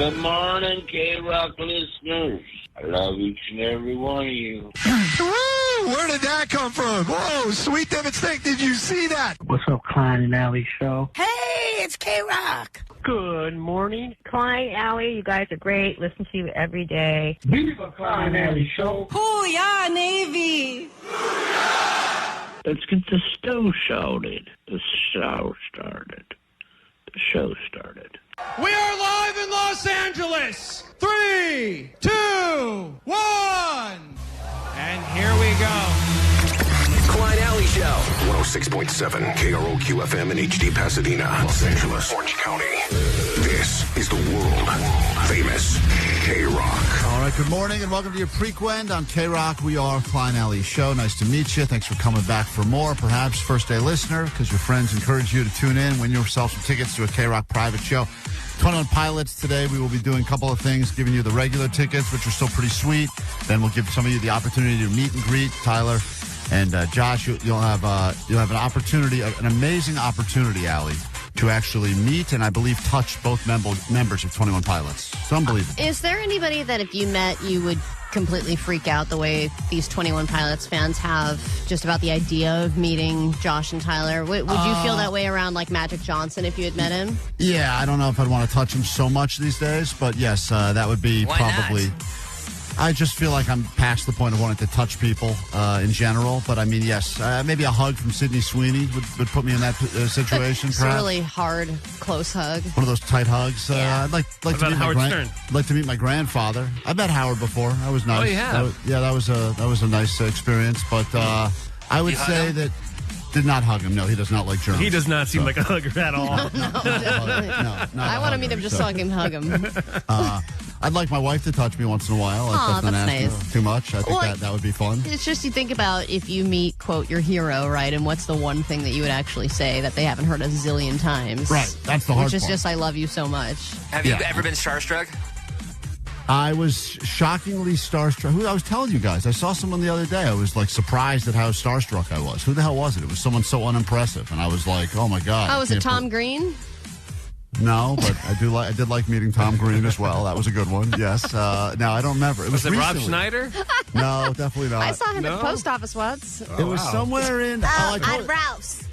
Good morning, KROQ listeners. I love each and every one of you. Where did that come from? Whoa, Sweet Devin Snake, did you see that? What's up, Klein and Alley Show? Hey, it's KROQ. Good morning. Klein, Alley, you guys are great. Listen to you every day. Viva Klein and Alley Show. Hoo-yah, Navy. Let's get the show started. The show started. The show started. We are live in Los Angeles. 3, 2, 1. And here we go. Klein Alley Show. 106.7 KROQ FM in HD Pasadena, Los Angeles, Orange County. This is the world famous KROQ. All right, good morning and welcome to your Prequend on KROQ. We are Klein Alley Show. Nice to meet you. Thanks for coming back for more. Perhaps first-day listener because your friends encourage you to tune in, win yourself some tickets to a KROQ private show. 21 Pilots today. We will be doing a couple of things, giving you the regular tickets, which are still pretty sweet. Then we'll give some of you the opportunity to meet and greet Tyler and Josh. You'll have an opportunity, an amazing opportunity, Allie, to actually meet and I believe touch both members of 21 Pilots. It's unbelievable. Is there anybody that if you met you would completely freak out the way these 21 Pilots fans have just about the idea of meeting Josh and Tyler? Would you feel that way around like Magic Johnson if you had met him? Yeah, I don't know if I'd want to touch him so much these days, but yes, that would be Why probably... not? I just feel like I'm past the point of wanting to touch people in general. But, I mean, yes, maybe a hug from Sydney Sweeney would put me in that situation, It's a really hard, close hug. One of those tight hugs. Yeah. I'd like to meet I'd like to meet my grandfather. I've met Howard before. That was nice. Oh, you have? That was a nice experience. But I would say that did not hug him. No, he does not like germs. He does not seem like a hugger at all. No, I want to meet him just so I can hug him. I'd like my wife to touch me once in a while. Aw, That's not that's asking nice. too much. I think that would be fun. It's just you think about if you meet, quote, your hero, right? And what's the one thing that you would actually say that they haven't heard a zillion times? Right. That's the hard Which is part. just, I love you so much. Have you ever been starstruck? I was shockingly starstruck. I was telling you guys, I saw someone the other day. I was like surprised at how starstruck I was. Who the hell was it? It was someone so unimpressive, and I was like, "Oh my god!" Oh, was it Tom Green? No, but I did like meeting Tom Green as well. That was a good one. Yes. Now I don't remember. It was it Rob recently. Schneider? No, definitely not. I saw him at the post office once. It was somewhere in. At Ralph's.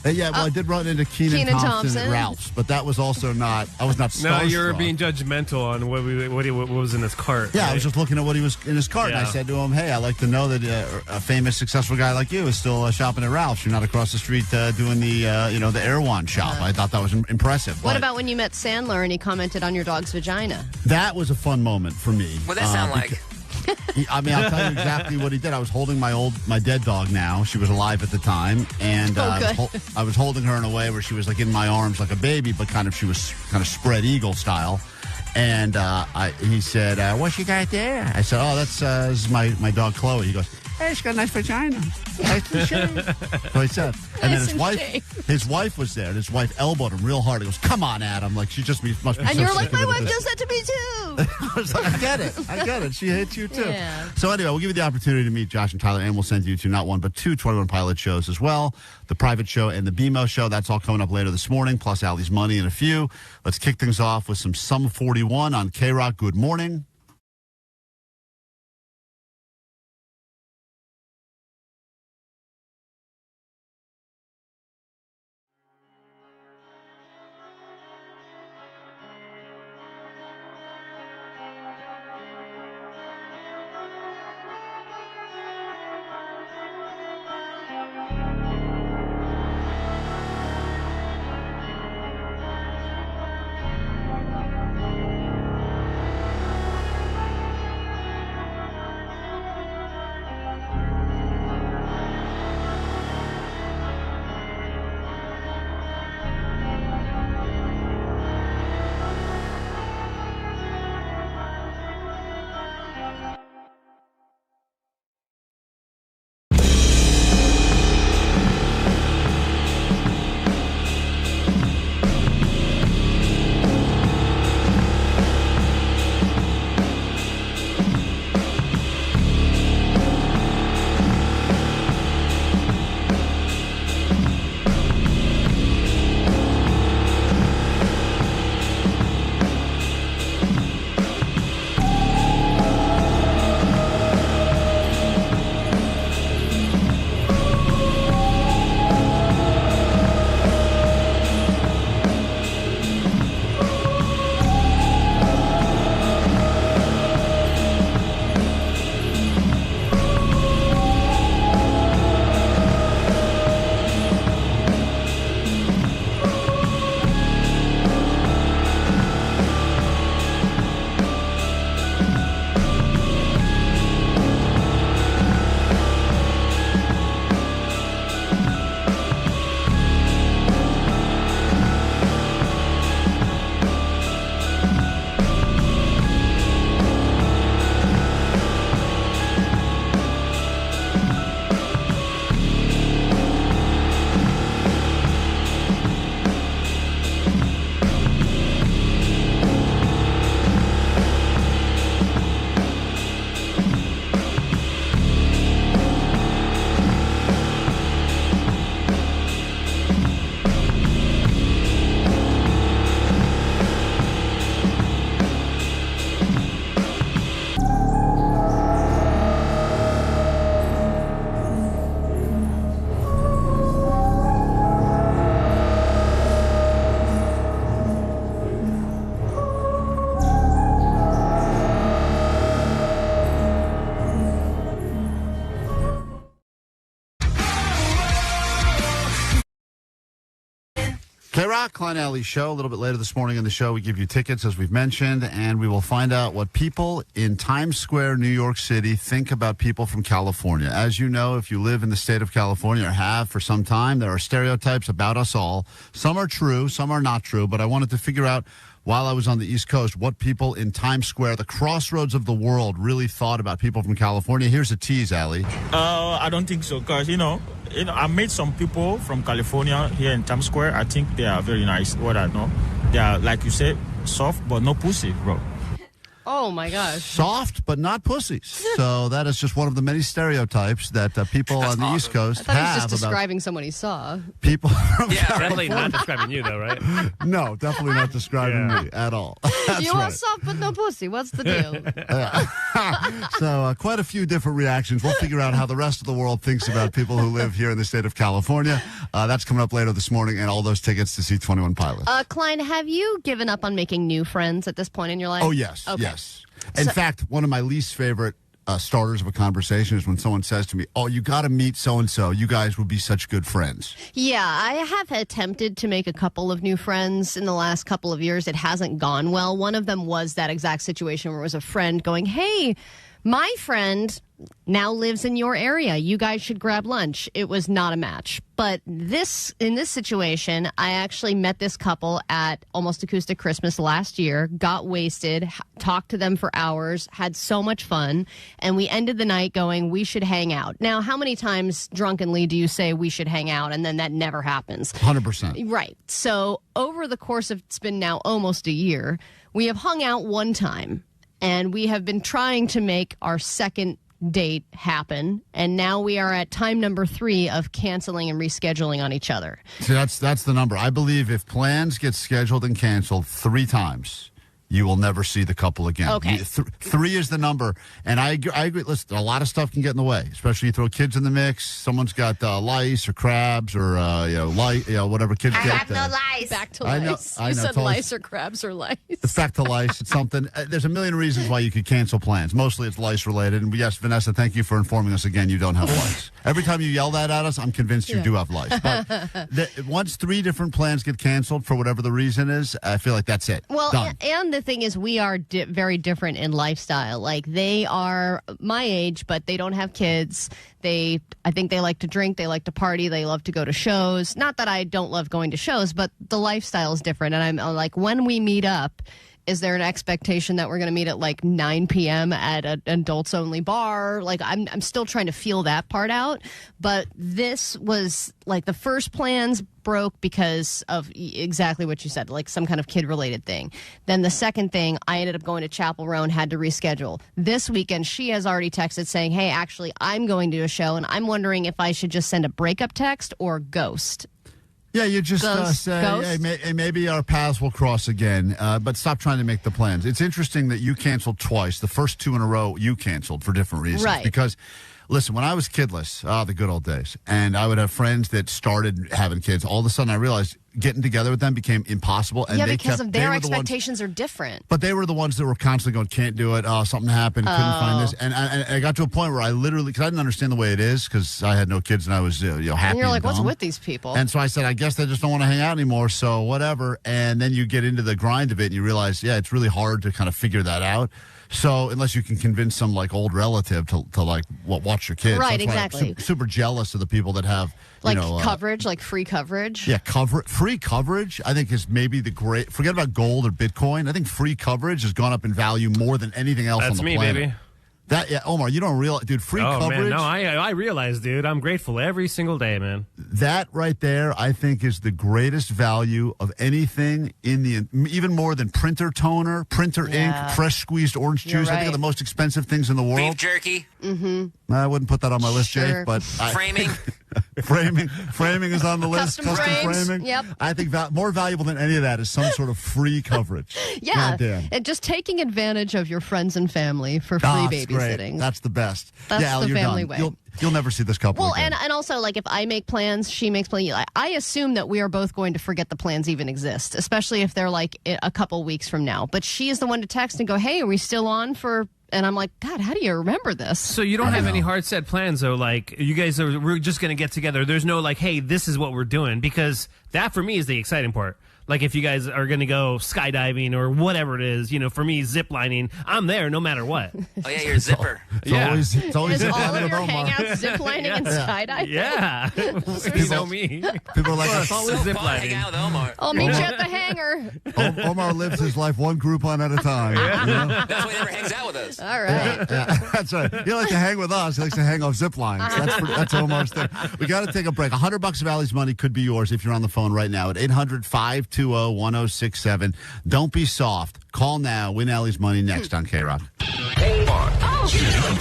Yeah, well, I did run into Kenan Thompson at Ralph's, but that was also not. I was not starstruck. No, you were being judgmental on what was in his cart. Yeah, right? I was just looking at what he was in his cart, and I said to him, "Hey, I like to know that a famous, successful guy like you is still shopping at Ralph's. You're not across the street doing the the Erewhon shop." I thought that was impressive. What about when you met Sandler and he commented on your dog's vagina? That was a fun moment for me. What does that sound like? I'll tell you exactly what he did. I was holding my dead dog now. She was alive at the time. And I was holding her in a way where she was like in my arms like a baby, but she was kind of spread eagle style. And he said, "What you got there?" I said, "Oh, this is my dog Chloe." He goes, "Hey, she's got a nice vagina." Nice to shave. So he said. And then his wife was there, and his wife elbowed him real hard. He goes, "Come on, Adam." Like, she just must be And so you're sick like, of my it. wife does that to me too. I was like, I get it. She hates you too. Yeah. So anyway, we'll give you the opportunity to meet Josh and Tyler, and we'll send you to not one but two 21 Pilot shows as well. The private show and the BMO show. That's all coming up later this morning, plus Allie's Money and a few. Let's kick things off with some Sum 41 on KROQ. Good morning. K-Rock, Klein Alley Show. A little bit later this morning in the show, we give you tickets, as we've mentioned, and we will find out what people in Times Square, New York City, think about people from California. As you know, if you live in the state of California or have for some time, there are stereotypes about us all. Some are true, some are not true, but I wanted to figure out, while I was on the East Coast, what people in Times Square, the crossroads of the world, really thought about people from California. Here's a tease, Allie. I don't think so, because, I met some people from California here in Times Square. I think they are very nice. What I know, they are, like you said, soft but no pussy, bro. Oh, my gosh. Soft, but not pussies. So that is just one of the many stereotypes that people on the East Coast I thought he have was just about describing someone he saw. people from Definitely not describing you, though, right? No, definitely not describing me at all. That's You right. are soft but no pussy. What's the deal? So quite a few different reactions. We'll figure out how the rest of the world thinks about people who live here in the state of California. That's coming up later this morning, and all those tickets to see 21 Pilots. Klein, have you given up on making new friends at this point in your life? Oh, yes. Okay. Yes. In fact, one of my least favorite starters of a conversation is when someone says to me, oh, you got to meet so-and-so. You guys would be such good friends. Yeah, I have attempted to make a couple of new friends in the last couple of years. It hasn't gone well. One of them was that exact situation where it was a friend going, hey, my friend now lives in your area. You guys should grab lunch. It was not a match. But in this situation, I actually met this couple at Almost Acoustic Christmas last year, got wasted, talked to them for hours, had so much fun, and we ended the night going, we should hang out. Now, how many times drunkenly do you say we should hang out, and then that never happens? 100%. Right. So over the course of, it's been now almost a year, we have hung out one time, and we have been trying to make our second date happen, and now we are at time number 3 of canceling and rescheduling on each other. See, that's the number. I believe if plans get scheduled and canceled 3 times, you will never see the couple again. Okay. 3 is the number, and I agree. Listen, a lot of stuff can get in the way, especially you throw kids in the mix. Someone's got lice or crabs or whatever kids get. I have no lice. Back to I know, lice. I You know, said totally. lice or crabs or lice. It's back to lice. It's something. There's a million reasons why you could cancel plans. Mostly it's lice related. And yes, Vanessa, thank you for informing us again. You don't have lice. Every time you yell that at us, I'm convinced you do have lice. But once 3 different plans get canceled for whatever the reason is, I feel like that's it. Well, Done. and the thing is, we are very different in lifestyle. Like, they are my age, but they don't have kids. I think they like to drink. They like to party. They love to go to shows. Not that I don't love going to shows, but the lifestyle is different. And I'm like, when we meet up, is there an expectation that we're going to meet at like 9 p.m. at an adults-only bar? Like, I'm still trying to feel that part out. But this was like the first plans broke because of exactly what you said, like some kind of kid-related thing. Then the second thing, I ended up going to Chapel Row and had to reschedule. This weekend, she has already texted saying, hey, actually, I'm going to a show, and I'm wondering if I should just send a breakup text or ghost. Yeah, you just say, hey, maybe our paths will cross again, but stop trying to make the plans. It's interesting that you canceled twice. The first 2 in a row, you canceled for different reasons. Right. Because, listen, when I was kidless, the good old days, and I would have friends that started having kids, all of a sudden I realized getting together with them became impossible. And Yeah, they because of they their were the ones- expectations are different. But they were the ones that were constantly going, can't do it. Oh, something happened. Couldn't find this. And I got to a point where I literally, because I didn't understand the way it is, because I had no kids and I was happy. And you're like, what's dumb. with these people? And so I said, I guess they just don't want to hang out anymore. So whatever. And then you get into the grind of it and you realize, yeah, it's really hard to kind of figure that out. So unless you can convince some like old relative to like watch your kids. Right, That's why I'm exactly. super jealous of the people that have like coverage, like free coverage. Yeah, free coverage, I think, is maybe the great. Forget about gold or Bitcoin. I think free coverage has gone up in value more than anything else on the planet. That's me, baby. Omar, you don't realize, dude. Free coverage. Man, no, I realize, dude. I'm grateful every single day, man. That right there, I think, is the greatest value of anything in the, even more than printer toner, printer ink, fresh squeezed orange juice. Right. I think are the most expensive things in the world. Beef jerky. Mm-hmm. I wouldn't put that on my list, Jake, but Framing. Framing is on the list. Custom frames. framing. Yep. I think more valuable than any of that is some sort of free coverage. Yeah, Goddamn. and just taking advantage of your friends and family for free That's babysitting. great. That's the best. That's yeah, the you're family done. way. You'll never see this couple Well, again. and also, like, if I make plans, she makes plans. I assume that we are both going to forget the plans even exist, especially if they're like a couple weeks from now. But she is the one to text and go, "Hey, are we still on for And I'm like, God, how do you remember this? So you don't have any hard set plans, though? Like, you guys we're just going to get together. There's no like, hey, this is what we're doing, because that for me is the exciting part. Like, if you guys are going to go skydiving or whatever it is, for me, zip lining, I'm there no matter what. Oh, yeah, you're a zipper. It's always Is zip all lining of your with Omar. hangouts zip lining and skydiving? Yeah. You know me. People are like, It's always zip Hang lining. out with Omar. I'll meet you at the hangar. Omar lives his life one Groupon at a time. That's why he never hangs out with us. All right. Yeah, that's right. He likes to hang with us. He likes to hang off zip lines. That's Omar's thing. We got to take a break. $100 of Allie's money could be yours if you're on the phone right now at 800-520-1067. Don't be soft. Call now. Win Allie's money next on KROQ.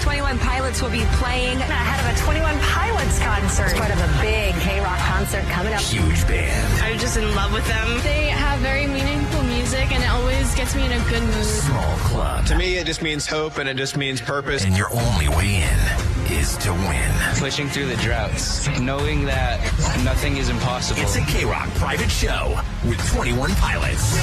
21 Pilots will be playing ahead of a 21 Pilots concert. It's part of a big KROQ concert coming up. Huge band. I'm just in love with them. They have very meaningful music, and it always gets me in a good mood. Small club. To me, it just means hope, and it just means purpose. And your only way in is to win. Pushing through the droughts, knowing that nothing is impossible. It's a KROQ private show with 21 Pilots.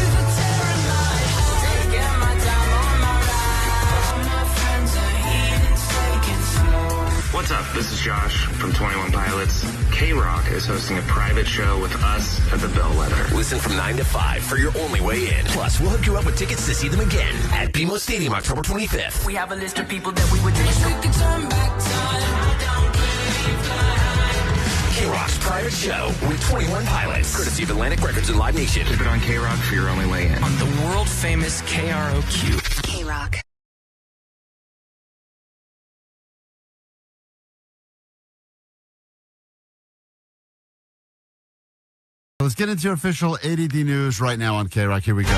What's up? This is Josh from 21 Pilots. KROQ is hosting a private show with us at the Bellwether. Listen from 9 to 5 for your only way in. Plus, we'll hook you up with tickets to see them again at BMO Stadium October 25th. We have a list of people that we would turn back time. KROQ's private show with 21 Pilots. Courtesy of Atlantic Records and Live Nation. Keep it on KROQ for your only way in. On the World Famous KROQ. KROQ. Let's get into your official ADD news right now on KROQ. Here we go.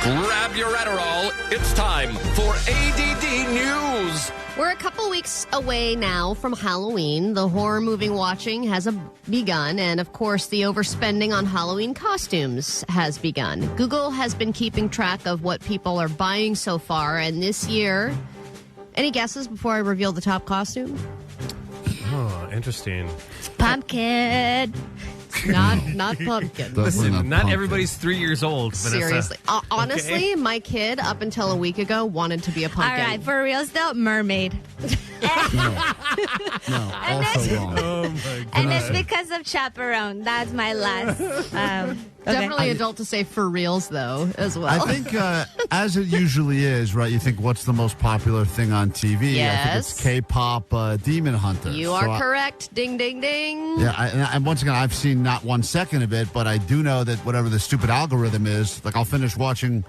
Grab your Adderall. It's time for ADD News. We're a couple weeks away now from Halloween. The horror movie watching has begun, and of course, the overspending on Halloween costumes has begun. Google has been keeping track of what people are buying so far, and this year, any guesses before I reveal the top costume? Oh, interesting. Pumpkin. Not pumpkin. Listen, not everybody's 3 years old, Vanessa. Seriously. Honestly, Okay. my kid, up until a week ago, wanted to be a pumpkin. All right, for reals though, mermaid. No, also wrong. Oh, my God. And it's because of chaperone. That's my last. Definitely adult to say for reals, though, as well. I think, as it usually is, right, you think, what's the most popular thing on TV? Yes. I think it's K-pop Demon Hunter. You are correct. Ding, ding, ding. Yeah, and once again, I've seen not 1 second of it, but I do know that whatever the stupid algorithm is, like I'll finish watching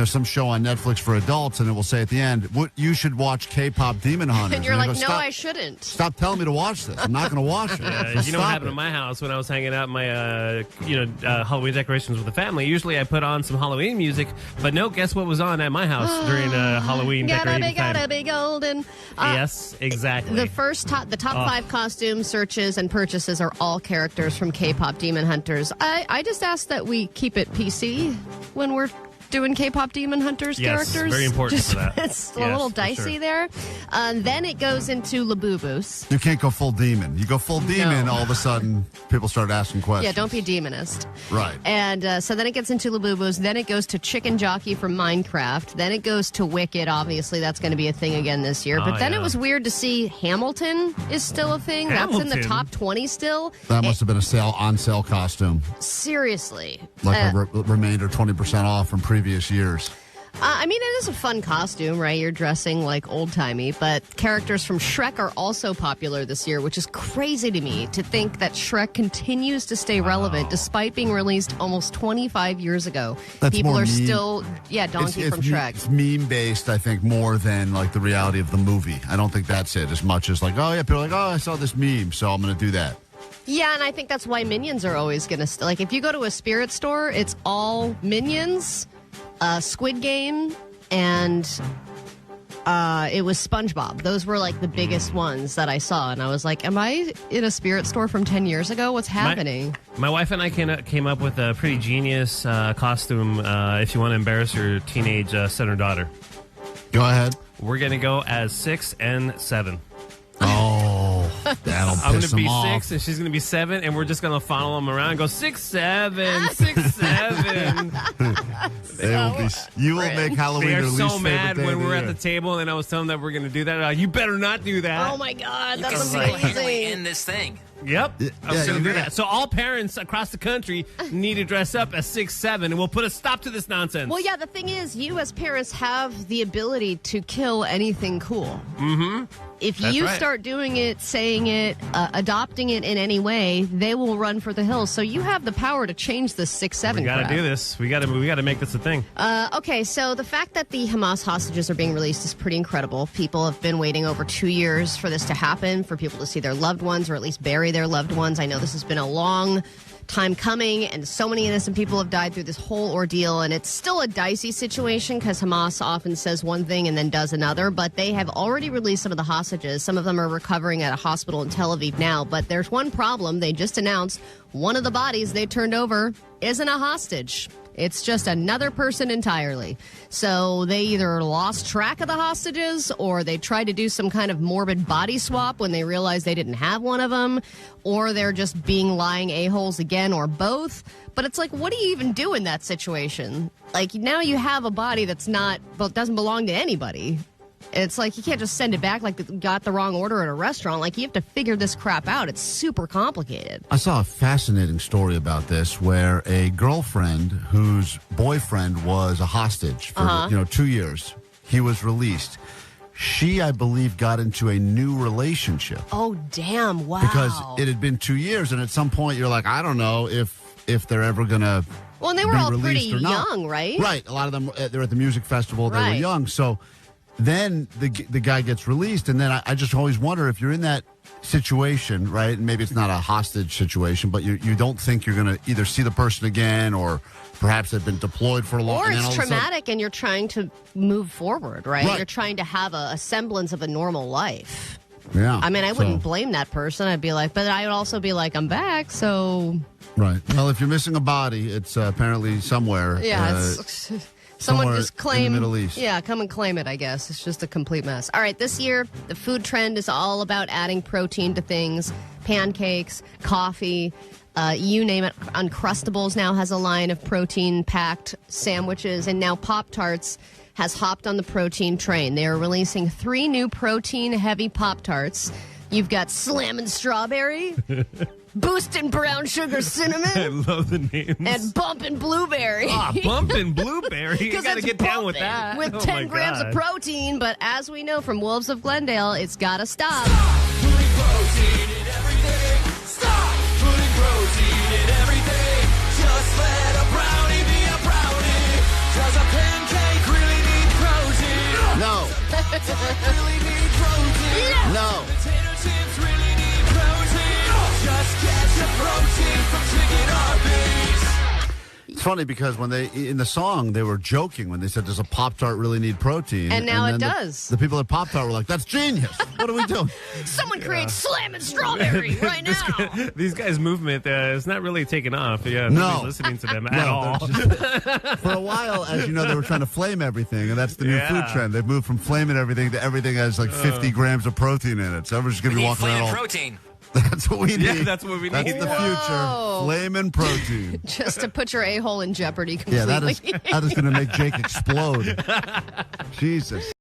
some show on Netflix for adults, and it will say at the end, you should watch K-pop Demon Hunters. And you're I like, go, no, "Stop- I shouldn't. Stop telling me to watch this. I'm not going to watch it. You know Stop what happened it." at my house when I was hanging out my, Halloween decorations with the family? Usually I put on some Halloween music, but no, guess what was on at my house during Halloween decorating time? Gotta be golden. Yes, exactly. The top 5 costume searches and purchases are all characters from K-pop Demon Hunters. I just ask that we keep it PC when we're doing K-pop Demon Hunters Yes, characters. very important for that. It's a Yes, little for dicey sure. there. Then it goes into Labubus. You can't go full demon. You go full demon, No. all of a sudden, people start asking questions. Yeah, don't be demonist. Right. And so then it gets into Labubus. Then it goes to Chicken Jockey from Minecraft. Then it goes to Wicked. Obviously, that's going to be a thing again this year. But then it was weird to see Hamilton is still a thing. That's in the Hamilton? top 20 still. That must have been a on-sale costume. Seriously. Like a remainder 20% off from previous years. I mean, it is a fun costume, right? You're dressing like old-timey, but characters from Shrek are also popular this year, which is crazy to me to think that Shrek continues to stay relevant despite being released almost 25 years ago. That's People more are meme. still, Donkey from Shrek. It's meme-based, I think, more than like the reality of the movie. I don't think that's it as much as like, oh, yeah, people are like, oh, I saw this meme, so I'm going to do that. Yeah, and I think that's why Minions are always going to... like, if you go to a spirit store, it's all Minions... Squid Game, and it was SpongeBob. Those were like the biggest ones that I saw, and I was like, am I in a spirit store from 10 years ago? What's happening? My wife and I came up with a pretty genius costume if you want to embarrass your teenage son or daughter. Go ahead. We're going to go as 6 and 7. Oh, that'll I'm going piss to be them off. 6 and she's going to be 7, and we're just going to follow them around and go 6, 7, 6, 7. You will make Halloween They their are least so favorite mad day when of the we're at year. the table and I was telling them that we're going to do that. You better not do that. Oh my God, that's Because amazing. we end this thing. Yep. I'm yeah, going to you do agree. that. So all parents across the country need to dress up as 6'7", and we'll put a stop to this nonsense. Well, yeah, the thing is, you as parents have the ability to kill anything cool. Mm-hmm. If That's you right. start doing it, saying it, adopting it in any way, they will run for the hills. So you have the power to change this 6'7" We got to crap. do this. We got to make this a thing. Okay, so the fact that the Hamas hostages are being released is pretty incredible. People have been waiting over 2 years for this to happen, for people to see their loved ones or at least bury their loved ones. I know this has been a long time coming, and so many innocent people have died through this whole ordeal, and it's still a dicey situation because Hamas often says one thing and then does another, but they have already released some of the hostages. Some of them are recovering at a hospital in Tel Aviv now, but there's one problem. They just announced one of the bodies they turned over isn't a hostage. It's just another person entirely. So they either lost track of the hostages or they tried to do some kind of morbid body swap when they realized they didn't have one of them, or they're just being lying a-holes again, or both. But it's like, what do you even do in that situation? Like, now you have a body that's doesn't belong to anybody. It's like you can't just send it back like you got the wrong order at a restaurant. Like, you have to figure this crap out. It's super complicated. I saw a fascinating story about this where a girlfriend whose boyfriend was a hostage for 2 years, he was released. She, I believe, got into a new relationship. Oh, damn. Wow. Because it had been 2 years, and at some point you're like, I don't know if they're ever going to Well, and they were be all released pretty or not. young, right? Right. A lot of them, they're at the music festival, they were Right. young. So then the guy gets released, and then I just always wonder if you're in that situation, right? And maybe it's not a hostage situation, but you don't think you're going to either see the person again, or perhaps they've been deployed for a long Or and then it's all of a sudden- traumatic and you're trying to move forward, right? Right. You're trying to have a semblance of a normal life. Yeah. I mean, I wouldn't blame that person. I'd be like, but I would also be like, I'm back, so... Right. Well, if you're missing a body, it's apparently somewhere. Yeah, it's... Someone somewhere just claim in the Middle East. Yeah, come and claim it, I guess. It's just a complete mess. All right, this year, the food trend is all about adding protein to things. Pancakes, coffee, you name it. Uncrustables now has a line of protein-packed sandwiches, and now Pop-Tarts has hopped on the protein train. They are releasing 3 new protein-heavy Pop-Tarts. You've got Slammin' Strawberry, Boostin' Brown Sugar Cinnamon, I love the names. and Bumpin' Blueberry. Bumpin' Blueberry. You 'Cause got to it's get down with bumping that. With Oh 10 my grams God. of protein, but as we know from Wolves of Glendale, it's got to stop. Putting protein in everything. Stop putting protein in everything. Just let a brownie be a brownie. Does a pancake really need protein? No. Does it really need protein? No. Potato chips really need protein. Just get your protein from chicken or beef. It's funny because when in the song, they were joking when they said, does a Pop-Tart really need protein? And now then it does. The people at Pop-Tart were like, that's genius. What are we doing? Someone create Slammin' Strawberry right now. These guys' movement is not really taking off. Yeah, No. nobody's listening to them at No, all. For a while, as you know, they were trying to flame everything, and that's the new food trend. They've moved from flaming everything to everything has like 50 grams of protein in it. So everyone's just going to be walking around all... protein. That's what we need. Yeah, that's what we That's need. the future. Flamin' protein. Just to put your a-hole in jeopardy completely. Yeah, that is going to make Jake explode. Jesus.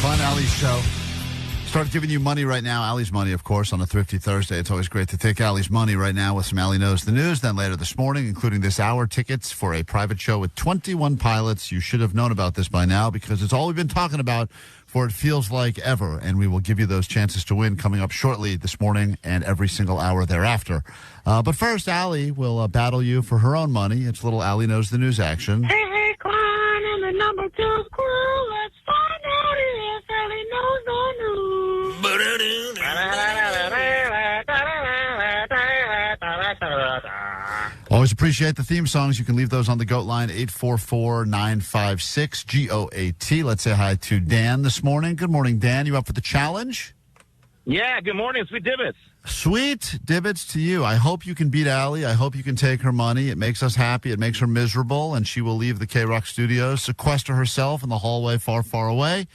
Klein Alley's show. Start giving you money right now. Allie's money, of course, on a Thrifty Thursday. It's always great to take Allie's money right now with some Allie Knows the News. Then later this morning, including this hour, tickets for a private show with 21 pilots. You should have known about this by now because it's all we've been talking about for it feels like ever. And we will give you those chances to win coming up shortly this morning and every single hour thereafter. But first, Allie will battle you for her own money. It's a little Allie Knows the News action. Hey, Klein and the number 2 crew. Let's find out if Allie knows the news. Always appreciate the theme songs. You can leave those on the GOAT line, 844-956-GOAT. Let's say hi to Dan this morning. Good morning, Dan. You up for the challenge? Yeah, good morning. Sweet Divots. Sweet Divots to you. I hope you can beat Allie. I hope you can take her money. It makes us happy. It makes her miserable, and she will leave the KROQ studios, sequester herself in the hallway far, far away.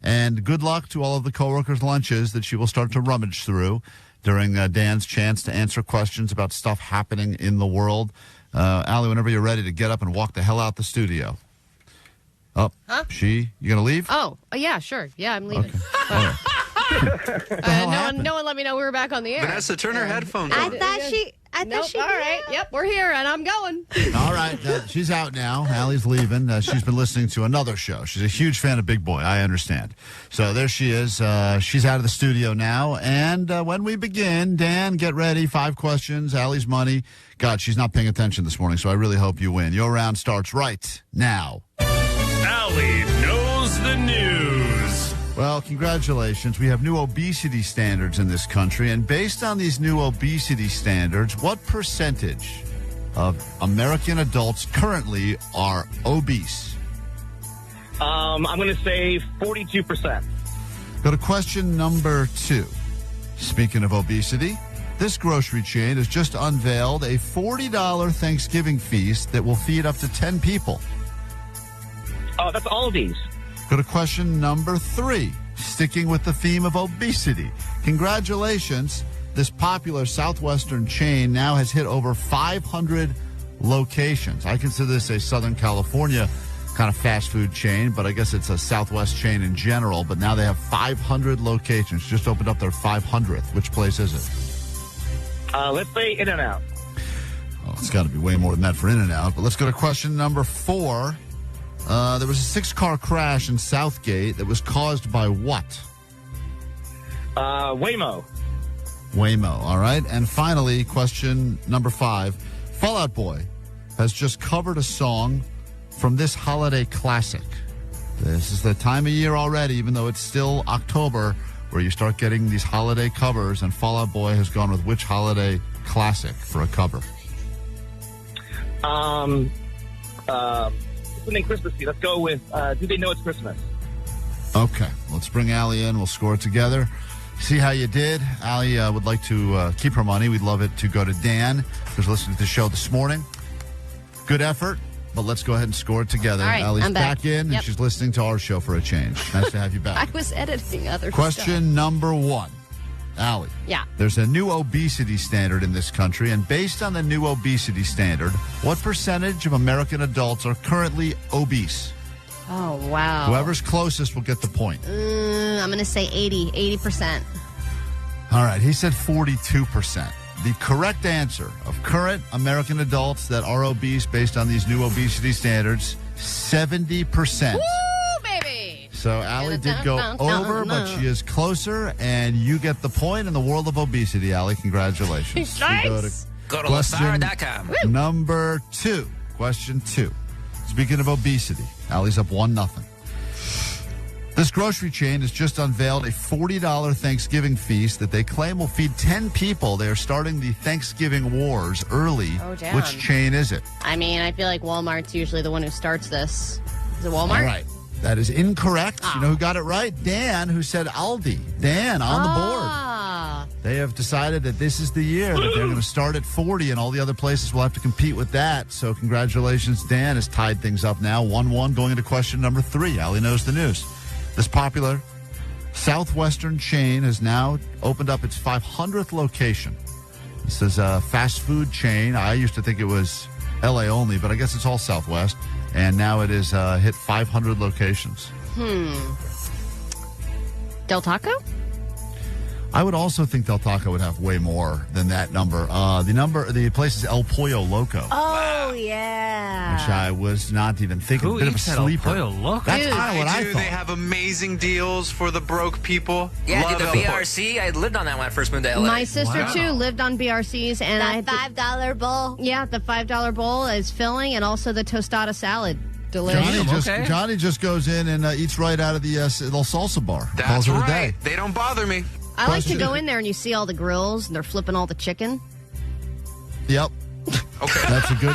And good luck to all of the coworkers' lunches that she will start to rummage through during Dan's chance to answer questions about stuff happening in the world. Allie, whenever you're ready to get up and walk the hell out the studio. Oh, Huh? you going to leave? Oh, yeah, sure. Yeah, I'm leaving. Okay. No one let me know we were back on the air. Vanessa, turn her headphones I on. thought she. All right. Yep, we're here, and I'm going. All right. She's out now. Allie's leaving. She's been listening to another show. She's a huge fan of Big Boy. I understand. So there she is. She's out of the studio now. And when we begin, Dan, get ready. 5 questions. Allie's money. God, she's not paying attention this morning, so I really hope you win. Your round starts right now. Allie knows the news. Well, congratulations. We have new obesity standards in this country. And based on these new obesity standards, what percentage of American adults currently are obese? I'm going to say 42%. Go to question number 2. Speaking of obesity, this grocery chain has just unveiled a $40 Thanksgiving feast that will feed up to 10 people. Oh, that's Aldi's. Go to question number 3. Sticking with the theme of obesity. Congratulations. This popular Southwestern chain now has hit over 500 locations. I consider this a Southern California kind of fast food chain, but I guess it's a Southwest chain in general. But now they have 500 locations. Just opened up their 500th. Which place is it? Let's say In-N-Out. Oh, it's got to be way more than that for In-N-Out. But let's go to question number 4. There was a 6-car crash in Southgate that was caused by what? Waymo. Waymo, all right. And finally, question number 5. Fall Out Boy has just covered a song from this holiday classic. This is the time of year already, even though it's still October, where you start getting these holiday covers, and Fall Out Boy has gone with which holiday classic for a cover? Something Christmassy. Let's go with Do They Know It's Christmas? Okay, let's bring Allie in. We'll score it together. See how you did. Allie would like to keep her money. We'd love it to go to Dan, who's listening to the show this morning. Good effort, but let's go ahead and score it together. All right, Allie's I'm back. in, Yep. and she's listening to our show for a change. Nice to have you back. I was editing other Question number 1. Allie. Yeah. There's a new obesity standard in this country, and based on the new obesity standard, what percentage of American adults are currently obese? Oh, wow. Whoever's closest will get the point. I'm going to say 80%. All right, he said 42%. The correct answer of current American adults that are obese based on these new obesity standards, 70%. Woo, baby! So Allie did go over, but she is closer, and you get the point in the world of obesity, Allie. Congratulations. Nice. Go to question lasara.com. number 2. Question 2. Speaking of obesity, Allie's up 1-0. This grocery chain has just unveiled a $40 Thanksgiving feast that they claim will feed 10 people. They are starting the Thanksgiving wars early. Oh, damn. Which chain is it? I mean, I feel like Walmart's usually the one who starts this. Is it Walmart? All right. That is incorrect. You know who got it right? Dan, who said Aldi. Dan on the board. They have decided that this is the year that they're going to start at 40, and all the other places will have to compete with that. So congratulations, Dan has tied things up now. 1-1 going into question number 3. Allie knows the news. This popular Southwestern chain has now opened up its 500th location. This is a fast food chain. I used to think it was L.A. only, but I guess it's all Southwest. And now it has hit 500 locations. Del Taco? I would also think Del Taco would have way more than that number. The place is El Pollo Loco. Oh, yeah. Which I was not even thinking. Who a bit of a eats at El sleeper. Pollo Loco? That's Dude. kind of what I They thought. have amazing deals for the broke people. Yeah, Love dude, the El Pollo. BRC, I lived on that when I first moved to LA. My sister, too, lived on BRCs. And I That $5 bowl. Yeah, the $5 bowl is filling, and also the tostada salad. Delicious. Johnny just goes in and eats right out of the little salsa bar. That's Calls it a right. day. They don't bother me. I like to go in there and you see all the grills and they're flipping all the chicken. Yep. Okay. That's a good.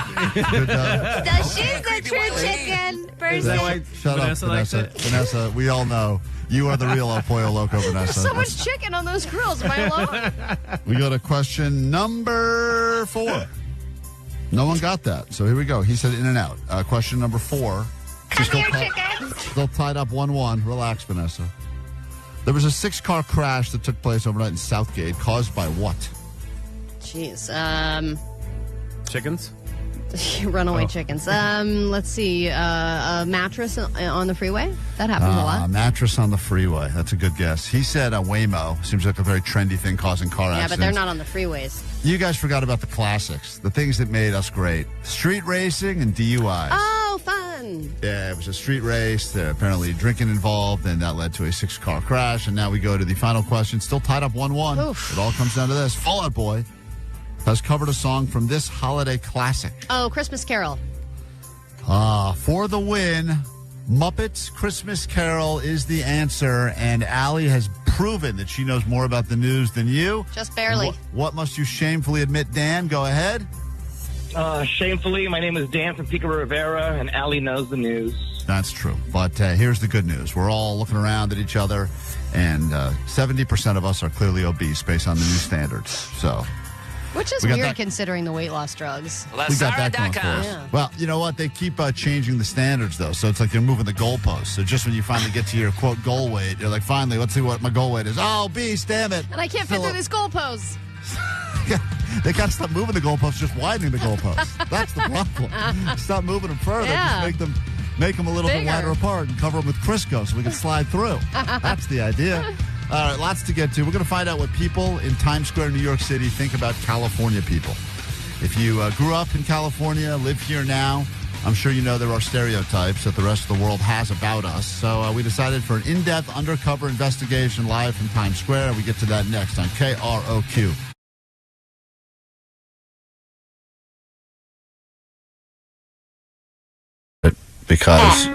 So she's the true chicken person. Shut up, Vanessa. Vanessa, we all know you are the real El Pollo Loco, There's Vanessa. so much chicken on those grills. Am I alone? We go to question number 4. No one got that. So here we go. He said in and out. Question number 4. She's still tied up 1-1. Relax, Vanessa. There was a 6-car crash that took place overnight in Southgate. Caused by what? Jeez. Chickens? Runaway chickens. Let's see. A mattress on the freeway? That happens a lot. Mattress on the freeway. That's a good guess. He said a Waymo. Seems like a very trendy thing causing car Yeah, accidents. but they're not on the freeways. You guys forgot about the classics. The things that made us great. Street racing and DUIs. Oh, fun. Yeah, it was a street race. There apparently drinking involved, and that led to a 6-car crash. And now we go to the final question. Still tied up 1-1. Oof. It all comes down to this. Fall Out Boy has covered a song from this holiday classic. Oh, Christmas Carol. For the win, Muppets Christmas Carol is the answer, and Allie has proven that she knows more about the news than you. Just barely. What must you shamefully admit, Dan? Go ahead. Shamefully, my name is Dan from Pico Rivera, and Allie knows the news. That's true. But here's the good news. We're all looking around at each other, and 70% of us are clearly obese based on the new standards. So Which is we got weird that- considering the weight loss drugs. we got that going for us. Yeah. Well, you know what? They keep changing the standards, though. So it's like they're moving the goalposts. So just when you finally get to your, quote, goal weight, you're like, finally, let's see what my goal weight is. Oh, obese, damn it. And I can't fit through these goalposts. They got to stop moving the goalposts, just widening the goalposts. That's the problem. Stop moving them further. Yeah. Just make them a little bit Bigger. wider apart and cover them with Crisco so we can slide through. That's the idea. All right, lots to get to. We're going to find out what people in Times Square, New York City, think about California people. If you grew up in California, live here now, I'm sure you know there are stereotypes that the rest of the world has about us. So we decided for an in-depth undercover investigation live from Times Square. We get to that next on KROQ. Because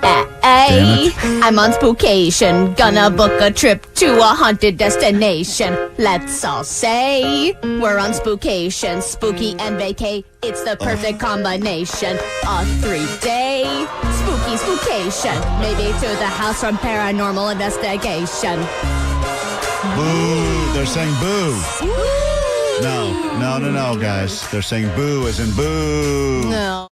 Hey, I'm on spookation, gonna book a trip to a haunted destination. Let's all say we're on spookation, spooky and vacay. It's the perfect combination. A 3-day spooky spookation, maybe to the house from paranormal investigation. boo, they're saying boo. No, guys. They're saying boo as in boo. No.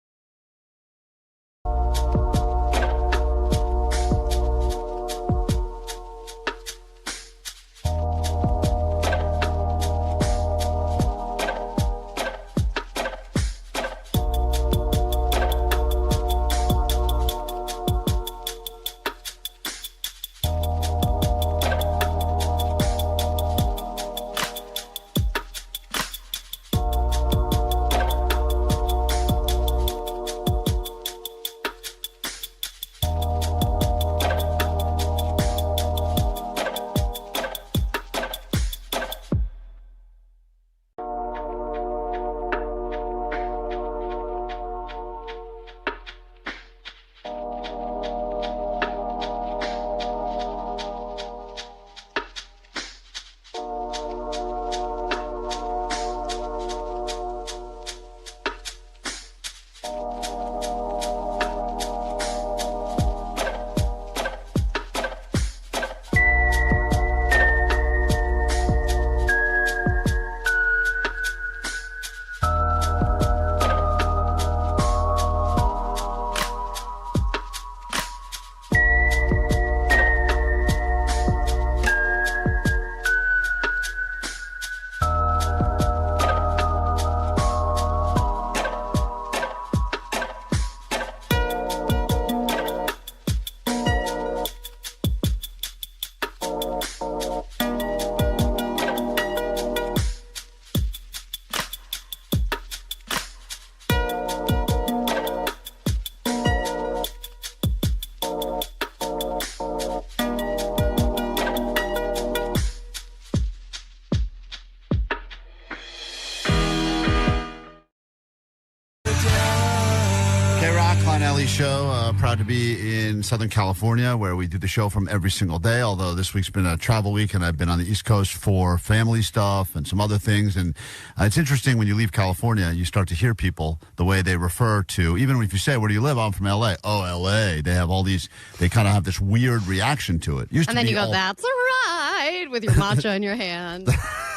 proud to be in Southern California, where we do the show from every single day, although this week's been a travel week, and I've been on the East Coast for family stuff and some other things. And it's interesting when you leave California, you start to hear people, the way they refer to, even if you say, where do you live? I'm from L.A. Oh, L.A. They have all these, they kind of have this weird reaction to it. And then you go, that's right, with your matcha in your hand.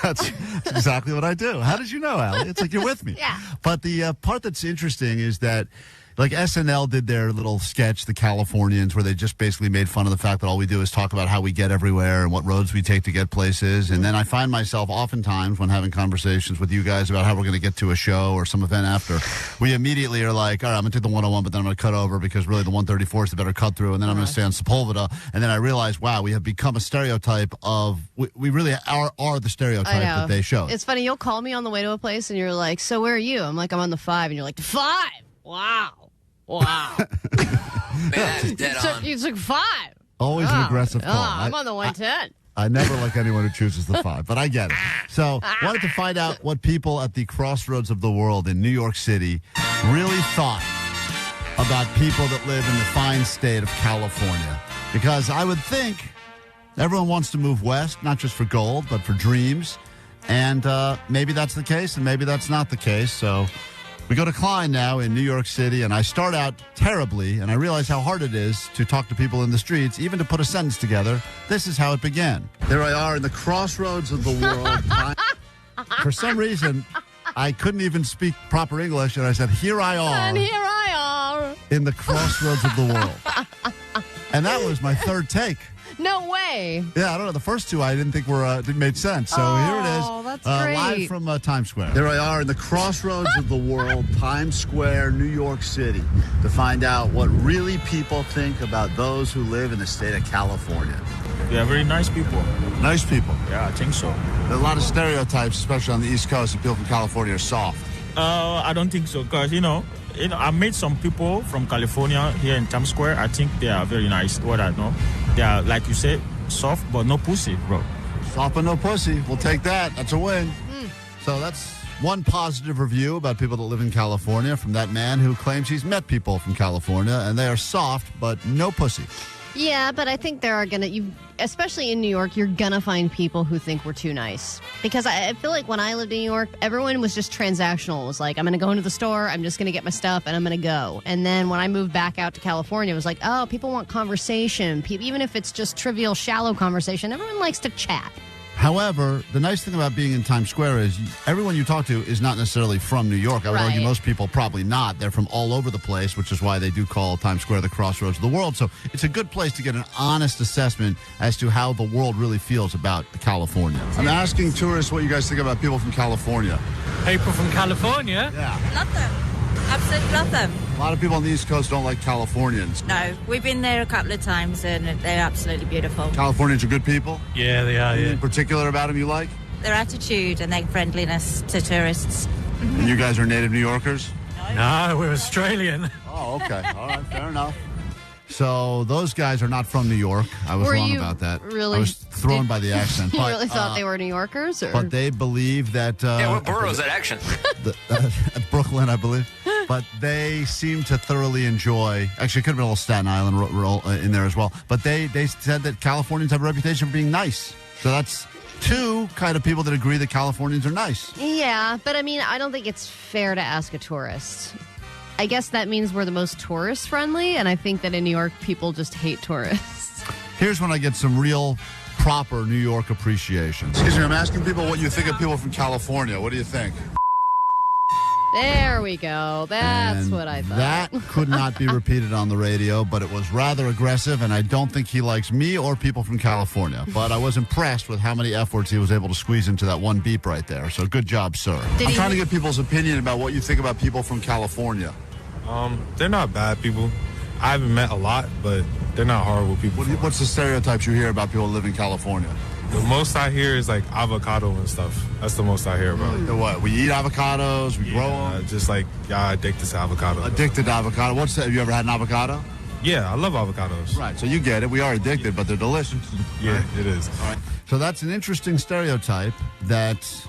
That's exactly what I do. How did you know, Allie? It's like you're with me. Yeah. But the part that's interesting is that, like, SNL did their little sketch, The Californians, where they just basically made fun of the fact that all we do is talk about how we get everywhere and what roads we take to get places. And then I find myself oftentimes when having conversations with you guys about how we're going to get to a show or some event after, we immediately are like, all right, I'm going to take the 101, but then I'm going to cut over because really the 134 is the better cut through. And then I'm going to stay on Sepulveda. And then I realize, wow, we have become a stereotype of, we really are the stereotype that they show. It's funny. You'll call me on the way to a place and you're like, so where are you? I'm like, I'm on the 5. And you're like, 5? Wow. Wow. Man, that's dead on. You took 5. Always an aggressive call. I'm on the 110. I never like anyone who chooses the 5, but I get it. So wanted to find out what people at the crossroads of the world in New York City really thought about people that live in the fine state of California. Because I would think everyone wants to move west, not just for gold, but for dreams. And maybe that's the case, and maybe that's not the case. So we go to Klein now in New York City, and I start out terribly, and I realize how hard it is to talk to people in the streets, even to put a sentence together. This is how it began. There I are in the crossroads of the world. For some reason, I couldn't even speak proper English, and I said, here I are. And here I are. In the crossroads of the world. And that was my third take. No way. Yeah, I don't know. The first two I didn't think didn't make sense. So here it is. That's great. Live from Times Square. There I are in the crossroads of the world, Times Square, New York City, to find out what really people think about those who live in the state of California. They are very nice people. Nice people. Yeah, I think so. There are a lot of stereotypes, especially on the East Coast, that people from California are soft. I don't think so, because, I met some people from California here in Times Square. I think they are very nice. What I know, they are, like you said, soft but no pussy, bro. Soft but no pussy. We'll take that. That's a win. So that's one positive review about people that live in California from that man who claims he's met people from California, and they are soft but no pussy. Yeah, but I think there are especially in New York, you're going to find people who think we're too nice. Because I feel like when I lived in New York, everyone was just transactional. It was like, I'm going to go into the store, I'm just going to get my stuff, and I'm going to go. And then when I moved back out to California, it was like, oh, people want conversation. Even if it's just trivial, shallow conversation, everyone likes to chat. However, the nice thing about being in Times Square is everyone you talk to is not necessarily from New York. I would argue most people probably not. They're from all over the place, which is why they do call Times Square the crossroads of the world. So it's a good place to get an honest assessment as to how the world really feels about California. I'm asking tourists what you guys think about people from California. People from California? Yeah. Love them. Absolutely love them. A lot of people on the East Coast don't like Californians. No, we've been there a couple of times and they're absolutely beautiful. Californians are good people? Yeah, they are, Anything particular about them you like? Their attitude and their friendliness to tourists. And you guys are native New Yorkers? No, we're Australian. Oh, okay. All right, fair enough. So those guys are not from New York. I was wrong about that. Really? I was thrown by the accent. You really thought they were New Yorkers? Or? But they believe that... yeah, what borough is that action? Brooklyn, I believe. But they seem to thoroughly enjoy... Actually, it could have been a little Staten Island roll in there as well. But they said that Californians have a reputation for being nice. So that's two kind of people that agree that Californians are nice. Yeah, but I mean, I don't think it's fair to ask a tourist. I guess that means we're the most tourist friendly, and I think that in New York, people just hate tourists. Here's when I get some real proper New York appreciation. Excuse me, I'm asking people what you think of people from California. What do you think? There we go. That's what I thought. That could not be repeated on the radio, but it was rather aggressive, and I don't think he likes me or people from California. But I was impressed with how many F words he was able to squeeze into that one beep right there. So good job, sir. I'm trying to get people's opinion about what you think about people from California. They're not bad people. I haven't met a lot, but they're not horrible people. What's the stereotypes you hear about people who live in California? The most I hear is like avocado and stuff. That's the most I hear about. What? We eat avocados, we grow them? Just like, addicted to avocado. Addicted to avocado. Have you ever had an avocado? Yeah, I love avocados. Right, so you get it. We are addicted, but they're delicious. Yeah, it is. All right. So that's an interesting stereotype that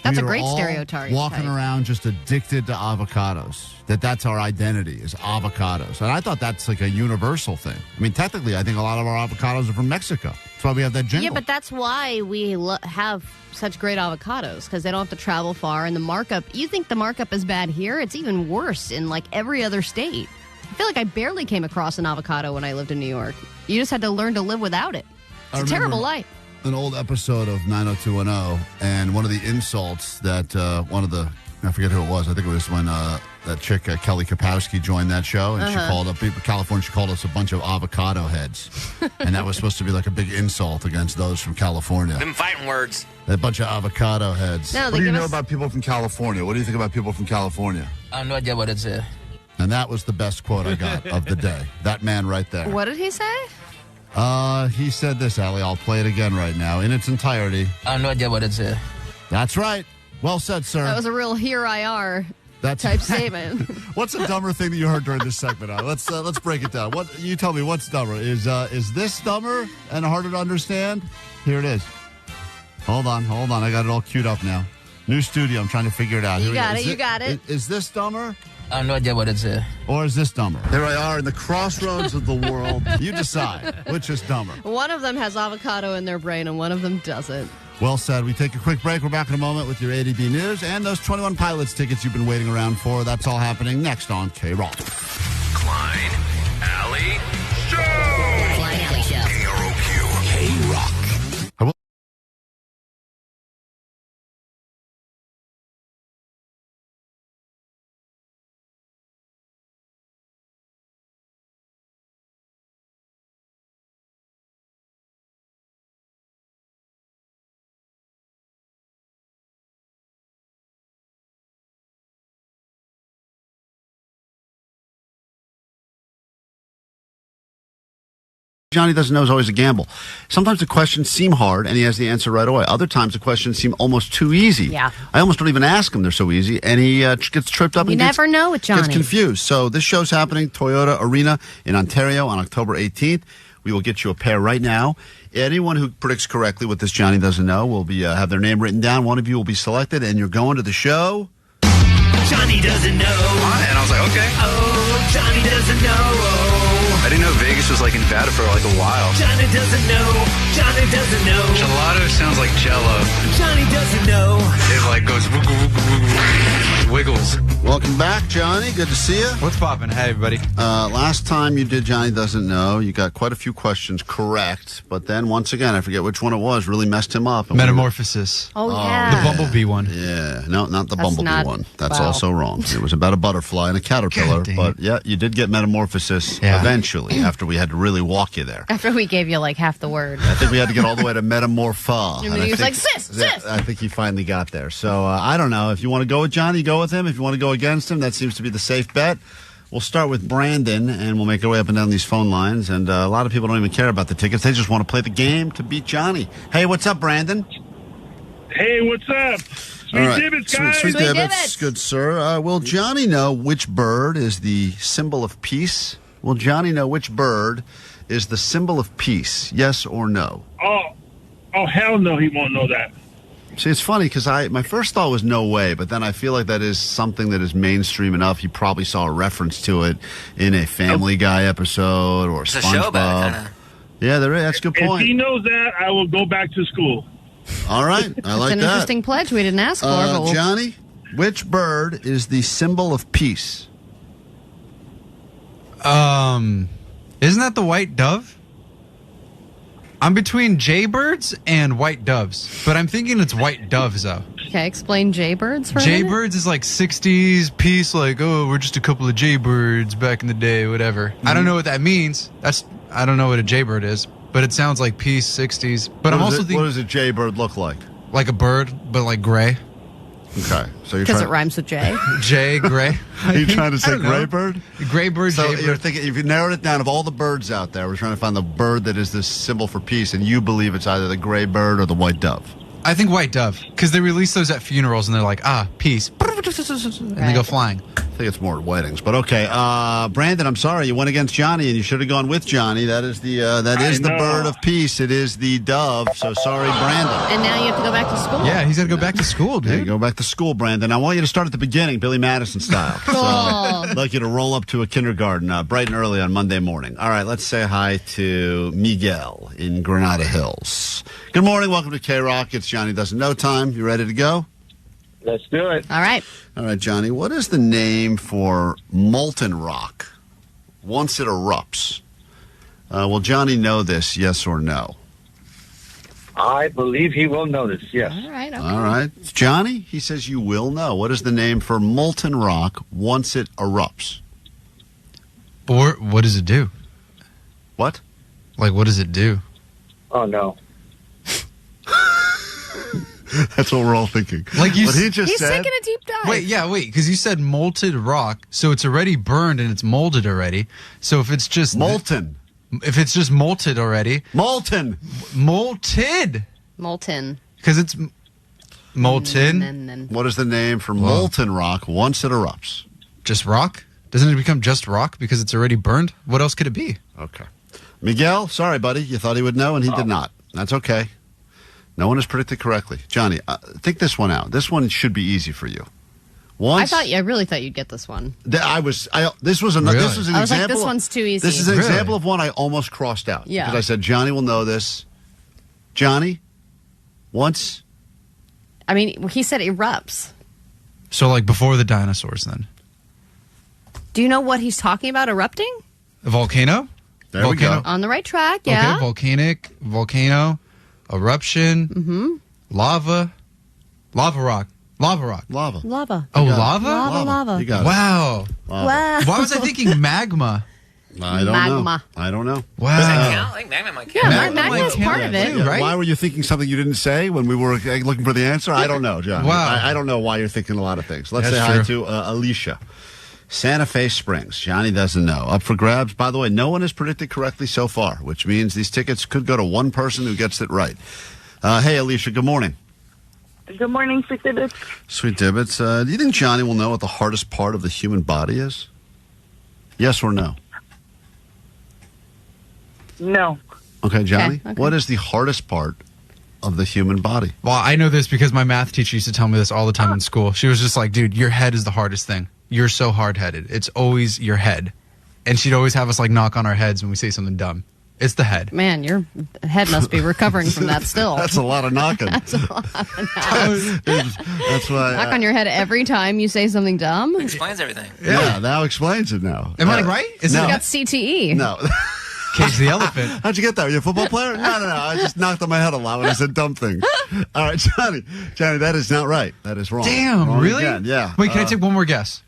That's a We are great all stereotype. walking around just addicted to avocados. That's our identity, is avocados. And I thought that's like a universal thing. I mean, technically, I think a lot of our avocados are from Mexico. That's why we have that jingle. Yeah, but that's why we have such great avocados, because they don't have to travel far. And the markup, you think the markup is bad here? It's even worse in like every other state. I feel like I barely came across an avocado when I lived in New York. You just had to learn to live without it. It's a terrible life. An old episode of 90210, and one of the insults that I forget who it was. I think it was when that chick, Kelly Kapowski, joined that show, and she called up people, California, she called us a bunch of avocado heads. And that was supposed to be like a big insult against those from California. Them fighting words. A bunch of avocado heads. No, what do you know about people from California? What do you think about people from California? I have no idea what it's. And that was the best quote I got of the day. That man right there. What did he say? He said this, Allie. I'll play it again right now in its entirety. I have no idea what it's. That's right. Well said, sir. That was a real "here I are" type statement. What's a dumber thing that you heard during this segment? Let's break it down. What you tell me? What's dumber? Is this dumber and harder to understand? Here it is. Hold on. I got it all queued up now. New studio. I'm trying to figure it out. You got it. Is this dumber? I have no idea what it's. Or is this dumber? Here I are in the crossroads of the world. You decide which is dumber. One of them has avocado in their brain and one of them doesn't. Well said. We take a quick break. We're back in a moment with your ADD news and those 21 Pilots tickets you've been waiting around for. That's all happening next on KROQ. Klein Alley Show. Klein Alley Show. KROQ. KROQ. Johnny doesn't know is always a gamble. Sometimes the questions seem hard and he has the answer right away. Other times the questions seem almost too easy. Yeah. I almost don't even ask him. They're so easy. And he gets tripped up. You never know with Johnny. Gets confused. So this show's happening, Toyota Arena in Ontario on October 18th. We will get you a pair right now. Anyone who predicts correctly what this Johnny doesn't know will be have their name written down. One of you will be selected and you're going to the show. Johnny doesn't know. And I was like, okay. Oh, Johnny doesn't know. I didn't know Vegas was like in Nevada for like a while. Johnny doesn't know. Johnny doesn't know. Gelato sounds like Jello. Johnny doesn't know. It like goes wiggles. Welcome back, Johnny. Good to see you. What's poppin'? Hey, everybody. Last time you did Johnny Doesn't Know, you got quite a few questions correct. But then, once again, I forget which one it was, really messed him up. Metamorphosis. Oh, yeah. The bumblebee one. Yeah. No, not the That's bumblebee not- one. That's wow. also wrong. It was about a butterfly and a caterpillar. But, yeah, you did get metamorphosis eventually, after we had to really walk you there. After we gave you like half the word. I think we had to get all the way to metamorpha. And then he was like, sis. I think he finally got there. So, I don't know. If you want to go with Johnny, go with him. If you want to go against him, that seems to be the safe bet. We'll start with Brandon, and we'll make our way up and down these phone lines. And a lot of people don't even care about the tickets. They just want to play the game to beat Johnny. Hey, what's up, Brandon? Hey, what's up? Sweet All right. divots, guys. Sweet divots. Good, sir. Will Johnny know which bird is the symbol of peace? Will Johnny know which bird is the symbol of peace? Yes or no? Oh, hell no, he won't know that. See, it's funny because my first thought was no way, but then I feel like that is something that is mainstream enough. He probably saw a reference to it in a Family Guy episode or There's a show about it, SpongeBob. Yeah, there is. That's a good If point. he knows that, I will go back to school. All right, I like It's an that. interesting pledge we didn't ask for. But we'll... Johnny, which bird is the symbol of peace? Isn't that the white dove? I'm between jaybirds and white doves, but I'm thinking it's white doves, though. Okay, explain jaybirds for a minute. Jaybirds is like 60s peace, like, oh, we're just a couple of jaybirds back in the day, whatever. I don't know what that means. I don't know what a jaybird is, but it sounds like peace, 60s. But I'm also thinking... What does a jaybird look like? Like a bird, but like gray. Okay, so you're Because trying... it rhymes with J. Jay, gray. Are you trying to I say don't know. gray bird? Gray bird, So jaybird. you're thinking, if you narrowed it down, of all the birds out there, we're trying to find the bird that is the symbol for peace, and you believe it's either the gray bird or the white dove. I think white dove, because they release those at funerals and they're like, peace. And they go flying. I think it's more at weddings, but okay. Brandon, I'm sorry, you went against Johnny, and you should have gone with Johnny. That is the bird of peace. It is the dove. So sorry, Brandon. And now you have to go back to school. Yeah, he's got to go back to school, dude. Yeah, go back to school, Brandon. I want you to start at the beginning, Billy Madison style. So I'd like you to roll up to a kindergarten bright and early on Monday morning. All right, let's say hi to Miguel in Granada Hills. Good morning. Welcome to KROQ. It's Johnny Doesn't Know time. You ready to go? Let's do it. All right. All right, Johnny. What is the name for molten rock once it erupts? Will Johnny know this, yes or no? I believe he will know this, yes. All right. Okay. All right. Johnny, he says you will know. What is the name for molten rock once it erupts? Or what does it do? What? Like, what does it do? Oh, no. That's what we're all thinking. Like what he just He's said. taking a deep dive. Wait, because you said molted rock, so it's already burned and it's molded already. So if it's just molten, if it's just molted already, molted, because it's molten. What is the name for molten rock once it erupts? Just rock? Doesn't it become just rock because it's already burned? What else could it be? Okay, Miguel. Sorry, buddy. You thought he would know, and he did not. That's okay. No one has predicted correctly. Johnny, think this one out. This one should be easy for you. I really thought you'd get this one. This was an Really? example. I was like, this one's too easy. This is an example of one I almost crossed out. Yeah. Because I said Johnny will know this. Johnny, once. I mean, he said erupts. So like before the dinosaurs, then. Do you know what he's talking about erupting? A volcano. There we go. On the right track. Yeah. Okay, volcano. Eruption, lava rock. Lava. Oh, lava? You got it. Wow. Wow. Why was I thinking magma? I don't know. I don't know. Wow. Does that count? I think magma might count. Yeah, magma is part of it. Yeah. Right? Why were you thinking something you didn't say when we were looking for the answer? I don't know, John. Wow. I don't know why you're thinking a lot of things. Let's That's say hi true. to Alicia. Santa Fe Springs. Johnny doesn't know. Up for grabs. By the way, no one has predicted correctly so far, which means these tickets could go to one person who gets it right. Hey, Alicia, good morning. Good morning, Sweet Dibbits. Sweet Dibbits. Do you think Johnny will know what the hardest part of the human body is? Yes or no? No. Okay, Johnny. Okay. What is the hardest part of the human body? Well, I know this because my math teacher used to tell me this all the time in school. She was just like, dude, your head is the hardest thing. You're so hard-headed. It's always your head. And she'd always have us like knock on our heads when we say something dumb. It's the head. Man, your head must be recovering from that still. That's a lot of knocking. That's a lot of knocking. That's why. Knock on your head every time you say something dumb? Explains everything. Yeah, now explains it now. Am I right? You got CTE. No. Cage the elephant. How'd you get that? Are you a football player? No. I just knocked on my head a lot when I said dumb things. All right, Johnny, that is not right. That is wrong. Damn, Wrong really? Again. Yeah. Wait, can I take one more guess?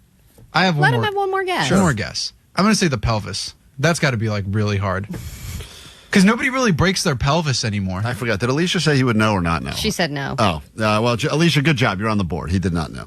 I have one Let more. him have one more guess. One more guess. I'm going to say the pelvis. That's got to be like really hard. Because nobody really breaks their pelvis anymore. I forgot. Did Alicia say he would know or not know? She said no. Oh, well, Alicia, good job. You're on the board. He did not know.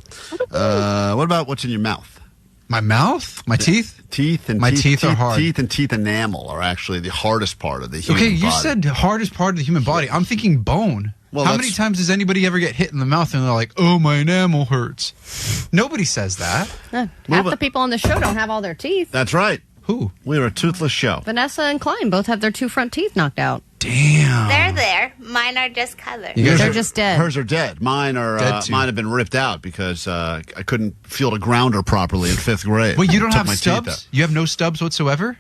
What about what's in your mouth? My mouth? My teeth? Teeth and my teeth are hard. Teeth and teeth enamel are actually the hardest part of the human body. Okay, you said hardest part of the human body. I'm thinking bone. Well, how many times does anybody ever get hit in the mouth and they're like, oh, my enamel hurts? Nobody says that. Half the people on the show don't have all their teeth. That's right. Who? We're a toothless show. Vanessa and Klein both have their two front teeth knocked out. Damn. They're there. Mine are just colored. They're just dead. Hers are dead. Mine have been ripped out because I couldn't field a grounder properly in 5th grade. Wait, you don't Took have my teeth stubs? out. You have no stubs whatsoever?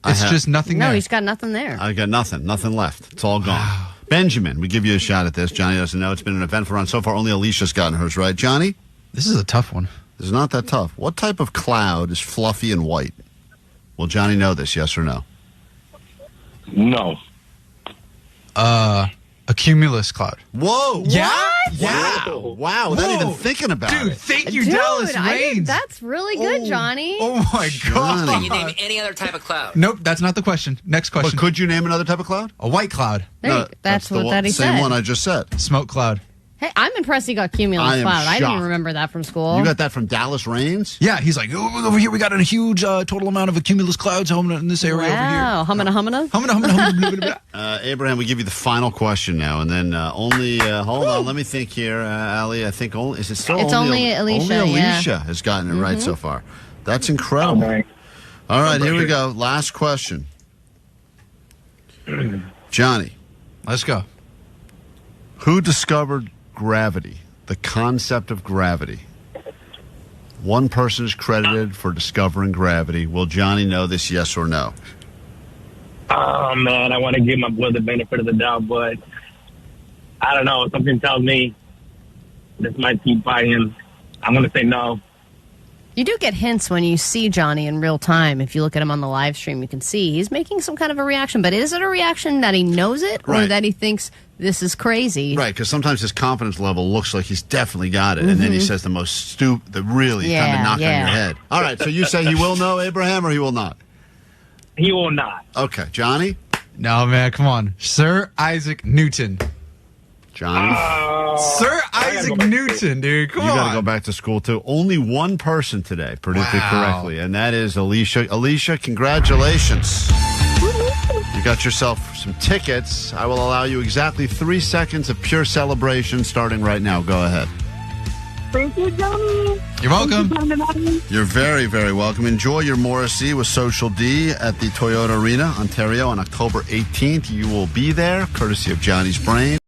It's just nothing there. No, he's got nothing there. I got nothing left. It's all gone. Benjamin, we give you a shot at this. Johnny doesn't know. It's been an eventful run so far. Only Alicia's gotten hers right. Johnny? This is a tough one. It's not that tough. What type of cloud is fluffy and white? Will Johnny know this, yes or no? No. A cumulus cloud. Whoa. Yeah? What? Yeah. Wow. Without even thinking about Dude, it. thank you, Dallas Raines. That's really good, Johnny. Oh, my God. Can you name any other type of cloud? Nope, that's not the question. Next question. But could you name another type of cloud? A white cloud. That's what he same said. one I just said. Smoke cloud. Hey, I'm impressed he got I Cumulus am Cloud. I didn't shocked. remember that from school. You got that from Dallas Rains? Yeah, he's like, oh, over here we got a huge total amount of cumulus clouds in this area over here. Wow, humana. Abraham, we give you the final question now, and then hold on, let me think here, Ali. I think is it still It's only Alicia, Only yeah. Alicia has gotten it right so far. That's incredible. All right, here we go. Last question. Johnny. Let's go. Who discovered gravity, the concept of gravity? One person is credited for discovering gravity. Will Johnny know this, yes or no? Oh, man, I want to give my boy the benefit of the doubt, but I don't know. Something tells me this might keep by him. I'm going to say no. You do get hints when you see Johnny in real time. If you look at him on the live stream, you can see he's making some kind of a reaction. But is it a reaction that he knows it or Right. that he thinks this is crazy? Right, because sometimes his confidence level looks like he's definitely got it, and then he says the most the really kind of knock on your head. All right, so you say he will know, Abraham, or he will not? He will not. Okay, Johnny? No, man, come on. Sir Isaac Newton. Johnny? Sir Isaac Newton, dude. Come You on. got to go back to school, too. Only one person today predicted correctly, and that is Alicia. Alicia, congratulations. You got yourself some tickets. I will allow you exactly 3 seconds of pure celebration starting right now. Go ahead. Thank you, Johnny. You're welcome. You're very, very welcome. Enjoy your Morrissey with Social D at the Toyota Arena, Ontario, on October 18th. You will be there, courtesy of Johnny's Brain.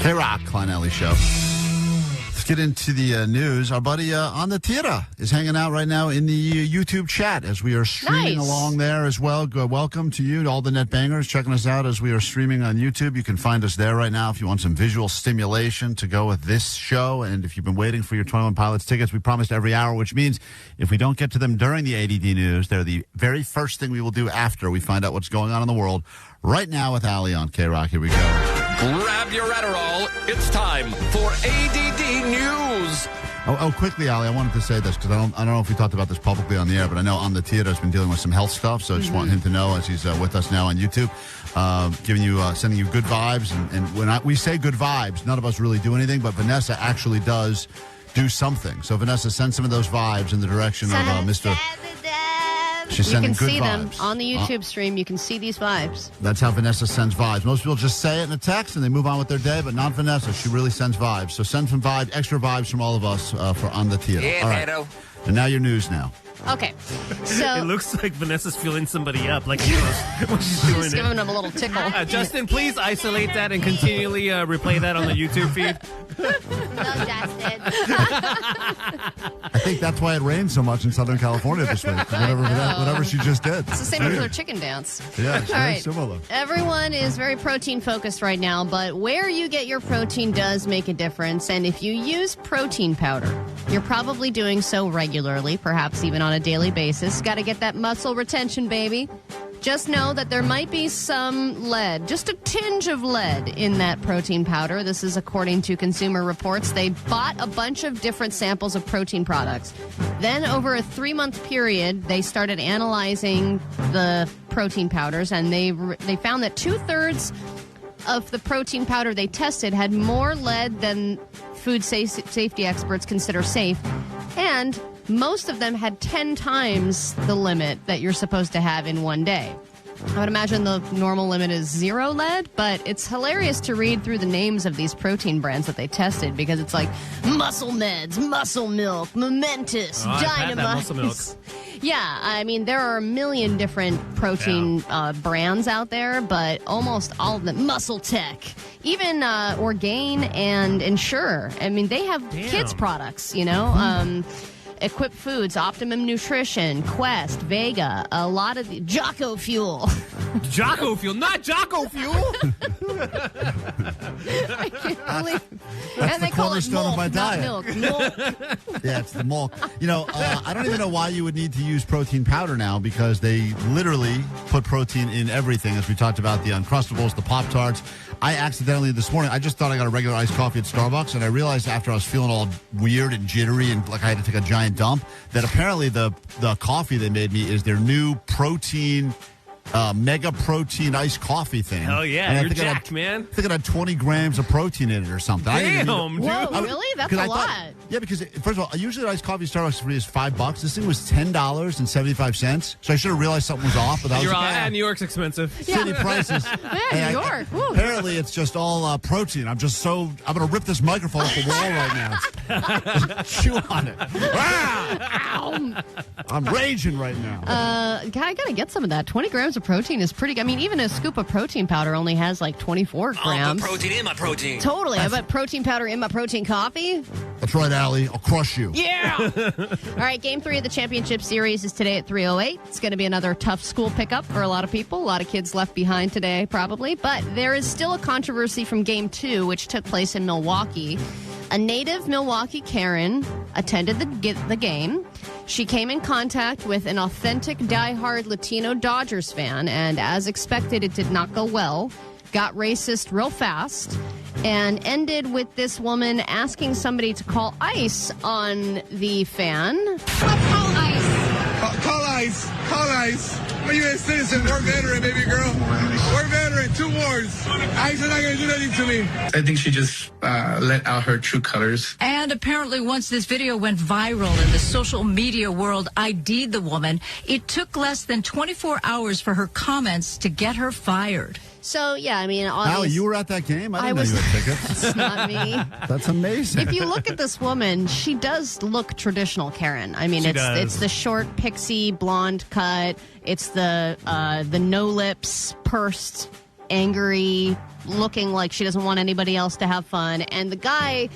KROQ, Klein Alley Show. Let's get into the news. Our buddy on the Tira is hanging out right now in the YouTube chat as we are streaming along there as well. Welcome to you, to all the net bangers checking us out as we are streaming on YouTube. You can find us there right now if you want some visual stimulation to go with this show. And if you've been waiting for your 21 Pilots tickets, we promised every hour, which means if we don't get to them during the ADD news, they're the very first thing we will do after we find out what's going on in the world. Right now with Ali on KROQ. Here we go. Grab your Adderall. It's time for ADD News. Oh, quickly, Ali, I wanted to say this because I don't know if we talked about this publicly on the air, but I know On the Theater has been dealing with some health stuff, so I just want him to know as he's with us now on YouTube, sending you good vibes. And when we say good vibes, none of us really do anything, but Vanessa actually does do something. So Vanessa, send some of those vibes in the direction of Mr. She's You sending can good see vibes. them on the YouTube stream. You can see these vibes. That's how Vanessa sends vibes. Most people just say it in a text and they move on with their day, but not Vanessa. She really sends vibes. So send some vibes, extra vibes from all of us for On the Theater. Yeah, all right. Beto. And now your news now. Okay, so It looks like Vanessa's feeling somebody up, like she knows what she's doing. just giving them a little tickle. Justin, please isolate that and continually replay that on the YouTube feed. No, Justin. I think that's why it rained so much in Southern California this week. Whatever she just did. It's the same with their chicken dance. Yeah, it's All very right. similar. Everyone is very protein focused right now, but where you get your protein does make a difference. And if you use protein powder, you're probably doing so regularly, perhaps even on a daily basis. Got to get that muscle retention, baby. Just know that there might be some lead, just a tinge of lead in that protein powder. This is according to Consumer Reports. They bought a bunch of different samples of protein products. Then over a 3-month period, they started analyzing the protein powders, and they found that 2/3 of the protein powder they tested had more lead than food safety experts consider safe, and most of them had 10 times the limit that you're supposed to have in one day. I would imagine the normal limit is 0 lead, but it's hilarious to read through the names of these protein brands that they tested because it's like Muscle Meds, Muscle Milk, Momentous, I've had that Dynamite. Muscle Milk. Yeah, I mean, there are a million different protein brands out there, but almost all of them, Muscle Tech, even Orgain and Ensure. I mean, they have kids' products, you know. Equip Foods, Optimum Nutrition, Quest, Vega, a lot of the Jocko Fuel. Jocko Fuel, not Jocko Fuel. I can't believe. That's And the they call it cornerstone of milk, my not diet. milk. Milk. Yeah, it's the milk. You know, I don't even know why you would need to use protein powder now because they literally put protein in everything, as we talked about the Uncrustables, the Pop-Tarts. I accidentally this morning, I just thought I got a regular iced coffee at Starbucks, and I realized after I was feeling all weird and jittery and like I had to take a giant dump, that apparently the coffee they made me is their new protein, mega protein iced coffee thing. Hell yeah, And I you're think jacked, man. I think it had 20 grams of protein in it or something. Damn, dude. Whoa, really? That's a lot. Yeah, because first of all, usually iced coffee at Starbucks is $5. This thing was $10.75. So I should have realized something was off. But I was You're like, all, New York's expensive. city prices. Yeah, New York. Woo. Apparently, it's just all protein. I'm going to rip this microphone off the wall right now. Chew on it. Ow. I'm raging right now. I gotta get some of that. 20 grams of protein is pretty. I mean, even a scoop of protein powder only has like 24 I'll grams. put protein in my protein. Totally. I bet protein powder in my protein coffee. That's right, Allie. I'll crush you. Yeah. All right, Game 3 of the championship series is today at 3:08. It's going to be another tough school pickup for a lot of people. A lot of kids left behind today, probably. But there is still a controversy from Game 2, which took place in Milwaukee. A native Milwaukee Karen attended the game. She came in contact with an authentic diehard Latino Dodgers fan, and as expected, it did not go well. Got racist real fast, and ended with this woman asking somebody to call ICE on the fan. Call ICE. Call ICE. Call ICE. We're U.S. citizen. We're veteran, baby girl. We're veteran. 2 wars. ICE is not going to do anything to me. I think she just let out her true colors. And apparently once this video went viral in the social media world, ID'd the woman. It took less than 24 hours for her comments to get her fired. So, yeah, I mean, Allie, you were at that game? I didn't know you had tickets. It's not me. That's amazing. If you look at this woman, she does look traditional Karen. I mean, it's the short pixie blonde cut. It's the no lips, pursed, angry, looking like she doesn't want anybody else to have fun. And the guy,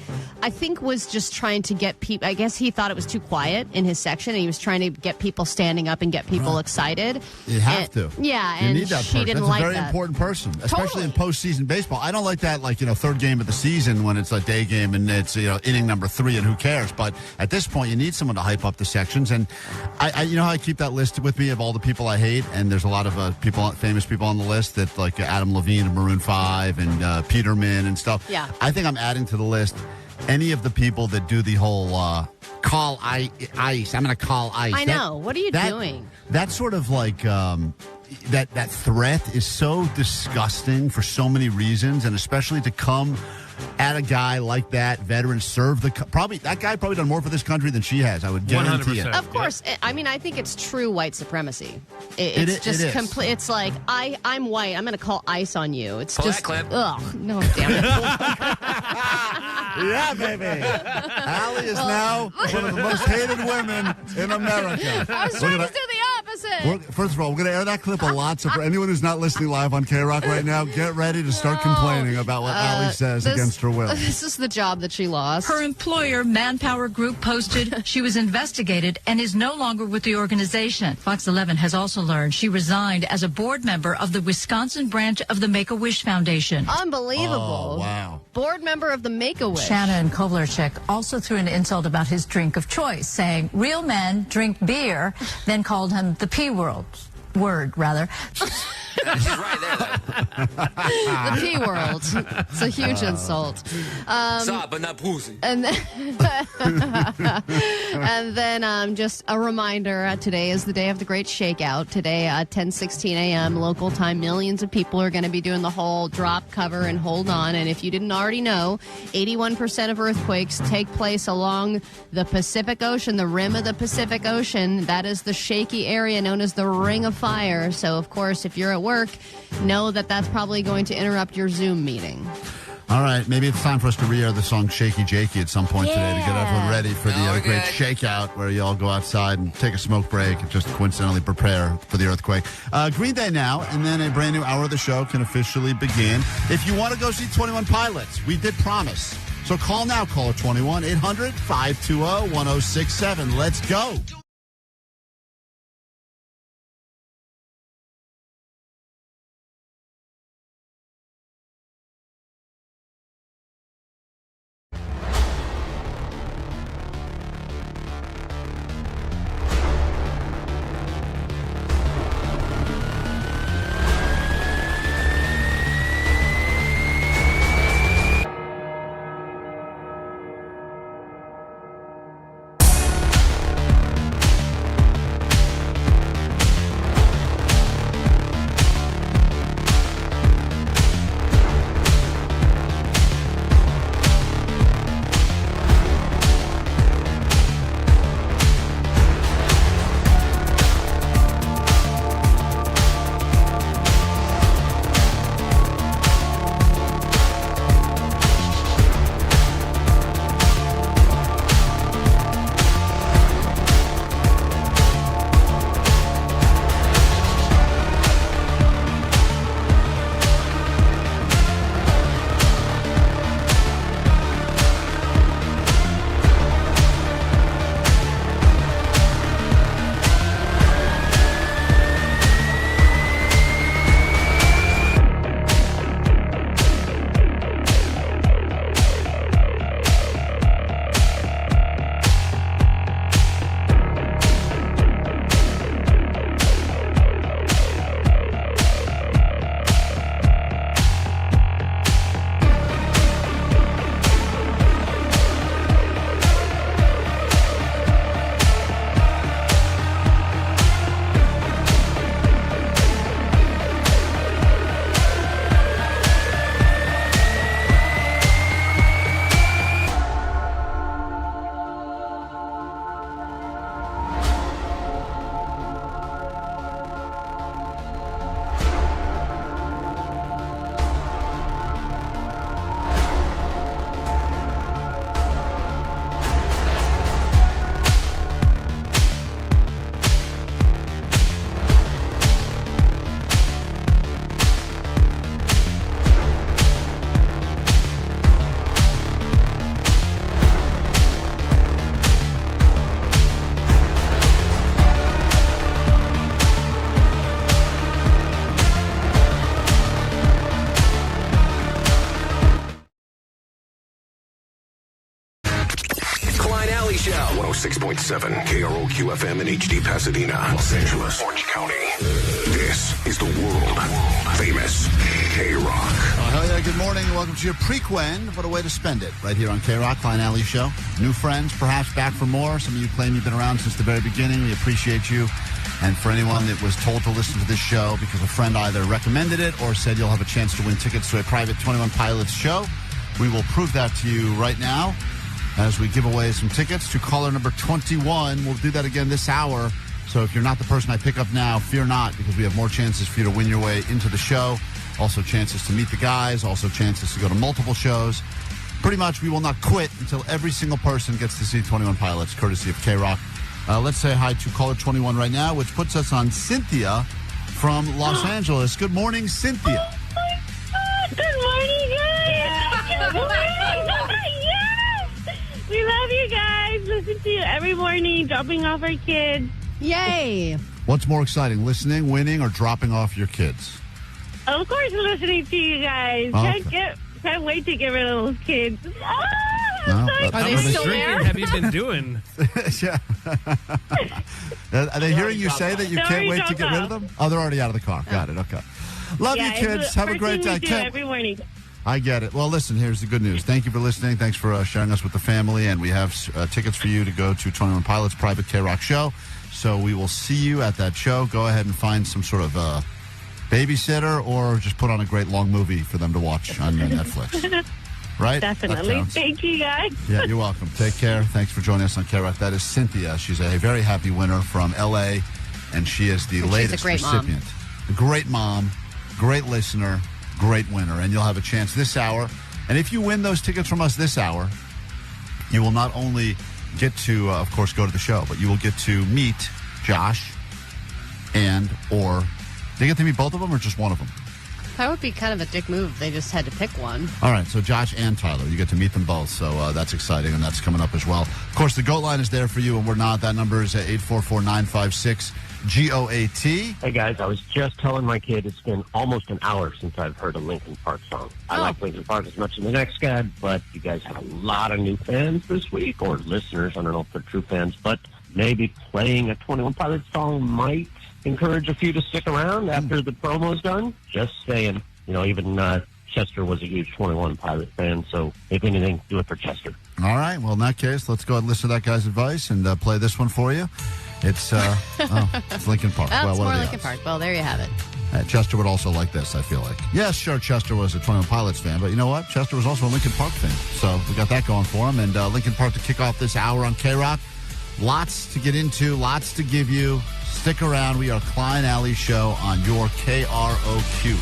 I think, was just trying to get people. I guess he thought it was too quiet in his section, and he was trying to get people standing up and get people excited. You have to. Yeah, you and need that she person. didn't That's like a very that. important person, especially in postseason baseball. I don't like that, third game of the season when it's a day game and it's inning number 3 and who cares. But at this point, you need someone to hype up the sections. And I you know how I keep that list with me of all the people I hate, and there's a lot of famous people on the list that like Adam Levine of Maroon 5 and Peterman and stuff. Yeah, I think I'm adding to the list any of the people that do the whole call ICE. I'm going to call ICE. I know. What are you doing? That sort of like that threat is so disgusting for so many reasons, and especially to come at a guy like that, veteran, serve that guy probably done more for this country than she has. I would guarantee it. Of course. I mean, I think it's true white supremacy. It's just complete. It's like I'm white. I'm going to call ICE on you. It's Pull just that clip. Ugh, no, damn it. Yeah, baby. Allie is now one of the most hated women in America. I was trying to do the opposite. First of all, we're going to air that clip a lot. So for anyone who's not listening live on KROQ right now, get ready to start complaining about what Allie says against her will. This is the job that she lost. Her employer, Manpower Group, posted she was investigated and is no longer with the organization. Fox 11 has also learned she resigned as a board member of the Wisconsin branch of the Make-A-Wish Foundation. Unbelievable. Oh, wow. Board member of the Make-A-Wish. Shannon Kovlerchik also threw an insult about his drink of choice, saying real men drink beer, then called him the P word. She's right there, though. The P world. It's a huge insult. Stop, but not pussy. And then, just a reminder, today is the day of the Great Shakeout. Today at 10:16 a.m. local time, millions of people are going to be doing the whole drop, cover, and hold on. And if you didn't already know, 81% of earthquakes take place along the Pacific Ocean, the rim of the Pacific Ocean. That is the shaky area known as the Ring of Fire. So, of course, if you're at work, know that that's probably going to interrupt your Zoom meeting. All right, maybe it's time for us to re-air the song Shaky Jakey at some point today to get everyone ready for the great shakeout where you all go outside and take a smoke break and just coincidentally prepare for the earthquake. Green Day now, and then a brand new hour of the show can officially begin. If you want to go see 21 Pilots, we did promise. So call now, caller 21, 800-520-1067. Let's go. Show. 106.7 KROQ FM in HD Pasadena, Los Angeles, Orange County. This is the world famous KROQ. Oh, hell yeah, good morning and welcome to your prequend. What a way to spend it. Right here on KROQ, Klein Alley Show. New friends, perhaps back for more. Some of you claim you've been around since the very beginning. We appreciate you. And for anyone that was told to listen to this show because a friend either recommended it or said you'll have a chance to win tickets to a private 21 Pilots show, we will prove that to you right now as we give away some tickets to caller number 21. We'll do that again this hour. So if you're not the person I pick up now, fear not, because we have more chances for you to win your way into the show. Also chances to meet the guys, also chances to go to multiple shows. Pretty much we will not quit until every single person gets to see 21 Pilots, courtesy of KROQ. Let's say hi to caller 21 right now, which puts us on Cynthia from Los Angeles. Good morning, Cynthia. Good morning, guys. Good morning. Yes. We love you guys. Listen to you every morning, dropping off our kids. Yay. What's more exciting, listening, winning, or dropping off your kids? Of course, listening to you guys. Okay. Can't wait to get rid of those kids. Are they still there? Have you been doing? Yeah. Are they hearing you say that you can't wait to get rid of them? Oh, they're already out of the car. Got it. Okay. Love Yeah, you, it's kids. the Have a first great thing we day. do every morning. I get it. Well, listen, here's the good news. Thank you for listening. Thanks for sharing us with the family. And we have tickets for you to go to 21 Pilots' private KROQ show. So we will see you at that show. Go ahead and find some sort of babysitter or just put on a great long movie for them to watch on Netflix. Right? Definitely. Thank you, guys. Yeah, you're welcome. Take care. Thanks for joining us on KROQ. That is Cynthia. She's a very happy winner from L.A., and she is the latest great recipient. A great mom, great listener, great winner. And you'll have a chance this hour. And if you win those tickets from us this hour, you will not only get to, of course, go to the show, but you will get to meet Josh or they get to meet both of them or just one of them? That would be kind of a dick move if they just had to pick one. All right, so Josh and Tyler, you get to meet them both, so that's exciting, and that's coming up as well. Of course, the GOAT line is there for you, and we're not. That number is at 844-956-GOAT. Hey, guys, I was just telling my kid it's been almost an hour since I've heard a Linkin Park song. I like Linkin Park as much as the next guy, but you guys have a lot of new fans this week, or listeners. I don't know if they're true fans, but maybe playing a 21 Pilots song might encourage a few to stick around after the promo's done. Just saying. You know, even Chester was a huge 21 Pilot fan, so if anything, do it for Chester. All right, well, in that case, let's go ahead and listen to that guy's advice and play this one for you. It's it's Linkin Park. That's what more are the Linkin odds? Park. Well, there you have it. Chester would also like this, I feel like. Yes, sure, Chester was a 21 Pilots fan, but you know what? Chester was also a Linkin Park fan. So we got that going for him. And Linkin Park to kick off this hour on KROQ. Lots to get into, lots to give you. Stick around. We are Klein Alley Show on your KROQ.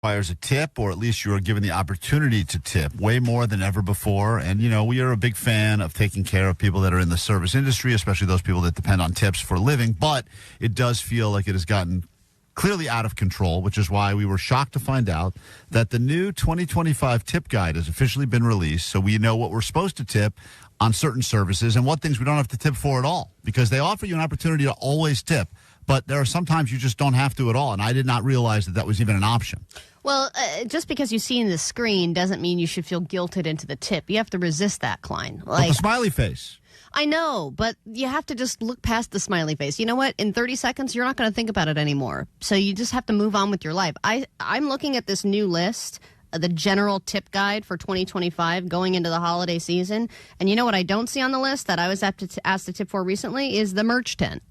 Requires a tip, or at least you are given the opportunity to tip way more than ever before. And, you know, we are a big fan of taking care of people that are in the service industry, especially those people that depend on tips for a living. But it does feel like it has gotten clearly out of control, which is why we were shocked to find out that the new 2025 tip guide has officially been released. So we know what we're supposed to tip on certain services and what things we don't have to tip for at all, because they offer you an opportunity to always tip. But there are sometimes you just don't have to at all, and I did not realize that was even an option. Well, just because you see in the screen doesn't mean you should feel guilted into the tip. You have to resist that, Klein. But the smiley face. I know, but you have to just look past the smiley face. You know what? In 30 seconds, you're not going to think about it anymore. So you just have to move on with your life. I'm looking at this new list, the general tip guide for 2025 going into the holiday season. And you know what I don't see on the list that I was asked to tip for recently is the merch tent.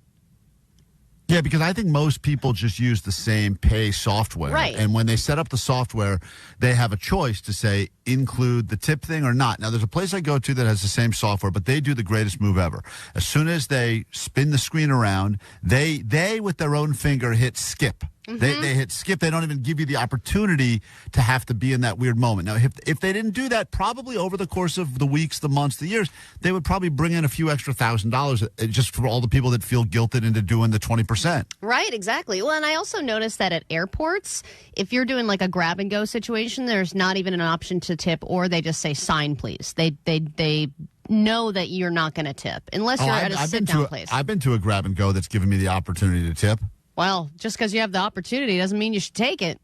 Yeah, because I think most people just use the same pay software. Right. And when they set up the software, they have a choice to say include the tip thing or not. Now, there's a place I go to that has the same software, but they do the greatest move ever. As soon as they spin the screen around, they with their own finger hit skip. Mm-hmm. They hit skip. They don't even give you the opportunity to have to be in that weird moment. Now, if they didn't do that, probably over the course of the weeks, the months, the years, they would probably bring in a few extra $1,000 just for all the people that feel guilted into doing the 20%. Right, exactly. Well, and I also noticed that at airports, if you're doing like a grab and go situation, there's not even an option to tip, or they just say sign please. They know that you're not going to tip unless you're at a sit-down place. I've been to a grab and go that's given me the opportunity to tip. Well, just because you have the opportunity doesn't mean you should take it.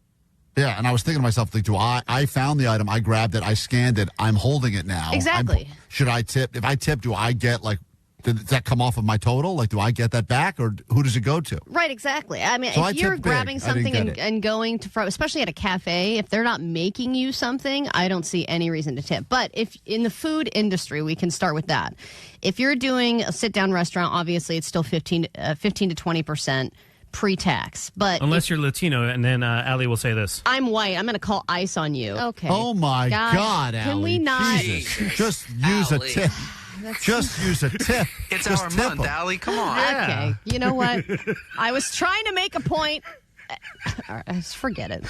Yeah, and I was thinking to myself, like, I found the item, I grabbed it, I scanned it, I'm holding it now. Exactly. Should I tip? If I tip, do I get, like, does that come off of my total? Like, do I get that back, or who does it go to? Right, exactly. I mean, So if you're tipped grabbing big. I didn't something get it. and going to, especially at a cafe, if they're not making you something, I don't see any reason to tip. But if in the food industry, we can start with that. If you're doing a sit-down restaurant, obviously it's still 15 to 20% pre-tax. But Unless you're Latino, and then Allie will say this. I'm white, I'm going to call ICE on you. Okay. Oh, my God, Can Allie. we not? Jesus. Just use a tip. Just use a tip. It's Just our tip month, 'em. Allie. Come on. Okay. You know what? I was trying to make a point. All right, just forget it.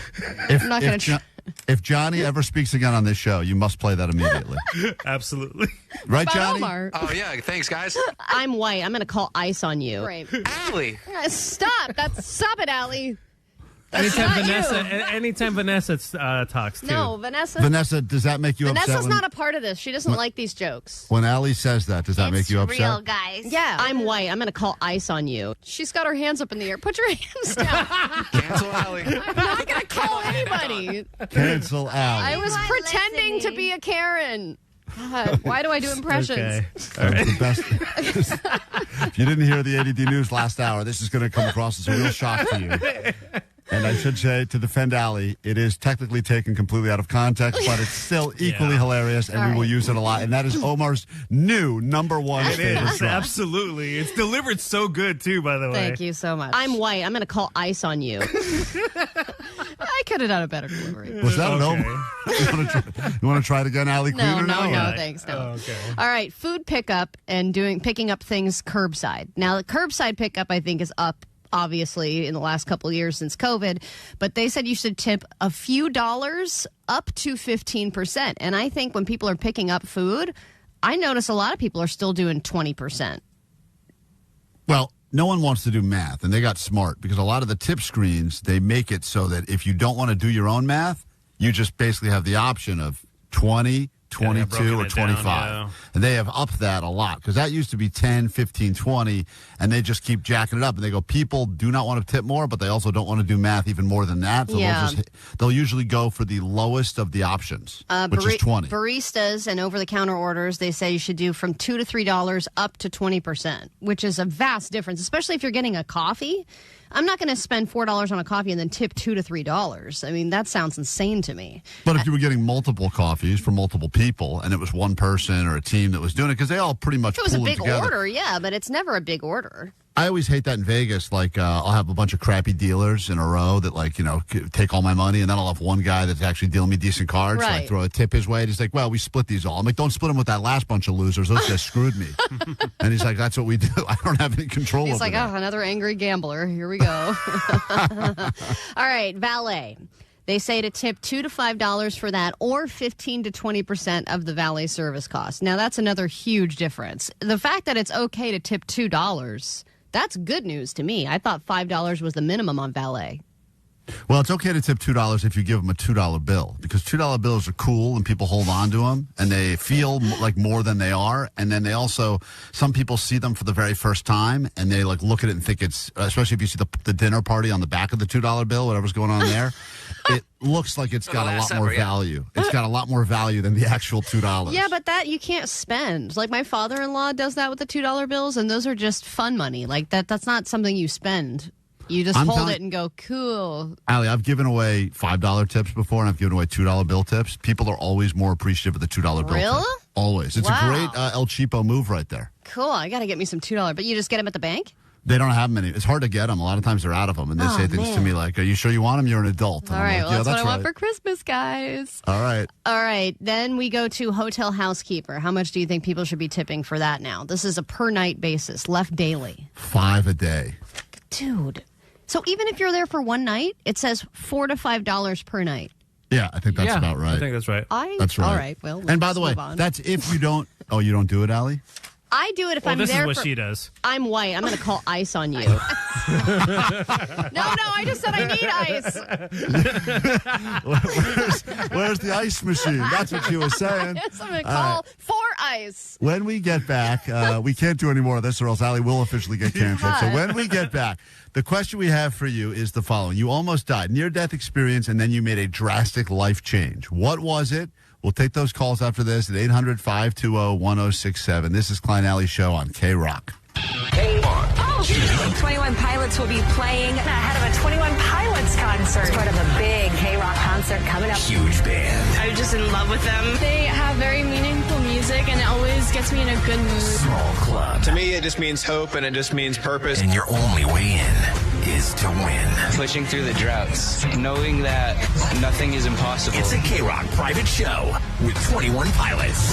I'm not going to If Johnny ever speaks again on this show, you must play that immediately. Absolutely. Right, But Johnny? Omar, Oh, yeah. Thanks, guys. I'm white. I'm going to call ICE on you. Right. Allie. Stop. Stop it, Allie. Anytime Vanessa talks, too. No, Vanessa. Vanessa, does that make you upset? Vanessa's when, not a part of this. She doesn't like these jokes. when Allie says that, does that make you upset? Real, guys. Yeah, I'm white. I'm going to call ICE on you. She's got her hands up in the air. Put your hands down. Cancel Allie. I'm not going to call anybody. Cancel Allie. I was not pretending to listening. be a Karen. God, why do I do impressions? Okay. The best. If you didn't hear the ADD news last hour, this is going to come across as a real shock to you. And I should say, to defend Allie, it is technically taken completely out of context, but it's still equally hilarious, and we will use it a lot. And that is Omar's new #1 It favorite is. drop. Absolutely. It's delivered so good, too, by the way. Thank you so much. I'm white. I'm going to call ICE on you. I could have done a better delivery. Was that an Okay. Omar? You want to try it again, Allie Queen? No, or no, thanks. No. Oh, okay. All right, food pickup and picking up things curbside. Now, the curbside pickup, I think, is up, obviously, in the last couple of years since COVID. But they said you should tip a few dollars up to 15%. And I think when people are picking up food, I notice a lot of people are still doing 20%. Well, no one wants to do math, and they got smart because a lot of the tip screens, they make it so that if you don't want to do your own math, you just basically have the option of 20, 22, broken or it down, 25. yeah. And they have upped that a lot because that used to be 10, 15, 20, and they just keep jacking it up. And they go, people do not want to tip more, but they also don't want to do math even more than that. So Yeah. they'll usually go for the lowest of the options, which is 20. Baristas and over-the-counter orders, they say you should do from $2 to $3 up to 20%, which is a vast difference, especially if you're getting a coffee. I'm not going to spend $4 on a coffee and then tip $2 to $3. I mean, that sounds insane to me. But if you were getting multiple coffees for multiple people and it was one person or a team that was doing it, because they all pretty much If it was a pool it big together. order, yeah, but it's never a big order. I always hate that in Vegas. Like, I'll have a bunch of crappy dealers in a row that, like, take all my money, and then I'll have one guy that's actually dealing me decent cards. So I Right. throw a tip his way, and he's like, well, we split these all. I'm like, don't split them with that last bunch of losers. Those guys screwed me. And he's like, that's what we do. I don't have any control He's over like, that. oh, another angry gambler. Here we go. All right, valet. They say to tip $2 to $5 for that, or 15 to 20% of the valet service cost. Now, that's another huge difference. The fact that it's okay to tip $2, that's good news to me. I thought $5 was the minimum on valet. Well, it's okay to tip $2 if you give them a $2 bill, because $2 bills are cool and people hold on to them and they feel like more than they are. And then they also, some people see them for the very first time and they like look at it and think it's, especially if you see the dinner party on the back of the $2 bill, whatever's going on there, it looks like it's got a lot more value. It's got a lot more value than the actual $2. Yeah, but that you can't spend. Like my father-in-law does that with the $2 bills, and those are just fun money. Like that's not something you spend. You just hold it and go, cool. Allie, I've given away $5 tips before, and I've given away $2 bill tips. People are always more appreciative of the $2 bill tip. Always. It's a great El Cheapo move right there. Cool. I got to get me some $2. But you just get them at the bank? They don't have many. It's hard to get them. A lot of times they're out of them, and they say things to me like, are you sure you want them? You're an adult. And All right. like, Well, that's what I want for Christmas, guys. All right. All right. Then we go to hotel housekeeper. How much do you think people should be tipping for that now? This is a per night basis, left daily. $5 a day. Dude. So even if you're there for one night, it says $4 to $5 per night. Yeah, I think that's about right. I think that's right. That's right. All right. Well, and by the way, move on. that's if you don't. Oh, you don't do it, Allie? I do it if I'm there. This is what she does. I'm white. I'm going to call ice on you. No, I just said I need ice. Where's the ice machine? That's what she was saying. Yes, I'm going to call for ice. When we get back, we can't do any more of this or else Allie will officially get canceled. So when we get back, the question we have for you is the following. You almost died, near-death experience, and then you made a drastic life change. What was it? We'll take those calls after this at 800-520-1067. This is Klein Alley Show on KROQ. Oh, 21 Pilots will be playing ahead of a 21 Pilots concert. It's part of a big KROQ concert coming up. Huge band. I'm just in love with them. They have very meaningful music, and it always gets me in a good mood. Small club. To me, it just means hope, and it just means purpose. And your only way in is to win. Pushing through the droughts, knowing that nothing is impossible. It's a KROQ private show with 21 Pilots.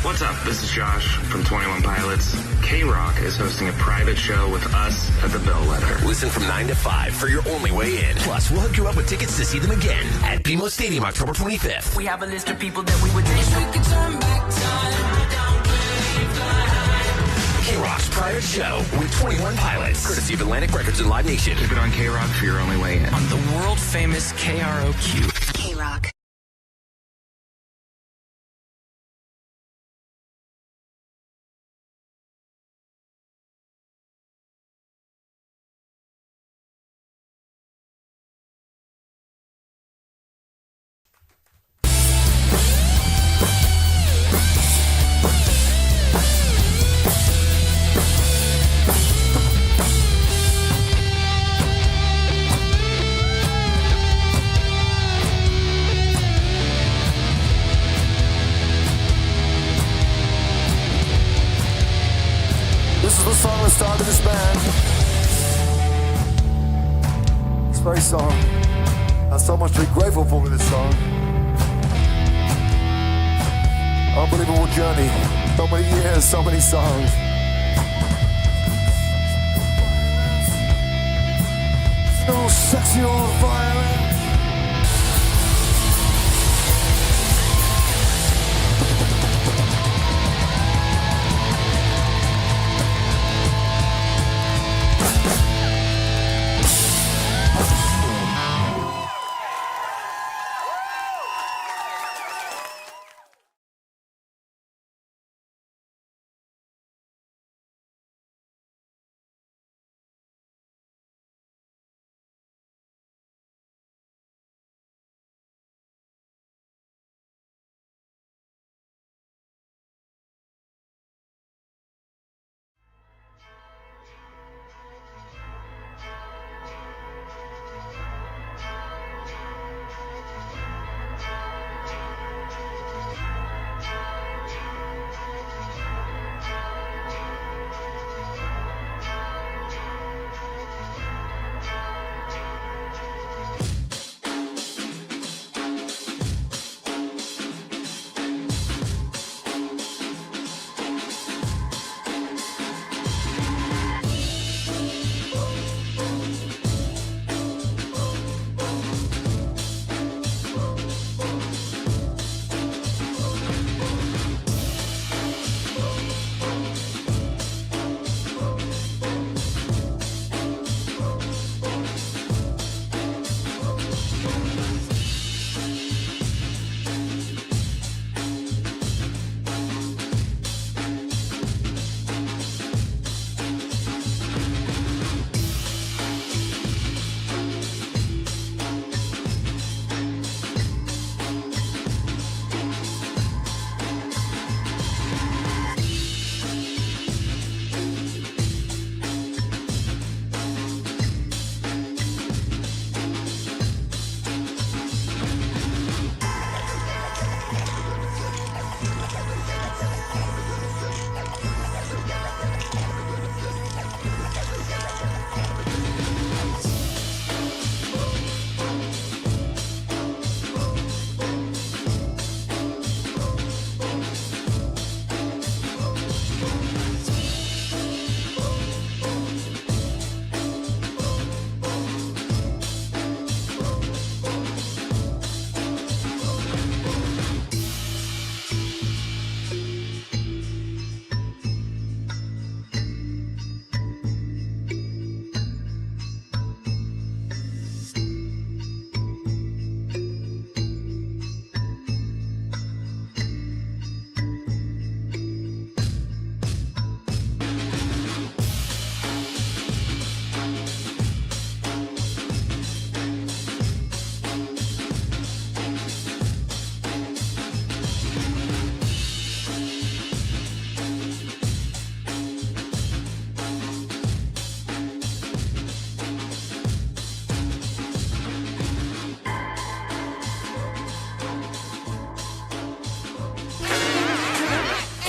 What's up? This is Josh from 21 Pilots. KROQ is hosting a private show with us at the Bellwether. Listen from 9 to 5 for your only way in. Plus, we'll hook you up with tickets to see them again at BMO Stadium October 25th. We have a list of people that we would wish we could turn back time. KROQ's private show with 21 Pilots. Courtesy of Atlantic Records and Live Nation. Keep it on KROQ for your only way in. On the world famous KROQ. KROQ. This is the song that started this band. This very song. I have so much to be grateful for with this song. Unbelievable journey. So many years, so many songs. So sexy on fire.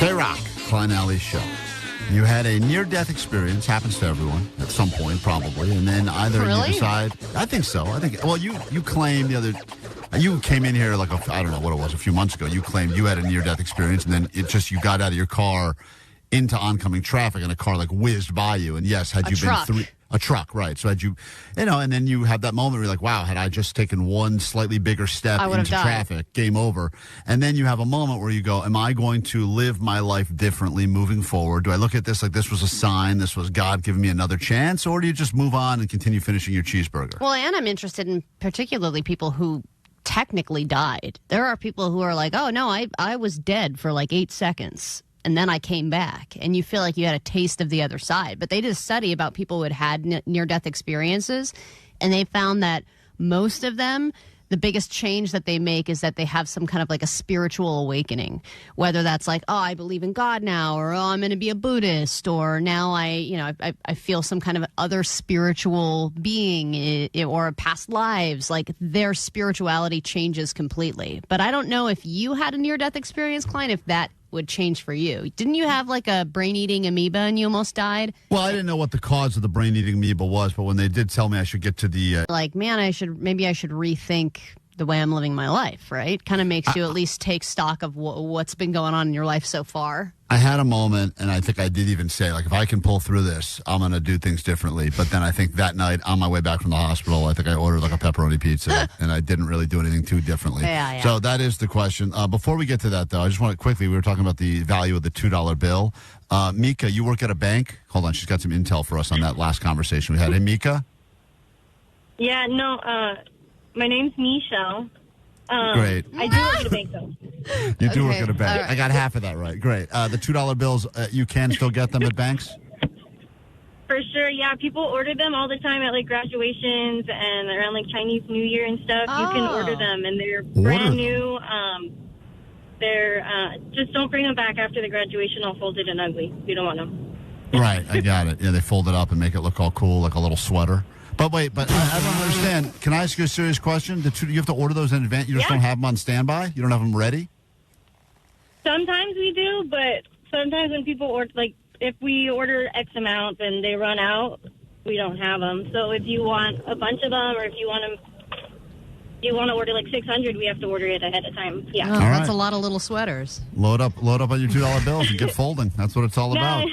K-Rock, Klein Alley Show. You had a near-death experience, happens to everyone at some point, probably, and then either you decide, I think so. Well, you claimed you came in here like, I don't know what it was, a few months ago. You claimed you had a near-death experience, and then you got out of your car into oncoming traffic, and a car like whizzed by you. And yes, had you been a truck, right? So had you, and then you have that moment where you're like, wow, had I just taken one slightly bigger step into traffic, game over. And then you have a moment where you go, am I going to live my life differently moving forward? Do I look at this like this was a sign, this was God giving me another chance, or do you just move on and continue finishing your cheeseburger? Well, and I'm interested in particularly people who technically died. There are people who are like, oh, no, I was dead for like 8 seconds. And then I came back, and you feel like you had a taste of the other side. But they did a study about people who had near-death experiences, and they found that most of them, the biggest change that they make is that they have some kind of like a spiritual awakening, whether that's like, oh, I believe in God now, or oh, I'm going to be a Buddhist, or now I feel some kind of other spiritual being or past lives. Like their spirituality changes completely. But I don't know if you had a near-death experience, Klein, if that would change for you. Didn't you have like a brain-eating amoeba and you almost died? Well, I didn't know what the cause of the brain-eating amoeba was, but when they did tell me I should get to the... like, man, maybe I should rethink the way I'm living my life, right? Kind of makes you at least take stock of what's been going on in your life so far. I had a moment, and I think I did even say, like, if I can pull through this, I'm going to do things differently. But then I think that night, on my way back from the hospital, I think I ordered like a pepperoni pizza, and I didn't really do anything too differently. Yeah. So that is the question. Before we get to that, though, I just want to quickly, we were talking about the value of the $2 bill. Mika, you work at a bank? Hold on, she's got some intel for us on that last conversation we had. Hey, Mika? Yeah, no, my name's Michelle. Great. I do work at a bank, though. You do work at a bank. Right. I got half of that right. Great. The $2 bills, you can still get them at banks? For sure, yeah. People order them all the time at, like, graduations and around, like, Chinese New Year and stuff. You can order them, and they're brand new. They're just don't bring them back after the graduation all folded and ugly. We don't want them. Right, I got it. Yeah, they fold it up and make it look all cool, like a little sweater. But wait, I don't understand. Can I ask you a serious question? You have to order those in advance? You just don't have them on standby? You don't have them ready? Sometimes we do, but sometimes when people order, like, if we order X amount and they run out, we don't have them. So if you want a bunch of them, or if you want to order like 600, we have to order it ahead of time. Yeah. Oh, that's a lot of little sweaters. Load up on your $2 bills and get folding. That's what it's all about.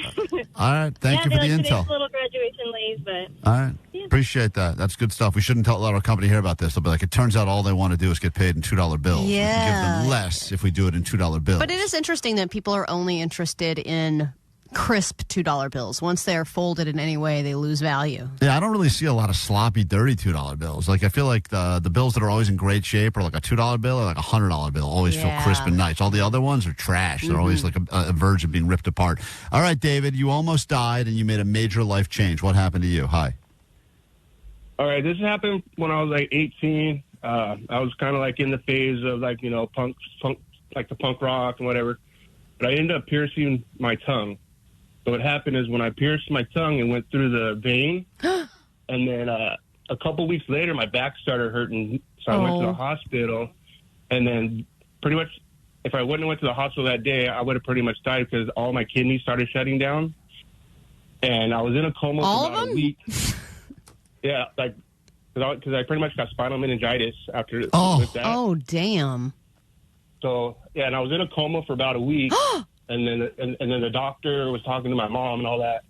All right. Thank you for the intel. Little graduation lays, but all right. Yeah. Appreciate that. That's good stuff. We shouldn't let our company hear about this. They'll be like, it turns out all they want to do is get paid in $2 bills. Yeah. We can give them less if we do it in $2 bills. But it is interesting that people are only interested in crisp $2 bills. Once they're folded in any way, they lose value. Yeah, I don't really see a lot of sloppy, dirty $2 bills. Like, I feel like the bills that are always in great shape are like a $2 bill or like a $100 bill. Always feel crisp and nice. All the other ones are trash. They're always like a verge of being ripped apart. All right, David, you almost died and you made a major life change. What happened to you? Hi. All right, this happened when I was like 18. I was kind of like in the phase of like, punk, like the punk rock and whatever. But I ended up piercing my tongue. So what happened is when I pierced my tongue, it went through the vein. And then a couple weeks later, my back started hurting. So I went to the hospital. And then pretty much, if I wouldn't have went to the hospital that day, I would have pretty much died because all my kidneys started shutting down. And I was in a coma for about a week. Yeah, like, because I pretty much got spinal meningitis after that. Oh, damn. So, yeah, and I was in a coma for about a week. And then the doctor was talking to my mom and all that,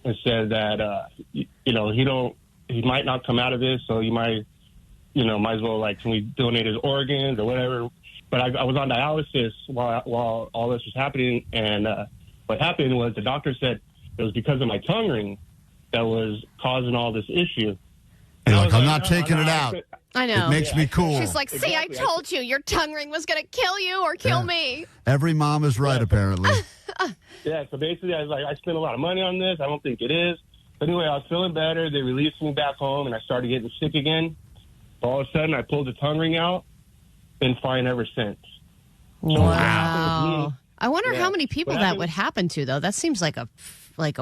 and said that he might not come out of this, so you might as well, like, can we donate his organs or whatever? But I was on dialysis while all this was happening, and what happened was the doctor said it was because of my tongue ring that was causing all this issue. You're like, I'm not taking it out. I know. It makes me cool. She's like, see, I told you your tongue ring was going to kill you or kill me. Every mom is right, apparently. Yeah, so basically I was like, I spent a lot of money on this. I don't think it is. But anyway, I was feeling better. They released me back home, and I started getting sick again. All of a sudden, I pulled the tongue ring out. Been fine ever since. Wow. I wonder how many people that would happen to, though. That seems like a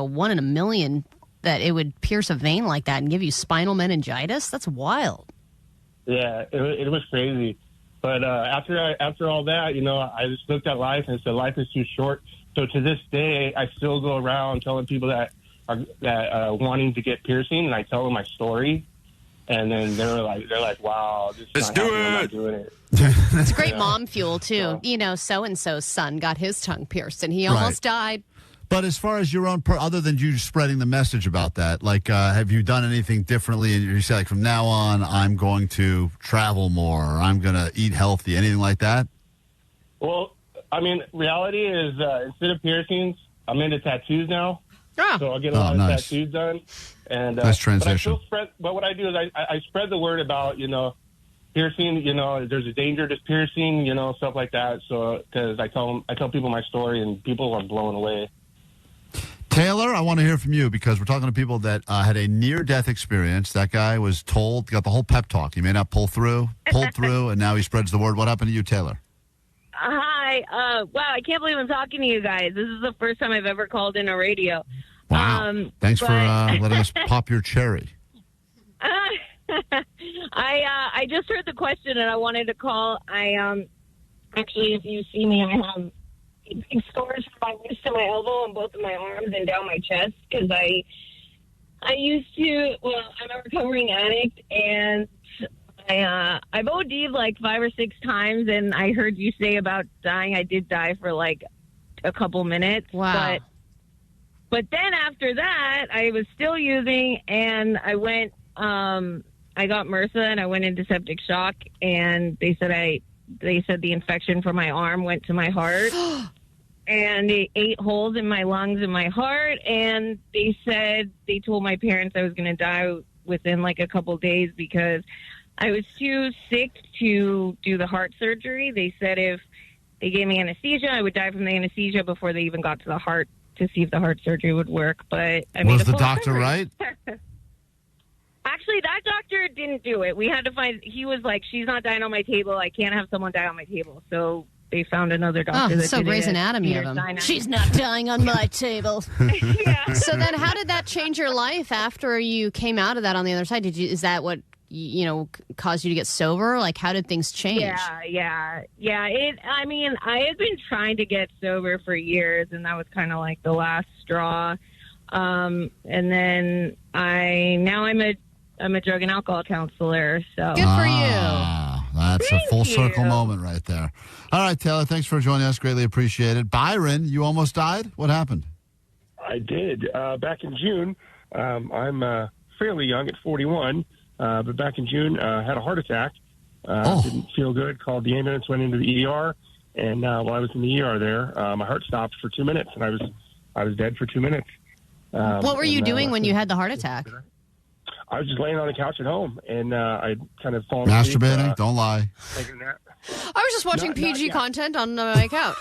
1 in a million that it would pierce a vein like that and give you spinal meningitis. That's wild. Yeah, it was crazy. But after all that, I just looked at life and said life is too short So to this day, I still go around telling people that are wanting to get piercing, and I tell them my story, and then they're like, wow, this is not happening, I'm not doing it. It's great mom fuel too. You know, so and so's son got his tongue pierced, and he almost died. But as far as your own, other than you spreading the message about that, like, have you done anything differently? And you say, like, from now on, I'm going to travel more, or I'm going to eat healthy, anything like that? Well, I mean, reality is instead of piercings, I'm into tattoos now. So I get a lot of tattoos done. And nice transition. But what I do is I spread the word about, piercing, there's a danger to piercing, stuff like that. So, because I tell people my story, and people are blown away. Taylor, I want to hear from you, because we're talking to people that had a near-death experience. That guy was told, got the whole pep talk. He may not pulled through, and now he spreads the word. What happened to you, Taylor? Hi. Wow, I can't believe I'm talking to you guys. This is the first time I've ever called in a radio. Wow. Thanks for letting us pop your cherry. I just heard the question, and I wanted to call. Actually, if you see me, I have big scars from my wrist to my elbow and both of my arms and down my chest, because I used to, I'm a recovering addict, and I've OD'd like 5 or 6 times, and I heard you say about dying. I did die for like a couple minutes. Wow. But then after that, I was still using, and I went, I got MRSA, and I went into septic shock, and they said the infection from my arm went to my heart. And it ate holes in my lungs and my heart, and they told my parents I was going to die within like a couple days because I was too sick to do the heart surgery. They said if they gave me anesthesia, I would die from the anesthesia before they even got to the heart to see if the heart surgery would work. But I was the doctor right? Actually, that doctor didn't do it. We had to find. He was like, "She's not dying on my table. I can't have someone die on my table." So they found another doctor. So Grey's Anatomy of them. She's not dying on my table. Yeah. So then, how did that change your life after you came out of that on the other side? Is that what caused you to get sober? Like, how did things change? Yeah. I mean, I had been trying to get sober for years, and that was kind of like the last straw. And then I'm a drug and alcohol counselor. So good for you. That's a full circle moment right there. All right, Taylor, thanks for joining us. Greatly appreciated. Byron, you almost died? What happened? I did. Back in June, I'm fairly young at 41, but back in June, had a heart attack. Didn't feel good, called the ambulance, went into the ER, and while I was in the ER there, my heart stopped for 2 minutes, and I was dead for 2 minutes. What were you doing when you had the heart attack? I was just laying on the couch at home, and I'd kind of fallen masturbating. asleep, Don't lie. taking a nap. I was just watching PG content on my couch.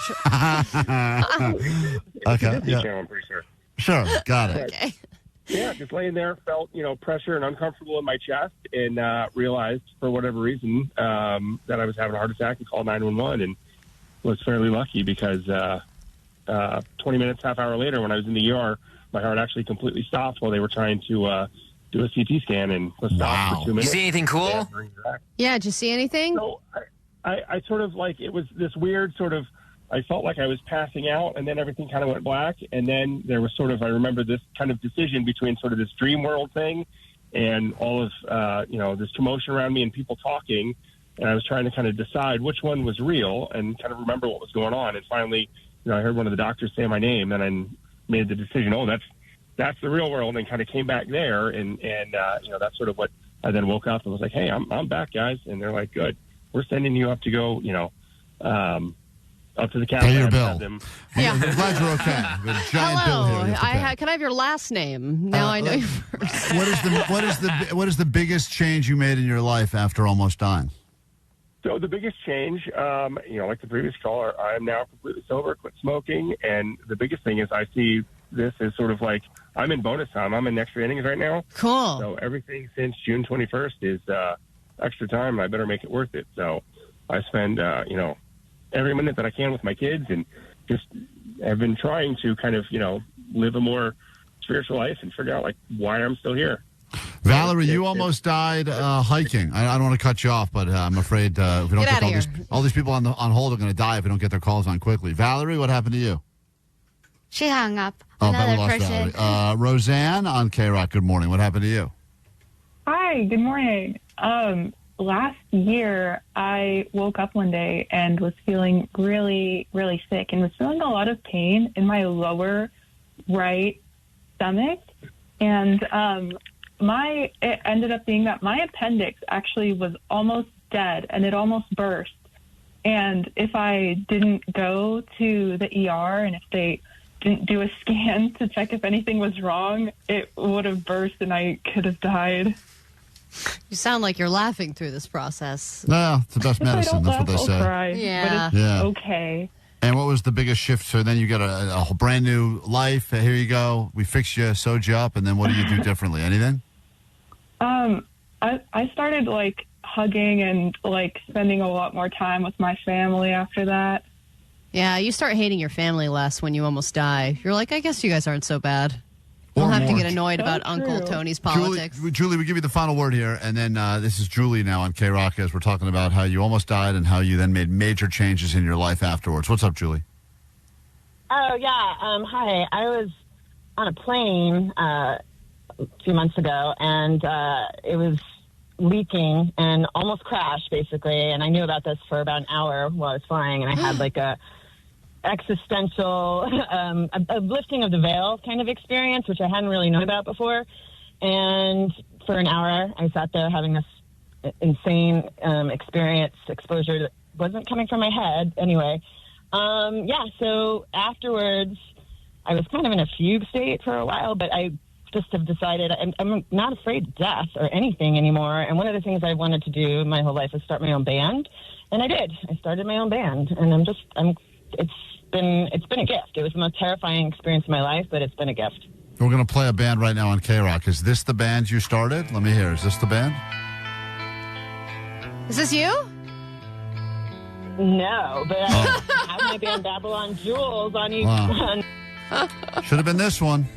Okay. Yeah. I'm pretty sure. Sure. Got it. Okay. Yeah, just laying there, felt pressure and uncomfortable in my chest, and realized for whatever reason that I was having a heart attack, and called 911, and was fairly lucky because 20 minutes, half hour later, when I was in the ER, my heart actually completely stopped while they were trying to do a CT scan, and was stopped for 2 minutes. You see anything cool? Yeah, did you see anything? So I sort of it was this weird sort of, I felt like I was passing out, and then everything kind of went black, and then there was sort of, I remember this kind of decision between sort of this dream world thing and all of, this commotion around me and people talking, and I was trying to kind of decide which one was real and kind of remember what was going on, and finally, I heard one of the doctors say my name, and I made the decision, that's the real world, and kind of came back there, and that's sort of what I then woke up and was like, hey, I'm back, guys, and they're like, good, we're sending you up to go, up to the captain. Pay your bill. Yeah. I'm glad you're okay. With a giant bill here. You have to pay. Can I have your last name? Now I know you first. What is the biggest change you made in your life after almost dying? So the biggest change, like the previous caller, I am now completely sober, quit smoking, and the biggest thing is I see this as sort of like I'm in bonus time. I'm in extra innings right now. Cool. So everything since June 21st is extra time, and I better make it worth it. So I spend, every minute that I can with my kids, and just have been trying to kind of, live a more spiritual life and figure out why I'm still here. Valerie, you almost died hiking. I don't want to cut you off, but I'm afraid if we don't get all these people on hold are going to die if we don't get their calls on quickly. Valerie, what happened to you? She hung up. Oh, but we Another lost person. Valerie. Roseanne on KROQ. Good morning. What happened to you? Hi, good morning. Last year, I woke up one day and was feeling really, really sick and was feeling a lot of pain in my lower right stomach. And it ended up being that my appendix actually was almost dead and it almost burst. And if I didn't go to the ER and if they didn't do a scan to check if anything was wrong, it would have burst and I could have died. You sound like you're laughing through this process. No, it's the best medicine. That's what they say. Cry, Yeah. but it's okay. And what was the biggest shift? So then you got a brand new life. Here you go. We fixed you, sewed you up, and then what do you do differently? Anything? I started like hugging and like spending a lot more time with my family after that. Yeah, you start hating your family less when you almost die. You're like, I guess you guys aren't so bad. We'll have to get annoyed about Uncle Tony's politics. Julie, we give you the final word here, and then this is Julie now on KROQ as we're talking about how you almost died and how you then made major changes in your life afterwards. What's up, Julie? Oh, yeah. Hi. I was on a plane a few months ago, and it was leaking and almost crashed, basically. And I knew about this for about an hour while I was flying, and I had like a existential a lifting of the veil kind of experience, which I hadn't really known about before. And for an hour, I sat there having this insane exposure that wasn't coming from my head anyway. So afterwards, I was kind of in a fugue state for a while, but I just have decided I'm not afraid of death or anything anymore. And one of the things I wanted to do my whole life is start my own band. And I did. I started my own band, and it's been a gift. It was the most terrifying experience of my life, but it's been a gift. We're going to play a band right now on KROQ. Is this the band you started? Let me hear. Is this the band? Is this you? No, but I have my band Babylon Jewels on each one. Should have been this one.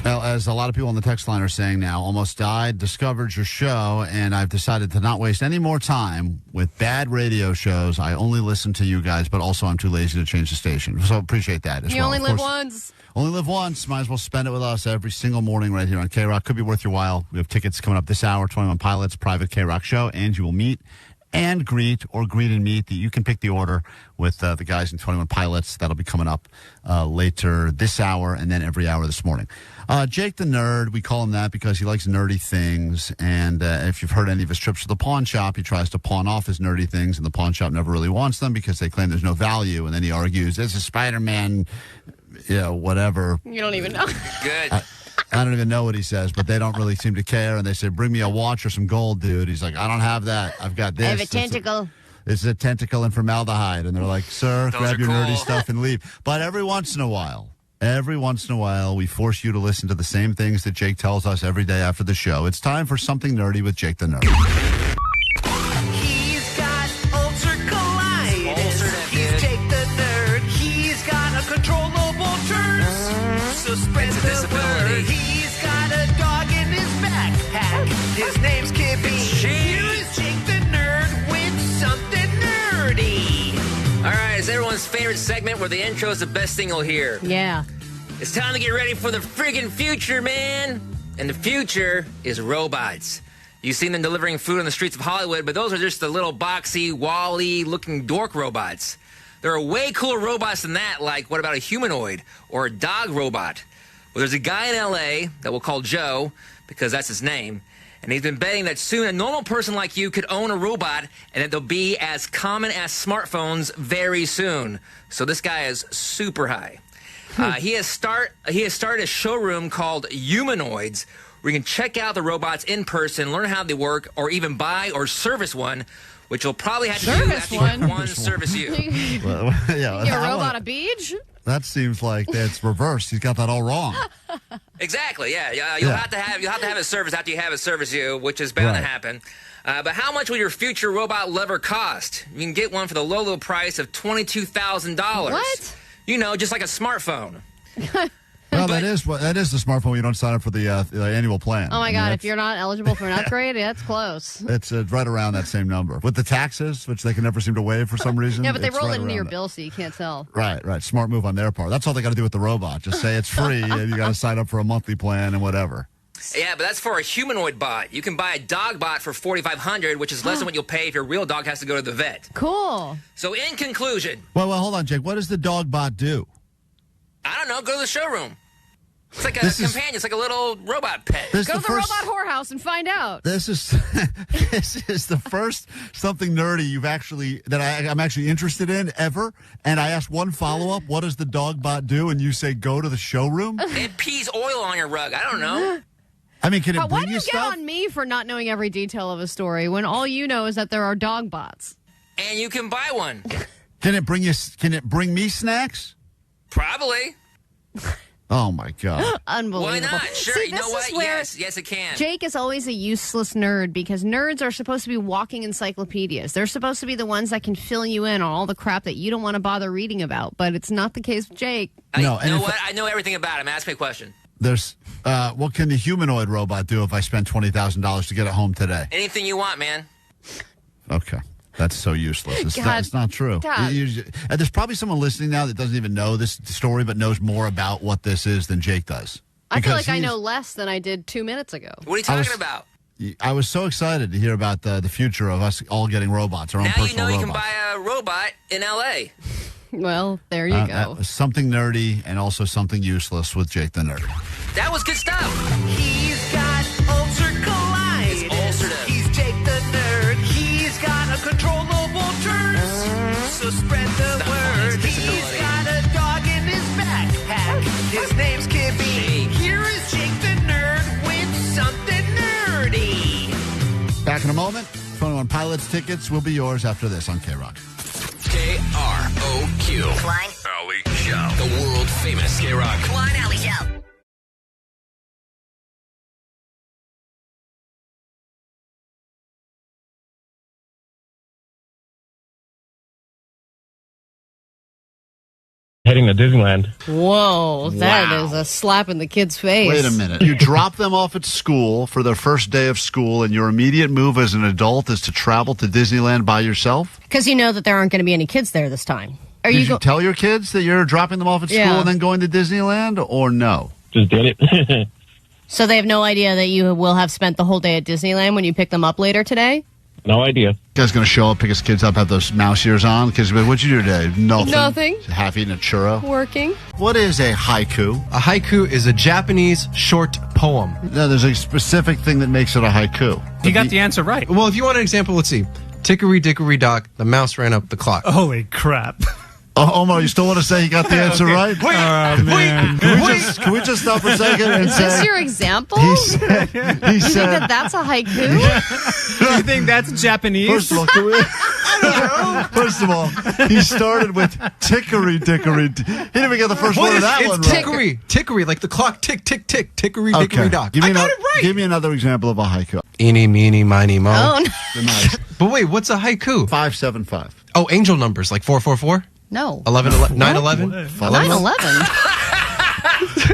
Well, as a lot of people on the text line are saying now, almost died, discovered your show, and I've decided to not waste any more time with bad radio shows. I only listen to you guys, but also I'm too lazy to change the station. So appreciate that as You well. only live once. Only live once. Might as well spend it with us every single morning right here on KROQ. Could be worth your while. We have tickets coming up this hour, 21 Pilots, private KROQ show, and you will meet and greet or greet and meet. You can pick the order with the guys in 21 Pilots. That'll be coming up later this hour and then every hour this morning. Jake the Nerd, we call him that because he likes nerdy things. And if you've heard any of his trips to the pawn shop, he tries to pawn off his nerdy things, and the pawn shop never really wants them because they claim there's no value. And then he argues, this is Spider-Man, whatever. You don't even know. Good. I don't even know what he says, but they don't really seem to care. And they say, bring me a watch or some gold, dude. He's like, I don't have that. I've got this. I have a tentacle. It's a tentacle and formaldehyde. And they're like, sir, Those grab are your cool. nerdy stuff and leave. But every once in a while, we force you to listen to the same things that Jake tells us every day after the show. It's time for Something Nerdy with Jake the Nerd. He's got ulcer-colitis. He's Jake the Nerd. He's got uncontrollable turns. So spread the word. He's got a dog in his backpack. His name's Kippy. Here is Jake the Nerd with Something Nerdy. All right, it's everyone's favorite segment where the intro is the best thing you'll hear. Yeah. It's time to get ready for the friggin' future, man. And the future is robots. You've seen them delivering food on the streets of Hollywood, but those are just the little boxy, Wall-E-looking dork robots. There are way cooler robots than that, like what about a humanoid or a dog robot? Well, there's a guy in L.A. that we'll call Joe, because that's his name, and he's been betting that soon a normal person like you could own a robot and that they'll be as common as smartphones very soon. So this guy is super high. He has started a showroom called Humanoids, where you can check out the robots in person, learn how they work, or even buy or service one, which you'll probably have to do after you have one service you. Well, yeah, Get a robot a beach? that seems like that's reversed. He's got that all wrong. Exactly. Yeah. You'll have to have a service after you have a service you, which is bound to happen. But how much will your future robot lover cost? You can get one for the low price of $22,000. What? You know, just like a smartphone. Well, that is the smartphone. You don't sign up for the annual plan. Oh my God! If you're not eligible for an upgrade, that's close. It's right around that same number with the taxes, which they can never seem to waive for some reason. Yeah, but they it's roll right it into your around bill, so you can't tell. Right. Smart move on their part. That's all they got to do with the robot. Just say it's free, and you got to sign up for a monthly plan and whatever. Yeah, but that's for a humanoid bot. You can buy a dog bot for $4,500, which is less than what you'll pay if your real dog has to go to the vet. Cool. So in conclusion, Well, hold on, Jake. What does the dog bot do? I don't know, go to the showroom. It's like a companion. It's like a little robot pet. Go to the robot whorehouse and find out. This is the first something nerdy I'm actually interested in ever. And I asked one follow-up, what does the dog bot do? And you say go to the showroom? It pees oil on your rug. I don't know. I mean, can it Why bring do you you stuff? get on me for not knowing every detail of a story when all you know is that there are dog bots? And you can buy one. Can it bring me snacks? Probably. Oh my God. Unbelievable. Why not? Sure. See, you know this what? is where Yes, it can. Jake is always a useless nerd because nerds are supposed to be walking encyclopedias. They're supposed to be the ones that can fill you in on all the crap that you don't want to bother reading about. But it's not the case with Jake. No, you know what? I know everything about him. Ask me a question. There's what can the humanoid robot do if I spend $20,000 to get it home today? Anything you want, man. Okay. That's so useless. It's not true. God. And there's probably someone listening now that doesn't even know this story but knows more about what this is than Jake does. I feel Because like I know less than I did 2 minutes ago. What are you talking about? I was so excited to hear about the future of us all getting robots, our own Now you personal know you robots. can buy a robot in L.A. Well, there you That go. was something nerdy and also something useless with Jake the Nerd. That was good stuff. He's got ulcer-colitis. It's ulcerative. He's Jake the Nerd. He's got uncontrollable turns. So spread the word. He's got a dog in his backpack. His name's Kippy. Here is Jake the Nerd with Something Nerdy. Back in a moment. 21 Pilots tickets will be yours after this on KROQ. KROQ. Klein. Alley Show. The world famous KROQ. Klein Alley Show. Heading to Disneyland. Whoa, that is a slap in the kid's face. Wait a minute. You drop them off at school for their first day of school, and your immediate move as an adult is to travel to Disneyland by yourself? Because you know that there aren't going to be any kids there this time. Did you tell your kids that you're dropping them off at school and then going to Disneyland, or no? Just did it. So they have no idea that you will have spent the whole day at Disneyland when you pick them up later today? No idea. You guys going to show up, pick his kids up, have those mouse ears on? Because what'd you do today? Nothing. Half eating a churro? Working. What is a haiku? A haiku is a Japanese short poem. No, there's a specific thing that makes it a haiku. You got the answer right. Well, if you want an example, let's see. Tickery dickory dock, the mouse ran up the clock. Holy crap. Oh, Omar, you still want to say he got the answer right? Wait, man. Can we just stop for a second and Is say... this your example? He said... You think that that's a haiku? You think that's Japanese? First of all, he started with tickery dickory. He didn't even get the first word of that one right. Tickery. Tickery, like the clock tick, tick, tick. Tickery dickory dock. I got it right. Give me another example of a haiku. Eeny, meeny, miny, mo. Oh, no. But wait, what's a haiku? 575. Oh, angel numbers, like 444? No. 9/11? 9/11?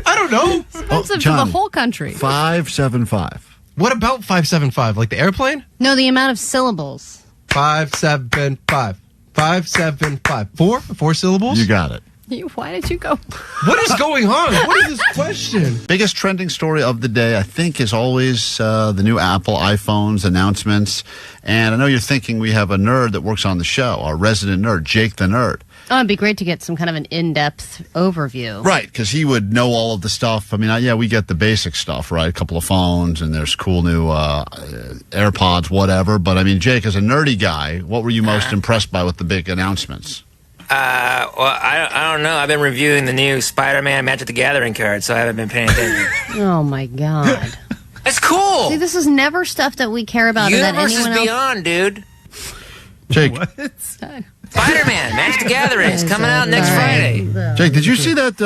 I don't know. Expensive to the whole country. 575. What about 575? Like the airplane? No, the amount of syllables. 575. 575. Four syllables? You got it. Why did you go? What is going on? What is this question? Biggest trending story of the day, I think, is always the new Apple iPhones announcements. And I know you're thinking we have a nerd that works on the show, our resident nerd, Jake the Nerd. Oh, it'd be great to get some kind of an in-depth overview. Right, because he would know all of the stuff. I mean, yeah, we get the basic stuff, right? A couple of phones, and there's cool new AirPods, whatever. But, I mean, Jake, as a nerdy guy, what were you most impressed by with the big announcements? Well, I don't know. I've been reviewing the new Spider-Man Magic the Gathering card, so I haven't been paying attention. Oh, my God. That's cool. See, this is never stuff that we care about. Universe is beyond, dude. Jake. What? Spider-Man Magic the Gathering is coming out next Friday. Jake, did you see that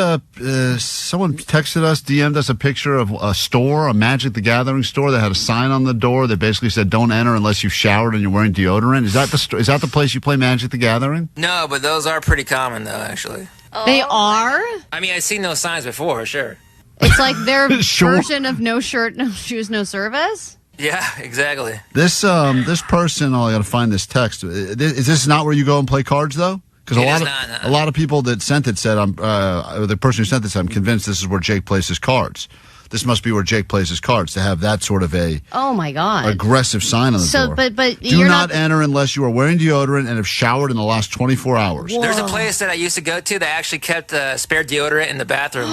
someone texted us, DM'd us a picture of a store, a Magic the Gathering store that had a sign on the door that basically said, "Don't enter unless you've showered and you're wearing deodorant"? Is that the place you play Magic the Gathering? No, but those are pretty common, though, actually. They are? I mean, I've seen those signs before, sure. It's like their Sure. version of no shirt, no shoes, no service? Yeah, exactly. This person, I got to find this text. Is this not where you go and play cards, though? Because a lot of people that sent it said, the person who sent this, I'm convinced this is where Jake plays his cards. This must be where Jake plays his cards, to have that sort of a aggressive sign on the door. But do not enter unless you are wearing deodorant and have showered in the last 24 hours. Whoa. There's a place that I used to go to that actually kept spare deodorant in the bathroom.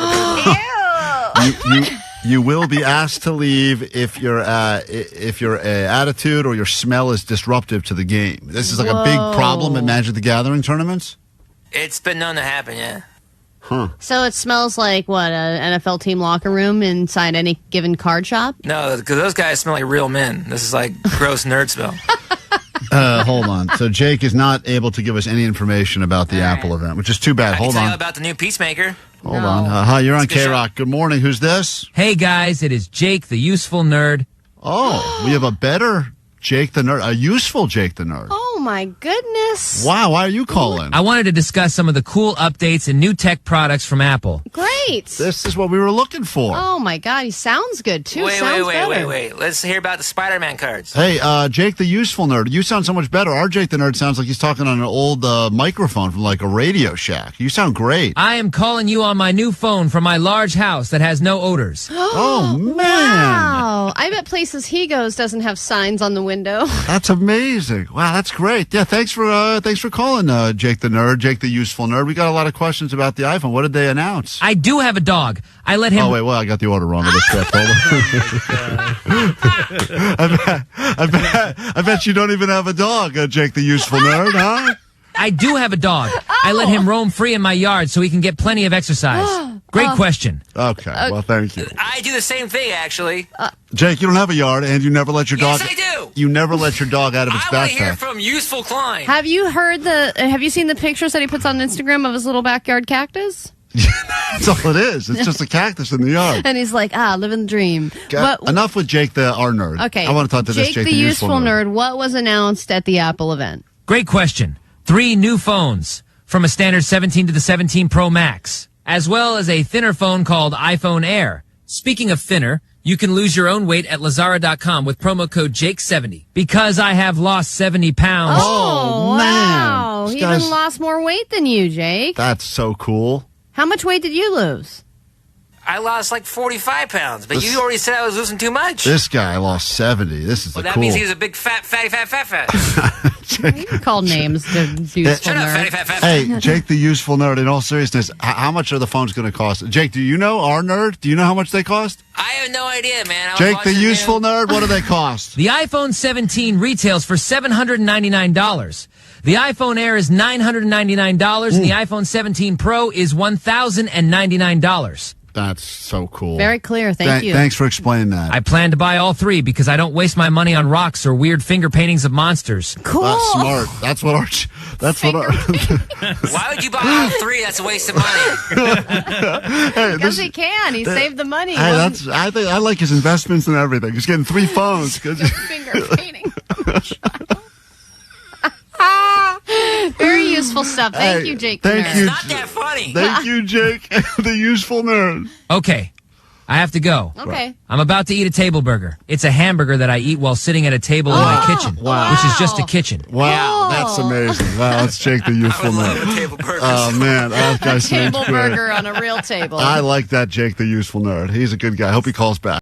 You will be asked to leave if your attitude or your smell is disruptive to the game. This is like a big problem at Magic the Gathering tournaments. It's been known to happen, yeah. Huh. So it smells like, what, an NFL team locker room inside any given card shop? No, because those guys smell like real men. This is like gross nerd smell. Hold on. So Jake is not able to give us any information about the Apple event, which is too bad. I Hold can tell on. you about the new Peacemaker. Hold on. Hi, you're on K-Rock. Good morning. Who's this? Hey, guys. It is Jake, the useful nerd. Oh, we have a better Jake the Nerd, a useful Jake the Nerd. Oh, my goodness. Wow, why are you calling? I wanted to discuss some of the cool updates and new tech products from Apple. Great. This is what we were looking for. Oh, my God. He sounds good, too. Wait. Let's hear about the Spider-Man cards. Hey, Jake the useful nerd, you sound so much better. Our Jake the Nerd sounds like he's talking on an old microphone from like a Radio Shack. You sound great. I am calling you on my new phone from my large house that has no odors. Oh, man. Wow. I bet places he goes doesn't have signs on the window. That's amazing. Wow, that's great. Yeah, thanks for calling, Jake the Nerd, Jake the useful nerd. We got a lot of questions about the iPhone. What did they announce? I do have a dog. I let him... Oh, wait, well, I got the order wrong with the script. I bet you don't even have a dog, Jake the useful nerd, huh? I do have a dog. I let him roam free in my yard so he can get plenty of exercise. Great question. Okay, well, thank you. I do the same thing, actually. Jake, you don't have a yard, and you never let your dog... Yes, I do. You never let your dog out of its I want to hear backpack. from Useful Klein. Have you seen the pictures that he puts on Instagram of his little backyard cactus? That's all it is. It's just a cactus in the yard. And he's like, living the dream. Enough with Jake our nerd. Okay. I want to talk to Jake this Jake the useful nerd. What was announced at the Apple event? Great question. 3 new phones. from a standard 17 to the 17 Pro Max, as well as a thinner phone called iPhone Air. Speaking of thinner, you can lose your own weight at Lazara.com with promo code Jake70. Because I have lost 70 pounds. Oh, wow. This He guy's- even lost more weight than you, Jake. That's so cool. How much weight did you lose? I lost like 45 pounds, but This- you already said I was losing too much. This guy lost 70. This is Well, the that cool. means he was a big fatty. You can call names to useful Shut up, nerd. fatty fat. Hey, Jake the useful nerd, in all seriousness, how much are the phones going to cost? Jake, do you know, our nerd? Do you know how much they cost? I have no idea, man. I was Jake the watching useful nerd, what do they cost? The iPhone 17 retails for $799. The iPhone Air is $999, and the iPhone 17 Pro is $1,099. That's so cool. Very clear. Thank you. Thanks for explaining that. I plan to buy all three because I don't waste my money on rocks or weird finger paintings of monsters. Cool. That's smart. That's what our. Why would you buy all three? That's a waste of money. Hey, Because he can. He saved the money. Hey, I like his investments and everything. He's getting 3 phones. Finger painting. Very useful stuff. Thank you, Jake. Thank the nerd. you. Not that funny. Thank you, Jake, the useful nerd. Okay, I have to go. Okay. I'm about to eat a table burger. It's a hamburger that I eat while sitting at a table in my kitchen, which is just a kitchen. Wow, that's amazing. Wow, that's Jake the useful nerd. Table burgers. Oh man, that guy seems Table great. burger on a real table. I like that Jake the useful nerd. He's a good guy. Hope he calls back.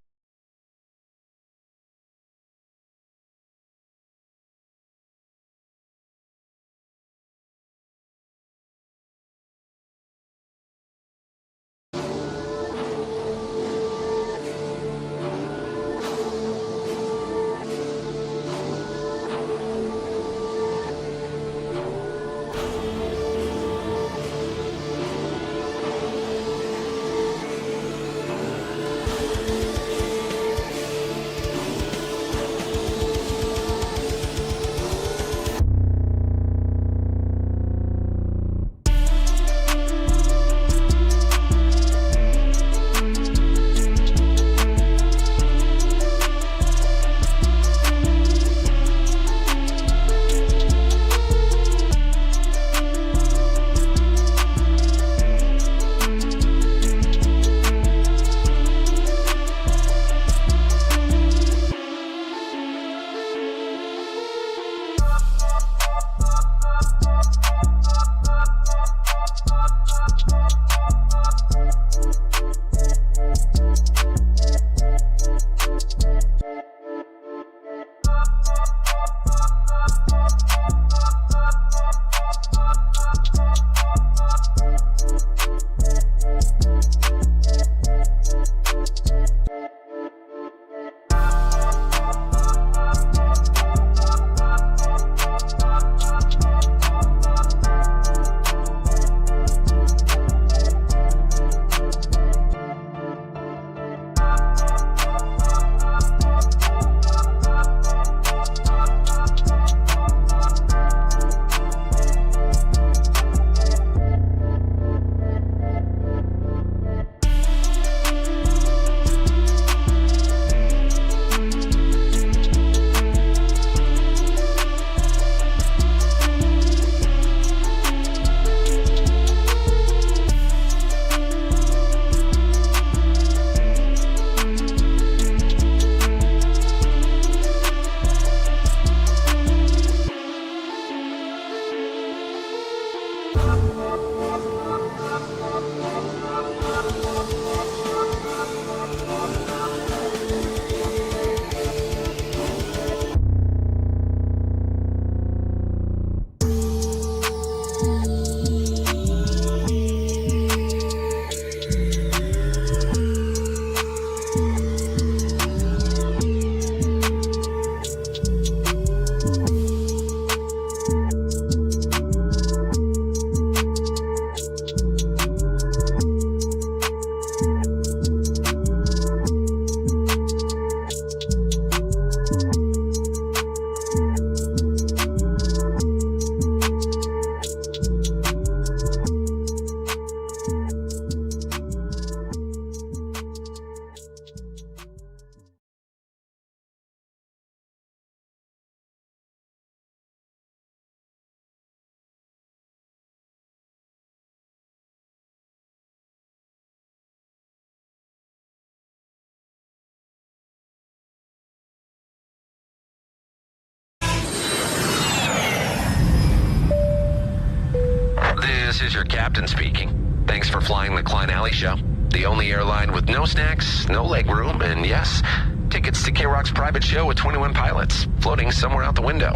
This is your captain speaking. Thanks for flying the Klein Alley Show. The only airline with no snacks, no leg room, and yes, tickets to K-Rock's private show with 21 pilots floating somewhere out the window.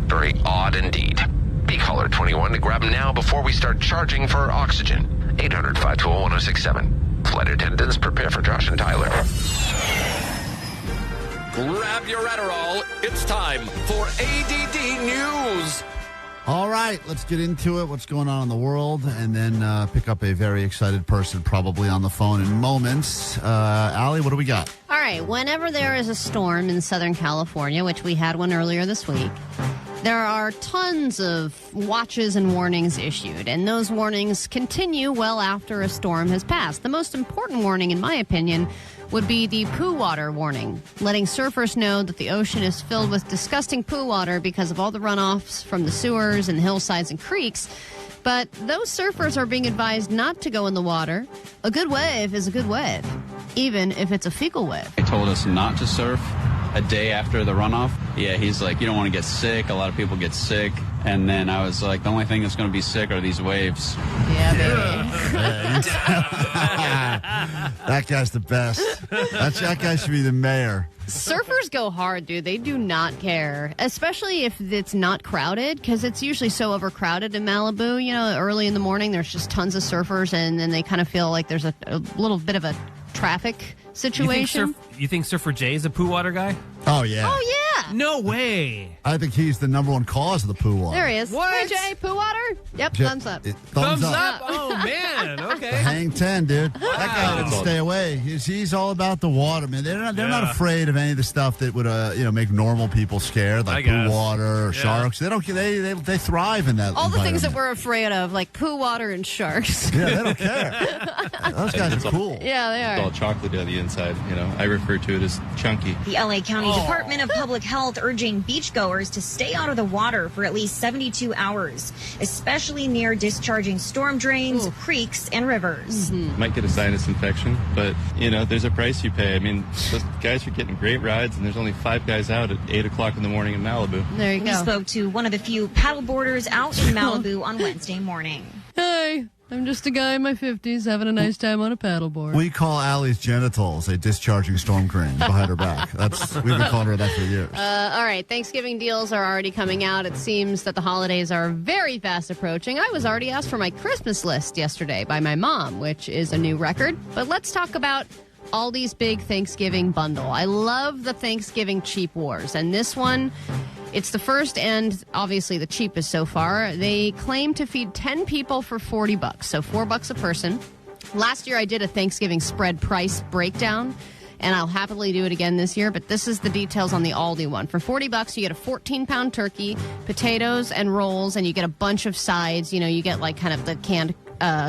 Very odd indeed. Be caller 21 to grab them now before we start charging for oxygen. 800-520-1067. Flight attendants, prepare for Josh and Tyler. Grab your Adderall. It's time for ADD News. All right, let's get into it. What's going on in the world, and then pick up a very excited person probably on the phone in moments. Allie, what do we got? All right, whenever there is a storm in Southern California, which we had one earlier this week, there are tons of watches and warnings issued, and those warnings continue well after a storm has passed. The most important warning, in my opinion, would be the poo water warning, letting surfers know that the ocean is filled with disgusting poo water because of all the runoffs from the sewers and the hillsides and creeks. But those surfers are being advised not to go in the water. A good wave is a good wave, even if it's a fecal wave. They told us not to surf a day after the runoff. Yeah, he's like, you don't want to get sick. A lot of people get sick. And then I was like, the only thing that's going to be sick are these waves. Yeah, baby. That guy's the best. That guy should be the mayor. Surfers go hard, dude. They do not care, especially if it's not crowded, because it's usually so overcrowded in Malibu. You know, early in the morning, there's just tons of surfers, and then they kind of feel like there's a little bit of a traffic situation. You think Surfer Jay is a poo water guy? Oh, yeah. Oh, yeah. No way. I think he's the number one cause of the poo water. There he is. What? Hey, Jay, poo water? Yep, thumbs up. Thumbs up. Oh, man. Okay. Hang 10, dude. That guy didn't stay away. He's all about the water, man. They're not afraid of any of the stuff that would make normal people scared, like poo water or sharks. They don't. They thrive in that. All the things that we're afraid of, like poo water and sharks. Yeah, they don't care. Those guys are cool. Yeah, they are. It's all chocolatey on the inside. You know, I refer to it as chunky. The LA County Department of Public Health urging beachgoers to stay out of the water for at least 72 hours, especially near discharging storm drains, creeks, and rivers. Might get a sinus infection, but, you know, there's a price you pay. I mean, those guys are getting great rides, and there's only 5 guys out at 8 o'clock in the morning in Malibu. There you go. We spoke to one of the few paddleboarders out in Malibu on Wednesday morning. Hey, I'm just a guy in my 50s having a nice time on a paddleboard. We call Allie's genitals a discharging storm drain behind her back. We've been calling her that for years. All right, Thanksgiving deals are already coming out. It seems that the holidays are very fast approaching. I was already asked for my Christmas list yesterday by my mom, which is a new record. But let's talk about Aldi's big Thanksgiving bundle. I love the Thanksgiving cheap wars, and this one, it's the first and obviously the cheapest so far. They claim to feed 10 people for $40, so $4 a person. Last year I did a Thanksgiving spread price breakdown, and I'll happily do it again this year, but this is the details on the Aldi one. For $40, you get a 14-pound turkey, potatoes and rolls, and you get a bunch of sides. You know, you get like kind of the canned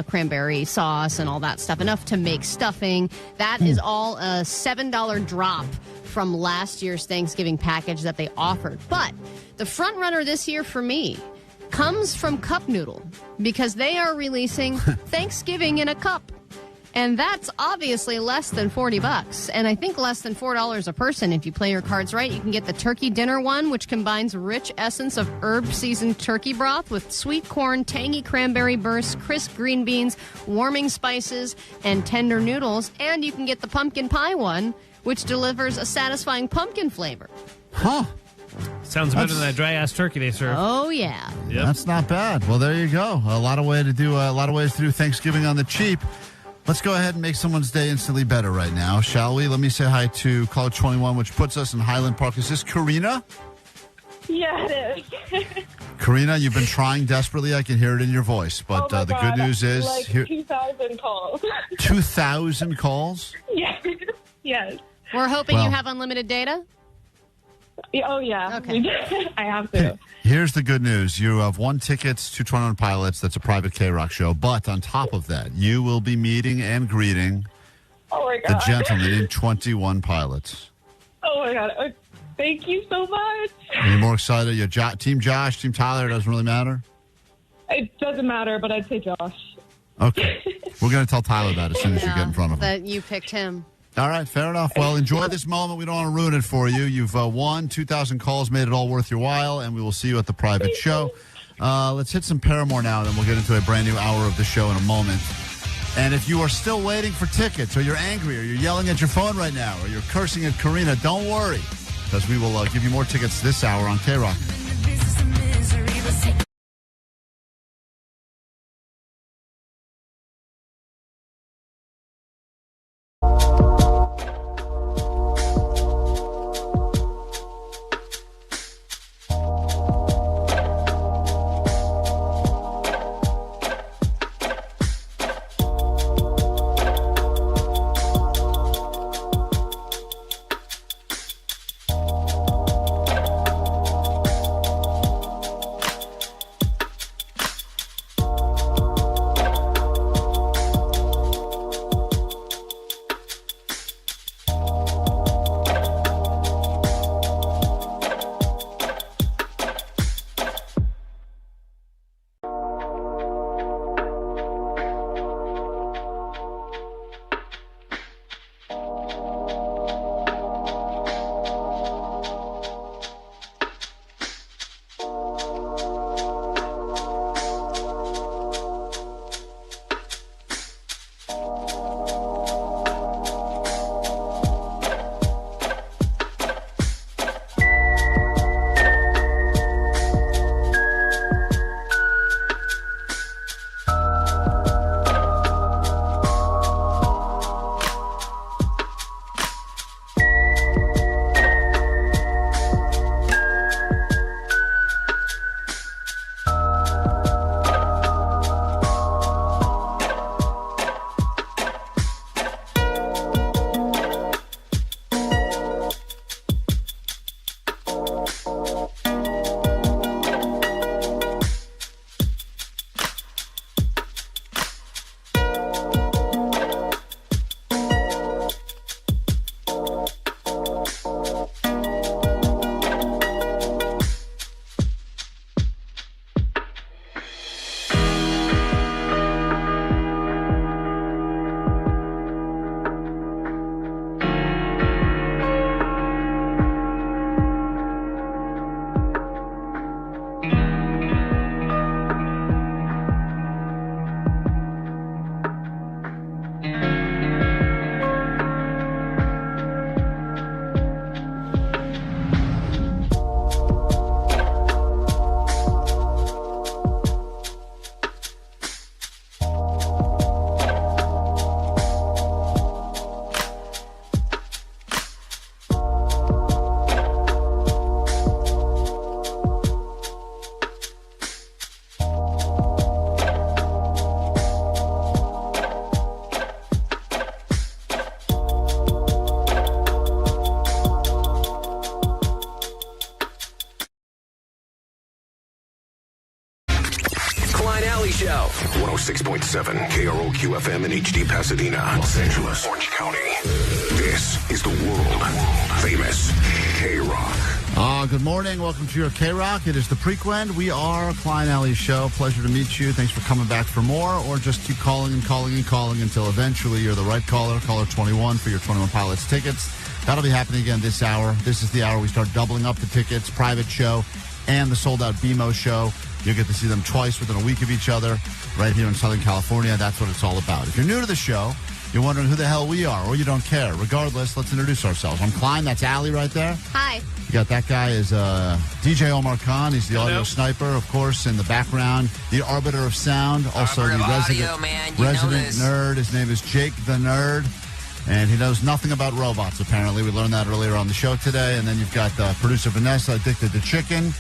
cranberry sauce and all that stuff, enough to make stuffing. That is all a $7 drop from last year's Thanksgiving package that they offered. But the front runner this year for me comes from Cup Noodle, because they are releasing Thanksgiving in a cup. And that's obviously less than $40, and I think less than $4 a person. If you play your cards right, you can get the turkey dinner one, which combines rich essence of herb-seasoned turkey broth with sweet corn, tangy cranberry bursts, crisp green beans, warming spices, and tender noodles. And you can get the pumpkin pie one, which delivers a satisfying pumpkin flavor. Huh. Sounds better than that dry-ass turkey they serve. Oh, yeah. Yep. That's not bad. Well, there you go. A lot of ways to do Thanksgiving on the cheap. Let's go ahead and make someone's day instantly better right now, shall we? Let me say hi to caller 21, which puts us in Highland Park. Is this Karina? Yeah, it is. Karina, you've been trying desperately. I can hear it in your voice. But the good news is... Like 2,000 calls. 2,000 calls? Yes. Yes. We're hoping you have unlimited data? Oh, yeah. Okay. I have to. Here's the good news. You have won tickets to 21 Pilots. That's a private KROQ show. But on top of that, you will be meeting and greeting the gentleman in 21 Pilots. Oh, my God. Thank you so much. Are you more excited? You're Team Josh, Team Tyler? It doesn't really matter? It doesn't matter, but I'd say Josh. Okay. We're going to tell Tyler that as soon as you get in front of him. That you picked him. All right, fair enough. Well, enjoy this moment. We don't want to ruin it for you. You've won 2,000 calls, made it all worth your while, and we will see you at the private show. Let's hit some Paramore now, then we'll get into a brand new hour of the show in a moment. And if you are still waiting for tickets, or you're angry, or you're yelling at your phone right now, or you're cursing at Karina, don't worry, because we will give you more tickets this hour on KROQ. Show. 106.7 KROQ FM in HD Pasadena, Los Angeles, Orange County. This is the world famous KROQ. Good morning. Welcome to your KROQ. It is the Prequend. We are Klein Alley Show. Pleasure to meet you. Thanks for coming back for more, or just keep calling and calling and calling until eventually you're the right caller. Caller 21 for your 21 Pilots tickets. That'll be happening again this hour. This is the hour we start doubling up the tickets, private show, and the sold-out BMO show. You'll get to see them twice within a week of each other right here in Southern California. That's what it's all about. If you're new to the show, you're wondering who the hell we are, or you don't care. Regardless, let's introduce ourselves. I'm Klein. That's Allie right there. Hi. You got that guy is DJ Omar Khan. He's the audio sniper, of course, in the background. The arbiter of sound. Also Arbiter the of resident, audio, man. You know resident this. nerd. His name is Jake the Nerd. And he knows nothing about robots, apparently. We learned that earlier on the show today. And then you've got producer Vanessa, addicted to chicken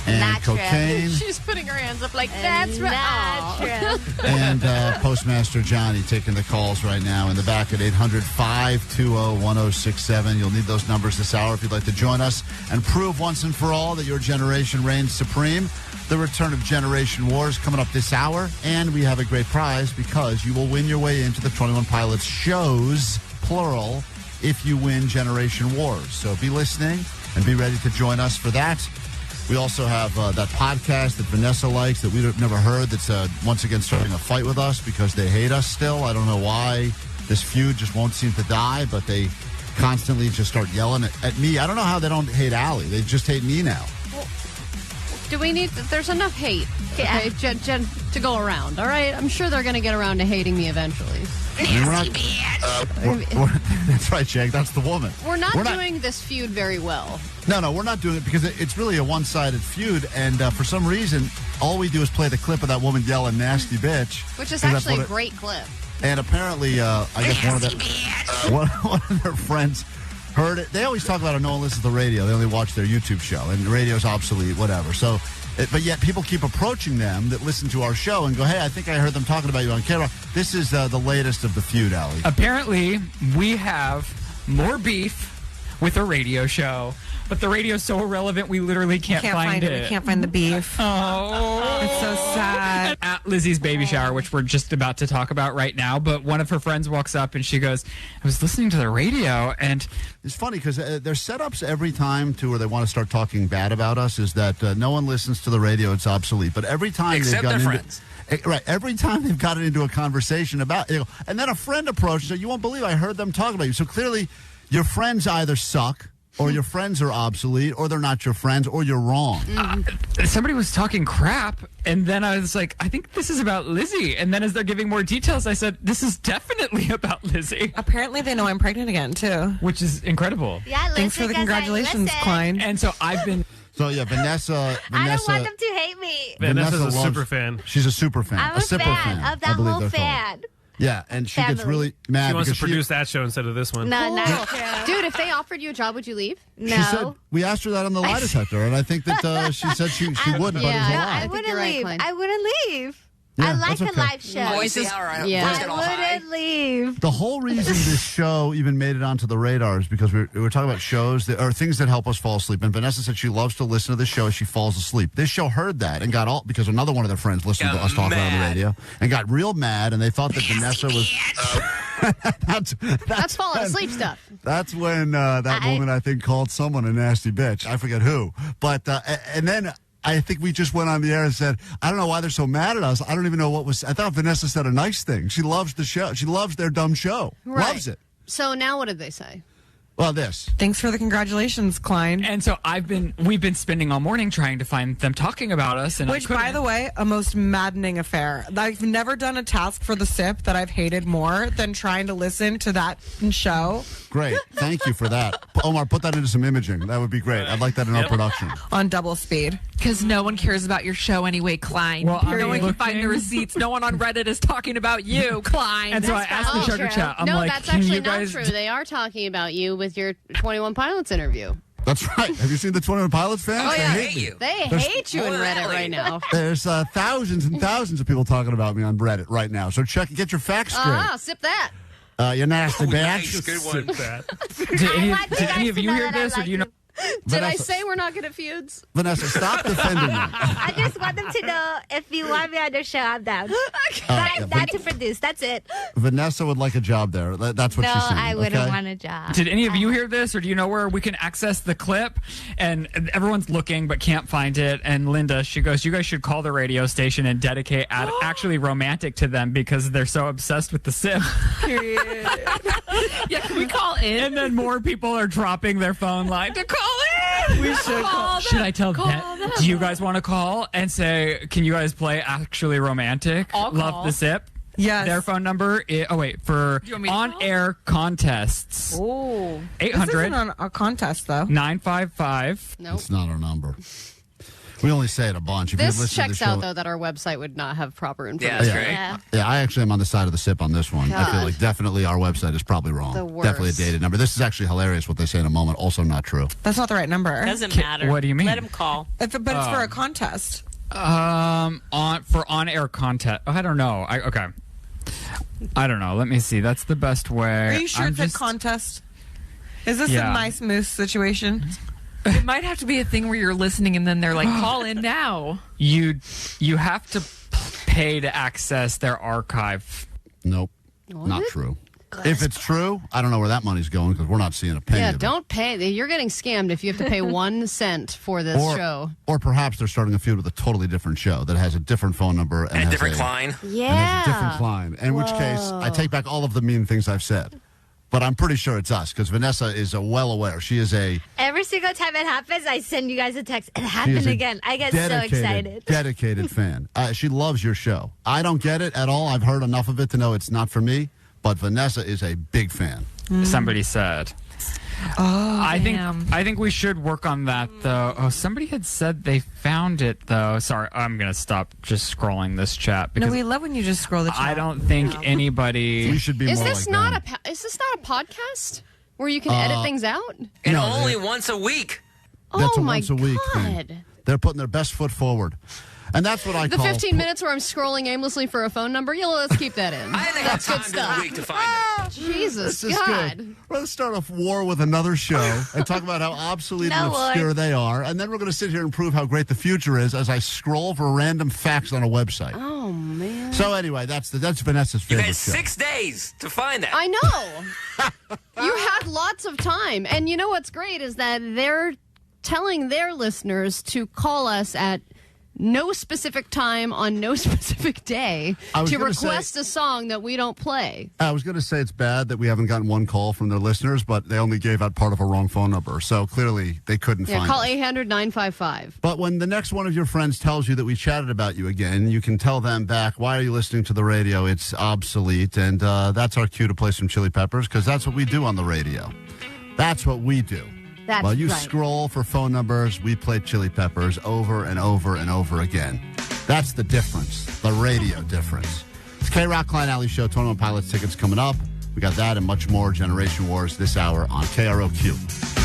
and Not true. cocaine. She's putting her hands up like, that's right. Not true. And Postmaster Johnny taking the calls right now in the back at 800-520-1067. You'll need those numbers this hour if you'd like to join us and prove once and for all that your generation reigns supreme. The return of Generation Wars coming up this hour, and we have a great prize because you will win your way into the 21 Pilots shows, plural, if you win Generation Wars. So be listening and be ready to join us for that. We also have that podcast that Vanessa likes that we've never heard that's once again starting a fight with us because they hate us still. I don't know why this feud just won't seem to die, but they constantly just start yelling at me. I don't know how they don't hate Allie. They just hate me now. Do we need... There's enough hate, okay, Jen, to go around, all right? I'm sure they're going to get around to hating me eventually. That's right, Jake. That's the woman. We're not doing this feud very well. No, we're not doing it because it's really a one-sided feud, and for some reason, all we do is play the clip of that woman yelling "nasty bitch," which is actually a great clip. And apparently, I guess one of their friends heard it. They always talk about how no one listens to the radio; they only watch their YouTube show, and the radio's obsolete, whatever. So. But yet people keep approaching them that listen to our show and go, hey, I think I heard them talking about you on KROQ. This is the latest of the feud, Allie. Apparently, we have more beef with a radio show, but the radio's so irrelevant we literally can't find it. We can't find the beef. Oh. It's so sad. At Lizzie's baby shower, which we're just about to talk about right now, but one of her friends walks up and she goes, I was listening to the radio, and... It's funny because their setups every time to where they want to start talking bad about us is that no one listens to the radio, it's obsolete. But every time Except they've gotten their into... friends. Right. Every time they've gotten into a conversation about... and then a friend approaches, you won't believe I heard them talk about you. So clearly, your friends either suck... or your friends are obsolete, or they're not your friends, or you're wrong. Somebody was talking crap, and then I was like, I think this is about Lizzie. And then as they're giving more details, I said, this is definitely about Lizzie. Apparently they know I'm pregnant again, too. Which is incredible. Yeah, listen, thanks for the congratulations, Klein. And so I've been... So, yeah, Vanessa... I don't want them to hate me. Vanessa's a super fan. She's a super fan. I'm a fan of that whole fan. Yeah, and she gets really mad. She wants to produce that show instead of this one. No. Dude, if they offered you a job, would you leave? No. She said, we asked her that on the lie detector, and I think that she said she wouldn't, but it was a lie. I wouldn't leave. I wouldn't leave. Yeah, I like that's a okay. live show. Oh, I wouldn't leave. The whole reason this show even made it onto the radar is because we were talking about shows that are things that help us fall asleep. And Vanessa said she loves to listen to the show as she falls asleep. This show heard that and got all because another one of their friends listened to us talk about on the radio and got real mad, and they thought that Vanessa was. That's falling asleep stuff. That's when that woman I think called someone a nasty bitch. I forget who, but and then. I think we just went on the air and said, I don't know why they're so mad at us. I don't even know what was... I thought Vanessa said a nice thing. She loves the show. She loves their dumb show. Right. Loves it. So now what did they say? Well, this. Thanks for the congratulations, Klein. And so we've been spending all morning trying to find them talking about us. And Which, by the way, a most maddening affair. I've never done a task for the SIP that I've hated more than trying to listen to that show. Great. Thank you for that. Omar, put that into some imaging. That would be great. I'd like that in our production. On double speed. Because no one cares about your show anyway, Klein. Well, no one can find the receipts. No one on Reddit is talking about you, Klein. And so I asked the Sugar Chat, I'm no, like, that's can actually you guys... not true. They are talking about you with your 21 Pilots interview. That's right. Have you seen the 21 Pilots fans? Oh, yeah. They hate you. They hate you in Reddit right now. There's thousands and thousands of people talking about me on Reddit right now. So get your facts straight. Sip that. You nasty bitch. Nice, good one. Did any of you hear this, or do you know? Did I say we're not good at feuds? Vanessa, stop defending me. I just want them to know if you want me on their show, I'm down. Not to produce. That's it. Vanessa would like a job there. That's what she's saying. No, I wouldn't okay? want a job. Did any of you hear this, or do you know where we can access the clip? And everyone's looking but can't find it. And Linda, she goes, you guys should call the radio station and dedicate actually Romantic to them because they're so obsessed with the SIP. Period. Yeah, can we call in? And then more people are dropping their phone line to call in. We should call. Should I tell them? Do you guys want to call and say, can you guys play Actually Romantic? I'll Love call. the SIP? Yes. Their phone number is, for Do you want me to on-air contests. Oh. 800. This isn't on a contest, though. 955. Nope. It's not our number. We only say it a bunch. If you This listen to the checks show, out, though, that our website would not have proper information. Yeah, that's great. Yeah, I actually am on the side of the SIP on this one. I feel God. like definitely our website is probably wrong. The worst. Definitely a dated number. This is actually hilarious what they say in a moment. Also not true. That's not the right number. Doesn't matter. What do you mean? Let him call. But it's for a contest. For on-air content. I don't know. Okay. I don't know. Let me see. That's the best way. Are you sure it's a contest? Is this a nice moose situation? It might have to be a thing where you're listening and then they're like, call in now. You have to pay to access their archive. Nope. Not true. If it's true, I don't know where that money's going because we're not seeing a penny. Yeah, of it. don't pay. You're getting scammed if you have to pay 1 cent for this show. Or perhaps they're starting a feud with a totally different show that has a different phone number and a has different Klein. And has a different Klein. In which case, I take back all of the mean things I've said. But I'm pretty sure it's us because Vanessa is well aware. She is a Every single time it happens, I send you guys a text. It happened again. I get so excited. Dedicated fan. She loves your show. I don't get it at all. I've heard enough of it to know it's not for me. But Vanessa is a big fan. Somebody said. Oh, I think we should work on that though. Oh, somebody had said they found it though. Sorry, I'm gonna stop just scrolling this chat because No, we love when you just scroll the chat. I don't think anybody. We should be Is more this like not them. is this not a podcast where you can edit things out? And No, only once a week. That's Oh a my once a week thing. God. They're putting their best foot forward. And that's what I The call 15 minutes where I'm scrolling aimlessly for a phone number, let's keep that in. I think That's good times stuff. a week to find it. Jesus This is God. good. We're going to start a war with another show and talk about how obsolete and No, Lord. obscure they are. And then we're going to sit here and prove how great the future is as I scroll for random facts on a website. Oh, man. So anyway, that's Vanessa's You favorite had show. 6 days to find that. I know. You had lots of time. And you know what's great is that they're telling their listeners to call us at no specific time on no specific day I was to gonna request a song that we don't play. I was going to say it's bad that we haven't gotten one call from their listeners, but they only gave out part of a wrong phone number. So clearly they couldn't Yeah, find call it. 800-955. But when the next one of your friends tells you that we chatted about you again, you can tell them back, why are you listening to the radio? It's obsolete. And that's our cue to play some Chili Peppers because that's what we do on the radio. That's what we do. That's While you right. scroll for phone numbers, we play Chili Peppers over and over and over again. That's the difference, the radio difference. It's KROQ Klein Alley Show, 21 Pilots tickets coming up. We got that and much more Generation Wars this hour on KROQ.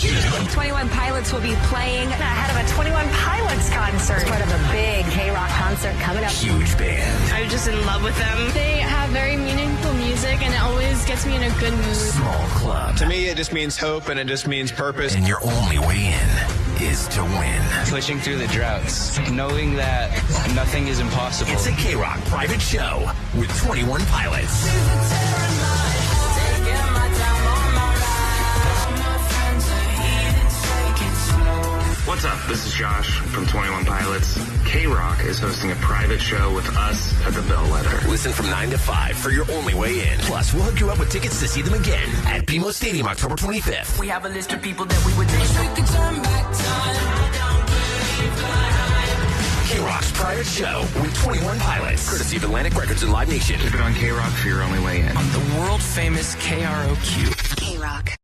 21 Pilots will be playing ahead of a 21 Pilots concert. It's part of a big KROQ concert coming up. Huge band. I'm just in love with them. They have very meaningful music, and it always gets me in a good mood. Small club. To me, it just means hope, and it just means purpose. And your only way in is to win. Pushing through the droughts, knowing that nothing is impossible. It's a KROQ private show with 21 Pilots. What's up? This is Josh from 21 Pilots. KROQ is hosting a private show with us at the Bellwether. Listen from 9 to 5 for your only way in. Plus, we'll hook you up with tickets to see them again at BMO Stadium October 25th. We have a list of people that we would wish we could turn back time. KROQ's private show with 21 Pilots. Courtesy of Atlantic Records and Live Nation. Keep it on KROQ for your only way in. On the world famous KROQ. KROQ.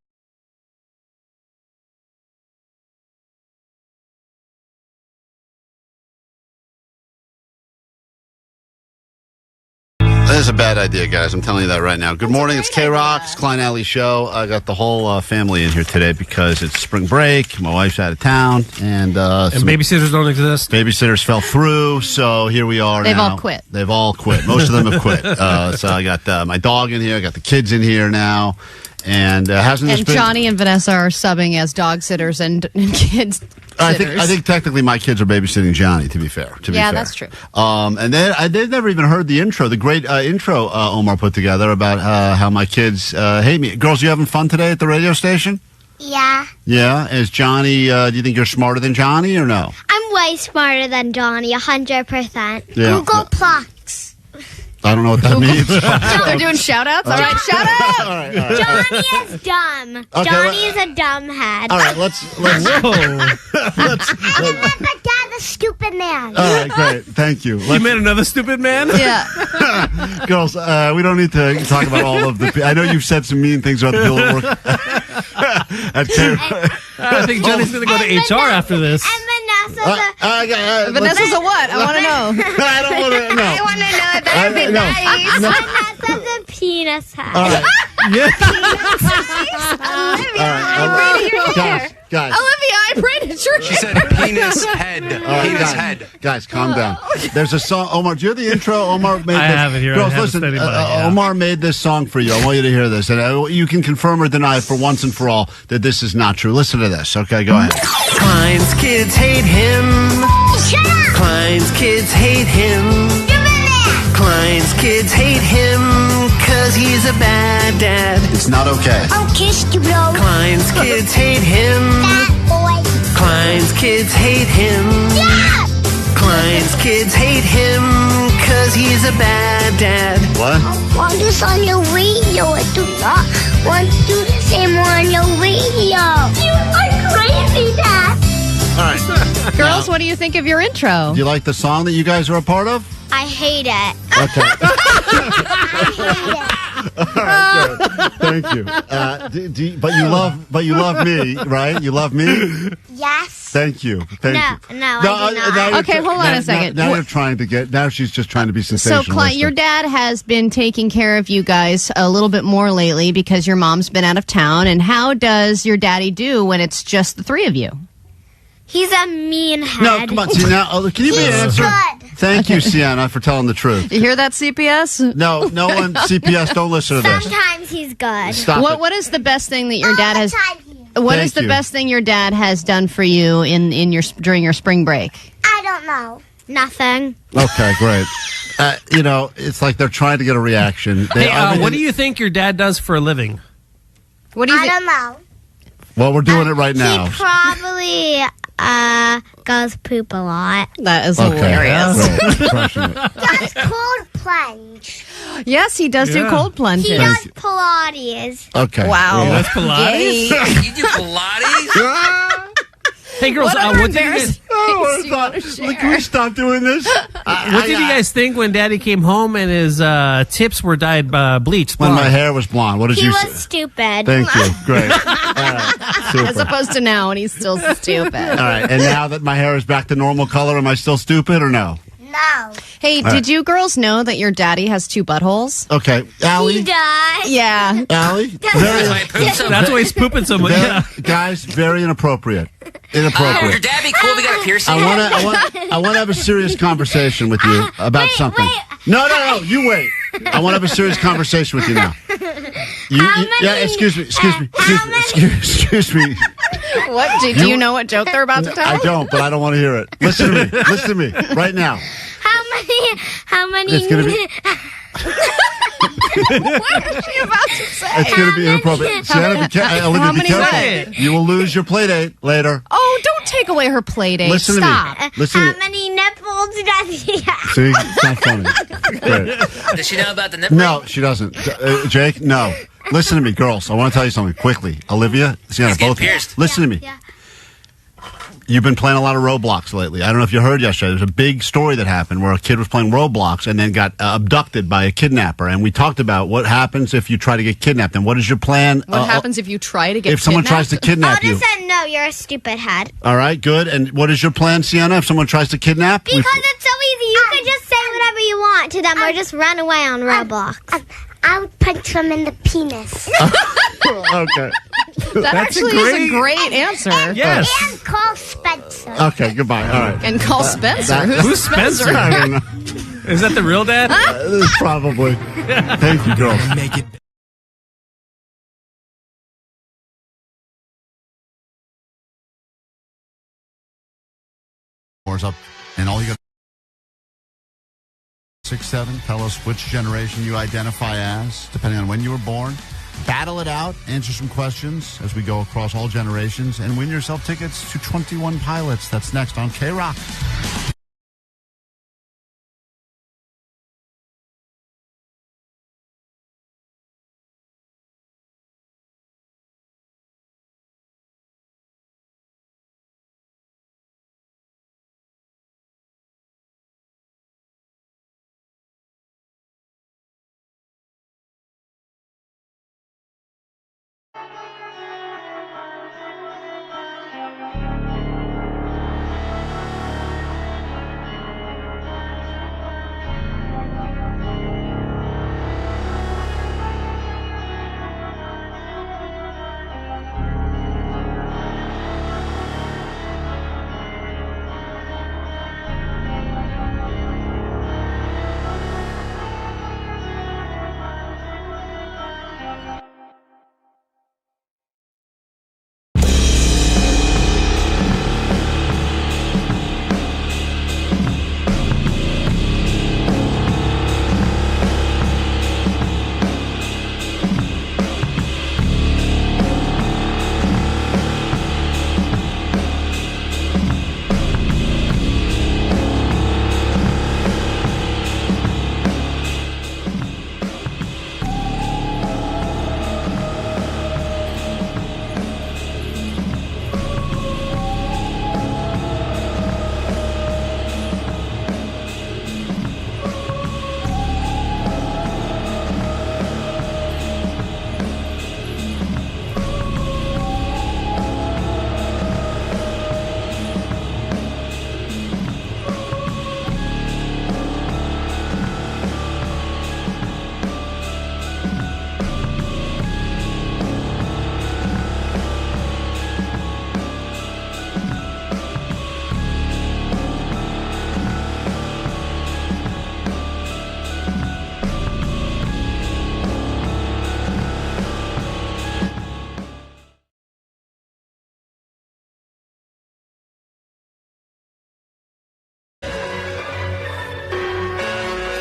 That is a bad idea, guys. I'm telling you that right now. Good morning. It's KROQ. It's Klein Alley Show. I got the whole family in here today because it's spring break. My wife's out of town. And babysitters don't exist. Babysitters fell through. So here we are. They've now. all quit. They've all quit. Most of them have quit. So I got my dog in here. I got the kids in here now. And hasn't this And been... Johnny and Vanessa are subbing as dog sitters and kids. I think technically my kids are babysitting Johnny. To be fair, that's true. And they've never even heard the intro, the great intro Omar put together about how my kids hate me. Girls, you having fun today at the radio station? Yeah. Yeah. Is Johnny? Do you think you're smarter than Johnny or no? I'm way smarter than Johnny, 100%. Yeah. Google Plus. I don't know what that means. They're doing shout-outs? All right, shout out! All right. Johnny is dumb. Okay, Johnny is a dumb head. All right, let's I remember Dad, the stupid man. All right, great. Thank you. You made another stupid man? Yeah. Girls, we don't need to talk about all of the... I know you've said some mean things about the people that work at I think Johnny's going to go to HR after this. And Vanessa's a what? I want to know. I don't want to know. I want to know. That'd be nice. No. Vanessa's a penis head. All right. Yeah. Guys. Olivia, I braided your hair. She said penis head. Penis head. Guys, calm down. There's a song. Omar, do you have the intro? Omar made this. I have it here. Girls, I have listen. it studied by, yeah. Omar made this song for you. I want you to hear this. And you can confirm or deny for once and for all that this is not true. Listen to this. Okay, go ahead. Klein's kids hate him. Shut up. Klein's kids hate him. Give me that. Klein's kids hate him because he's a bad dad. It's not okay. I'll kiss you, bro. Klein's kids hate him. Fat boy. Klein's kids hate him. Yeah. Klein's kids hate him because he's a bad dad. What? I want this on your radio. I do not want to do the same on your radio. You are crazy, Dad. All right. Girls, what do you think of your intro? Do you like the song that you guys are a part of? I hate it. Okay. I hate it. All right, good. Thank you. But you love me, right? You love me? Yes. Thank you. Thank you. No, I do not. Okay, hold on a second. Now you're trying to get. Now she's just trying to be So, sensational. Klein, your dad has been taking care of you guys a little bit more lately because your mom's been out of town. And how does your daddy do when it's just the three of you? He's a mean head. No, come on. See now, can you be an answer? Good. Thank you, Sienna, for telling the truth. You hear that, CPS? No one. CPS, don't listen to this. Sometimes he's good. Stop it. What is the best thing that your All dad the has? time What is Thank the you. best thing your dad has done for you in your during your spring break? I don't know. Nothing. Okay, great. It's like they're trying to get a reaction. Hey, what do you think your dad does for a living? What do you I think? don't know. Well, we're doing it right now. He probably goes poop a lot. That is Okay. hilarious. Great. Crushing it. Does cold plunge. Yes, he does do Yeah. cold plunges. He does Pilates. Okay. Wow. Yeah. That's Pilates? You do Pilates? Hey, girls, What what did you guys... Can we stop doing this? What did you guys think when Daddy came home and his tips were dyed bleached? When blonde? my hair was blonde, what did He you was say? stupid. Thank you. Great. All right. Super. As opposed to now, and he's still stupid. All right. And now that my hair is back to normal color, am I still stupid or no? No. No. Hey, All did right. you girls know that your daddy has 2 buttholes? Okay, Allie. He does. Yeah. Allie. That's why he's pooping so much. Yeah. Guys, very inappropriate. Would your Inappropriate. dad be cool if he got a piercing? I want to have a serious conversation with you about something. No, you wait. I want to have a serious conversation with you now. Yeah, excuse me. What? Do you know what joke they're about to tell? I don't, but I don't want to hear it. Listen to me right now. How many? It's gonna be. What is she about to say? It's going to be inappropriate. Sienna, Olivia, be careful. You will lose your play date later. Oh, don't take away her play date. Listen Stop. to me. Listen to How me. many nipples does he have? See, it's not funny. Great. Does she know about the nipple? No, she doesn't. Jake, no. Listen to me, girls. I want to tell you something quickly. Olivia, Sienna, He's getting both of you. pierced. Listen to me. Yeah. You've been playing a lot of Roblox lately. I don't know if you heard yesterday. There's a big story that happened where a kid was playing Roblox and then got abducted by a kidnapper. And we talked about what happens if you try to get kidnapped. And what is your plan? What happens if you try to get if someone tries to kidnap I'll you? just say no. You're a stupid head. All right, good. And what is your plan, Sienna, if someone tries to kidnap? Because it's so easy. You can just say whatever you want to them or just run away on Roblox. I would punch them in the penis. Okay. That actually is a great answer. Yes. And call Spencer. Okay, goodbye. All right. And call Spencer. Who's Spencer? I don't know. Is that the real dad? Probably. Thank you, girls. Make it. Doors up, and all you got 6-7. Tell us which generation you identify as, depending on when you were born. Battle it out, answer some questions as we go across all generations, and win yourself tickets to 21 Pilots. That's next on KROQ.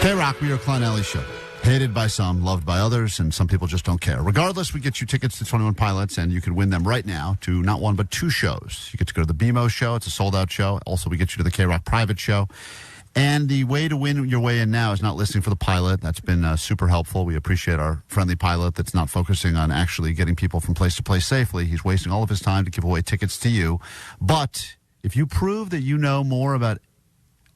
KROQ, we are Klein Alley Show. Hated by some, loved by others, and some people just don't care. Regardless, we get you tickets to 21 Pilots, and you can win them right now to not one but 2 shows. You get to go to the BMO show. It's a sold-out show. Also, we get you to the KROQ private show. And the way to win your way in now is not listening for the pilot. That's been super helpful. We appreciate our friendly pilot that's not focusing on actually getting people from place to place safely. He's wasting all of his time to give away tickets to you. But if you prove that you know more about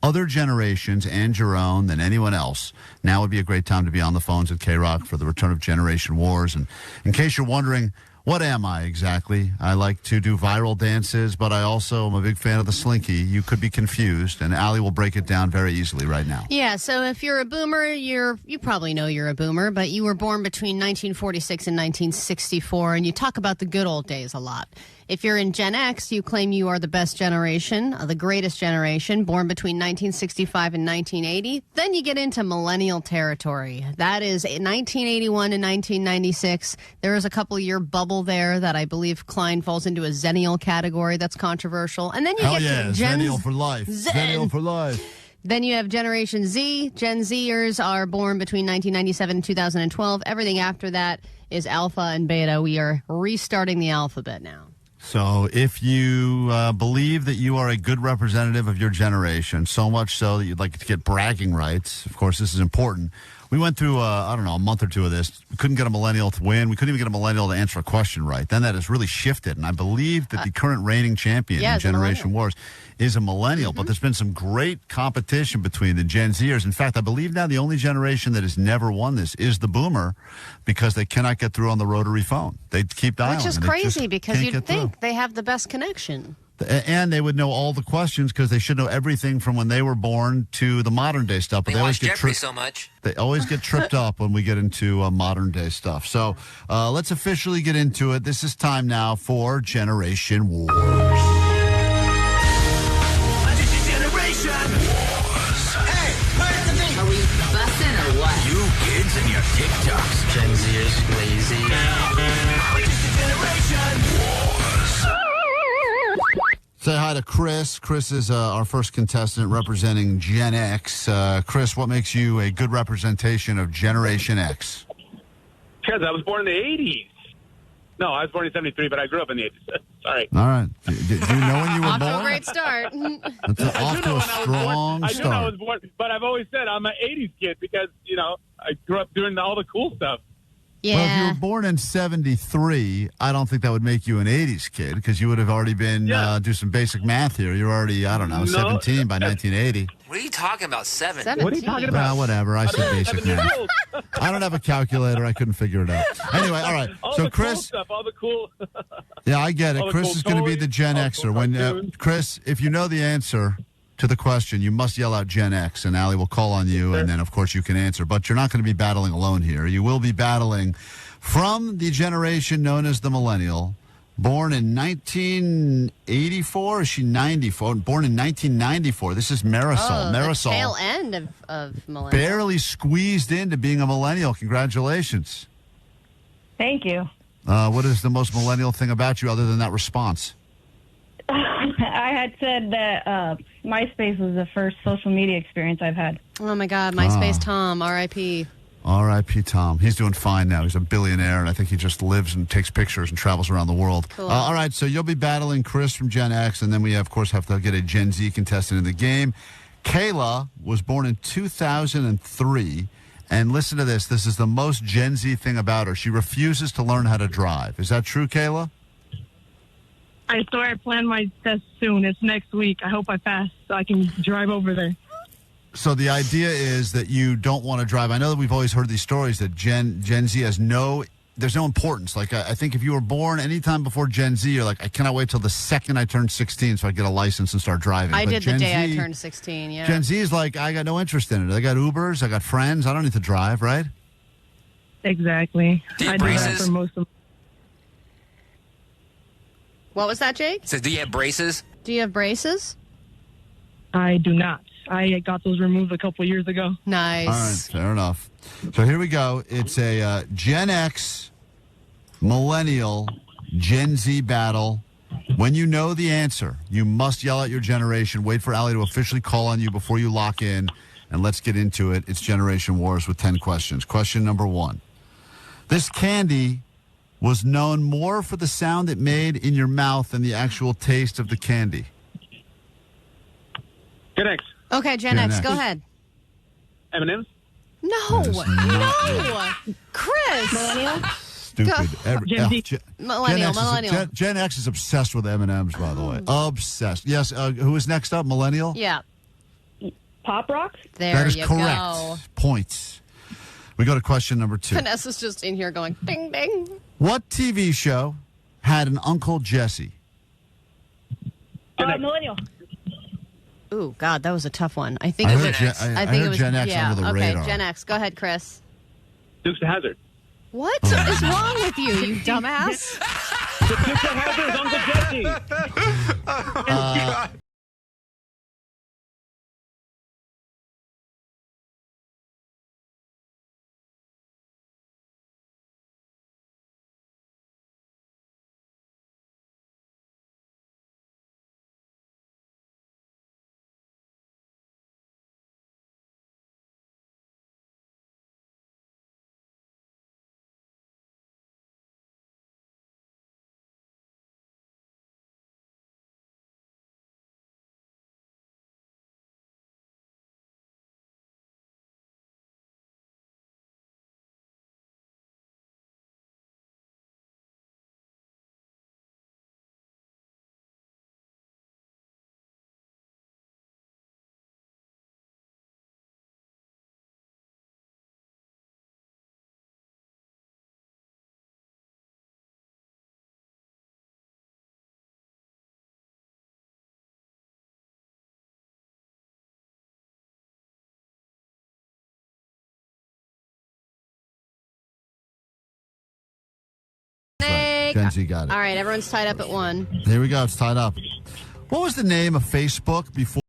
other generations and your own than anyone else, now would be a great time to be on the phones at KROQ for the return of Generation Wars. And in case you're wondering, What am I exactly? I like to do viral dances, but I also am a big fan of the slinky. You could be confused, and Allie will break it down very easily right now. Yeah, so if you're a boomer, you probably know you're a boomer, but you were born between 1946 and 1964, and you talk about the good old days a lot. If you're in Gen X, you claim you are the best generation, the greatest generation, born between 1965 and 1980. Then you get into millennial territory. That is 1981 to 1996. There is a couple-year bubble there that I believe Klein falls into a Zennial category that's controversial. And then you get to Gen Zennial for life. Zennial for life. Then you have Generation Z. Gen Zers are born between 1997 and 2012. Everything after that is Alpha and Beta. We are restarting the alphabet now. So if you believe that you are a good representative of your generation, so much so that you'd like to get bragging rights, of course, this is important. We went through, a month or two of this. We couldn't get a millennial to win. We couldn't even get a millennial to answer a question right. Then that has really shifted. And I believe that the current reigning champion in Generation Wars is a millennial. But there's been some great competition between the Gen Zers. In fact, I believe now the only generation that has never won this is the boomer because they cannot get through on the rotary phone. They keep dialing. Which is crazy because you'd think they have the best connection. And they would know all the questions because they should know everything from when they were born to the modern day stuff. But they always get Jeopardy so much. They always get tripped up when we get into modern day stuff. So let's officially get into it. This is time now for Generation Wars. Generation Wars. Hey, where's the beat? Are we busting or what? You kids and your TikToks. Gen Z is lazy. Generation Wars. Say hi to Chris. Chris is our first contestant representing Gen X. Chris, what makes you a good representation of Generation X? Because I was born in the 80s. No, I was born in 73, but I grew up in the 80s. Sorry. All right. Do you know when you were Off born? to a great start. Off to a strong I do know I was start. born, but I've always said I'm an 80s kid because, I grew up doing all the cool stuff. Yeah. Well, if you were born in 73, I don't think that would make you an 80s kid because you would have already been, do some basic math here. You're already, 17 by 1980. What are you talking about? 7? What are you talking about? Well, whatever. I said basic math. I don't have a calculator. I couldn't figure it out. Anyway, all right. All So, the Chris. cool stuff, all the cool. Yeah, I get it. all the Chris cool is going to be toys, the Gen all the Xer. cool When cartoons. Chris, if you know the answer to the question, you must yell out Gen X, and Allie will call on you, and then, of course, you can answer. But you're not going to be battling alone here. You will be battling from the generation known as the millennial, born in 1984. Is she 94? Born in 1994. This is Marisol. Oh, Marisol. the tail end of millennial. Barely squeezed into being a millennial. Congratulations. Thank you. What is the most millennial thing about you other than that response? I had said that MySpace was the first social media experience I've had. Oh, my God. MySpace Tom, R.I.P. R.I.P. Tom. He's doing fine now. He's a billionaire, and I think he just lives and takes pictures and travels around the world. Cool. All right, so you'll be battling Chris from Gen X, and then we, of course, have to get a Gen Z contestant in the game. Kayla was born in 2003, and listen to this. This is the most Gen Z thing about her. She refuses to learn how to drive. Is that true, Kayla? I swear I plan my test soon. It's next week. I hope I pass so I can drive over there. So the idea is that you don't want to drive. I know that we've always heard these stories that Gen Z has there's no importance. Like, I think if you were born anytime before Gen Z, you're like, I cannot wait till the second I turn 16 so I get a license and start driving. I But did Gen the day I Z, turned 16, yeah. Gen Z is like, I got no interest in it. I got Ubers, I got friends. I don't need to drive, right? Exactly. Do you I have do that braces? for most of What was that, Jake? So do you have braces? Do you have braces? I do not. I got those removed a couple years ago. Nice. All right, fair enough. So here we go. It's a Gen X, Millennial, Gen Z battle. When you know the answer, you must yell at your generation. Wait for Allie to officially call on you before you lock in, and let's get into it. It's Generation Wars with 10 questions. Question number 1. This candy was known more for the sound it made in your mouth than the actual taste of the candy. Gen X. Okay, Gen X, go ahead. M&M's? No. That is not No. Chris. Millennial? Stupid. Gen Z. Millennial. Gen X is obsessed with M&M's, by the way. Obsessed. Yes, who is next up? Millennial? Yeah. Pop Rocks? There That is you correct. go. Points. We go to question number 2. Vanessa's just in here going, ding, ding. What TV show had an Uncle Jesse? Millennial. Ooh, God, that was a tough one. I think I it heard was. I think heard it was Gen X yeah. under the okay, radar. Gen X. Go ahead, Chris. Dukes of Hazzard. What is wrong with you, you dumbass? The Dukes of Hazzard is Uncle Jesse. Gen Z got it. All right, everyone's tied up at 1. Here we go. It's tied up. What was the name of Facebook before?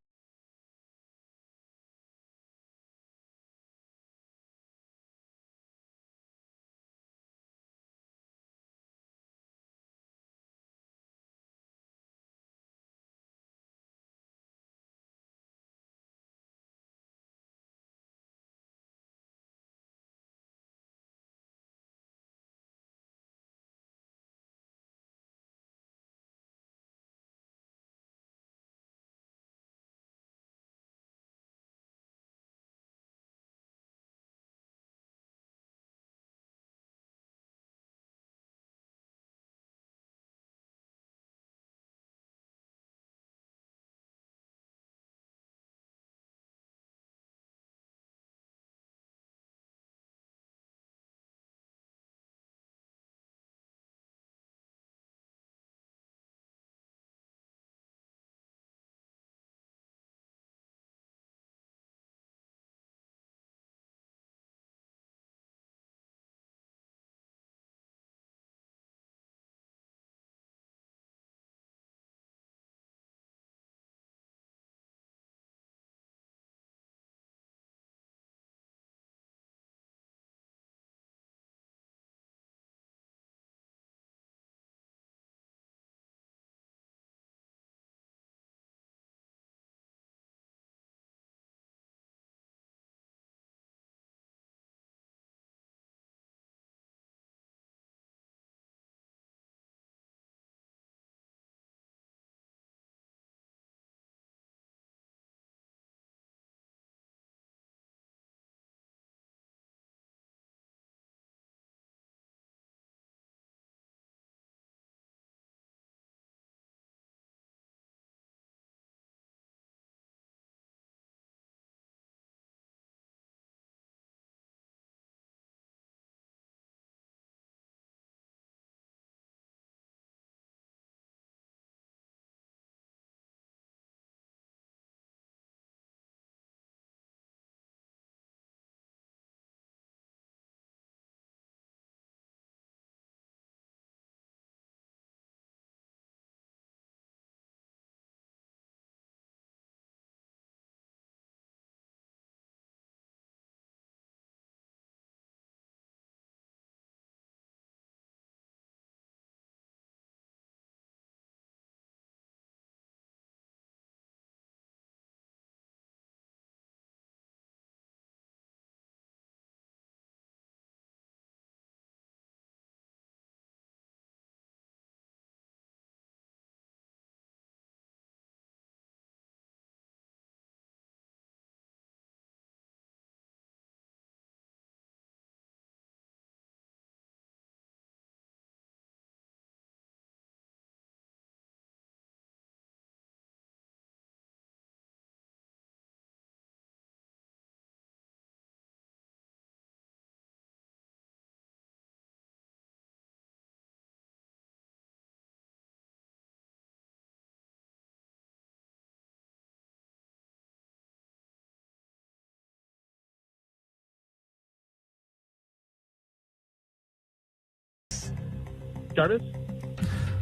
Jarvis?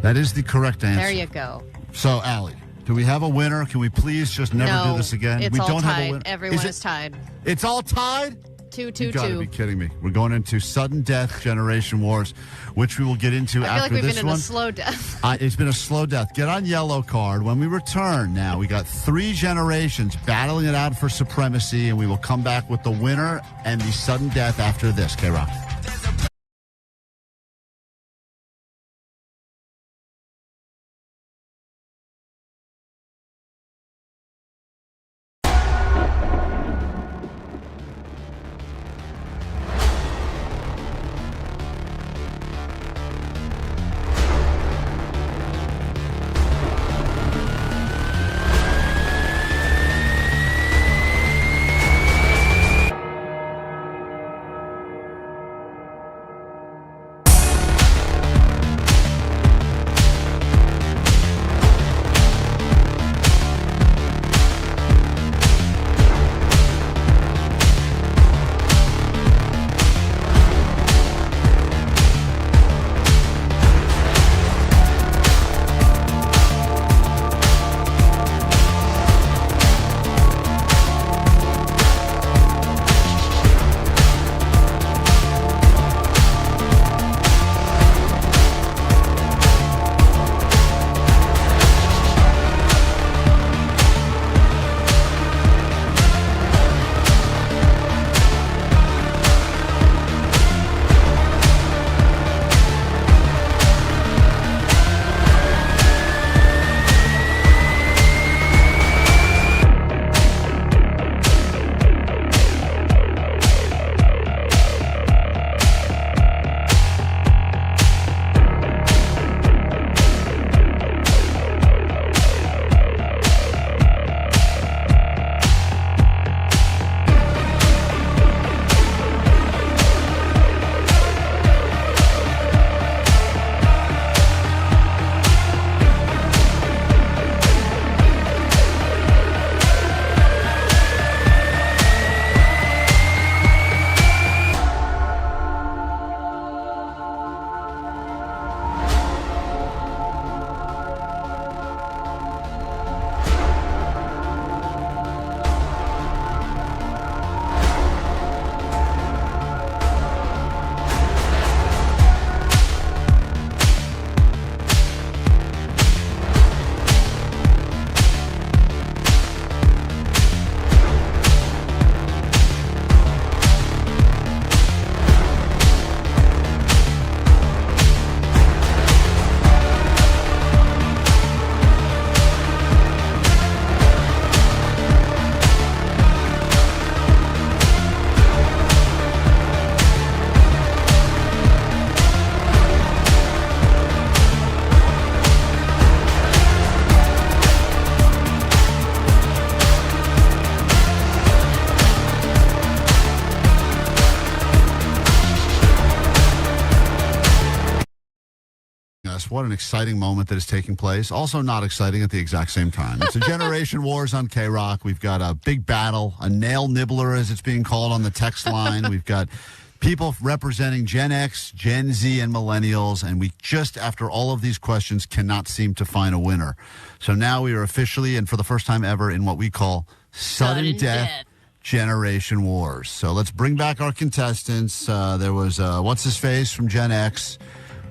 That is the correct answer. There you go. So, Allie, do we have a winner? Can we please just never do this again? It's We all don't tied. have a winner. Everyone is tied. It's all tied? 2-2-2. You gotta be kidding me. We're going into sudden death generation wars, which we will get into I feel after like we've this been in one. a slow death. It's been a slow death. Get on yellow card. When we return now, we got 3 generations battling it out for supremacy, and we will come back with the winner and the sudden death after this. K-Rock. What an exciting moment that is taking place. Also not exciting at the exact same time. It's a generation wars on K-Rock. We've got a big battle, a nail nibbler as it's being called on the text line. We've got people representing Gen X, Gen Z, and millennials, and we just, after all of these questions, cannot seem to find a winner. So now we are officially, and for the first time ever, in what we call sudden death generation wars. So let's bring back our contestants. There was what's-his-face from Gen X,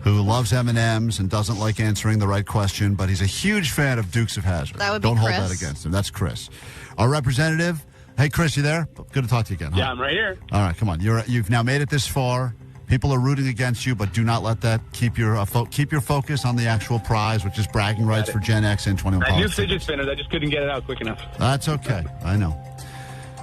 who loves M&Ms and doesn't like answering the right question, but he's a huge fan of Dukes of Hazzard. That would be Don't hold Chris. that against him. That's Chris. Our representative. Hey, Chris, you there? Good to talk to you again. Huh? Yeah, I'm right here. All right, come on. You've now made it this far. People are rooting against you, but do not let that keep your focus on the actual prize, which is bragging rights for Gen X and 21 I knew Pilots. fidget spinners. I just couldn't get it out quick enough. That's okay. I know.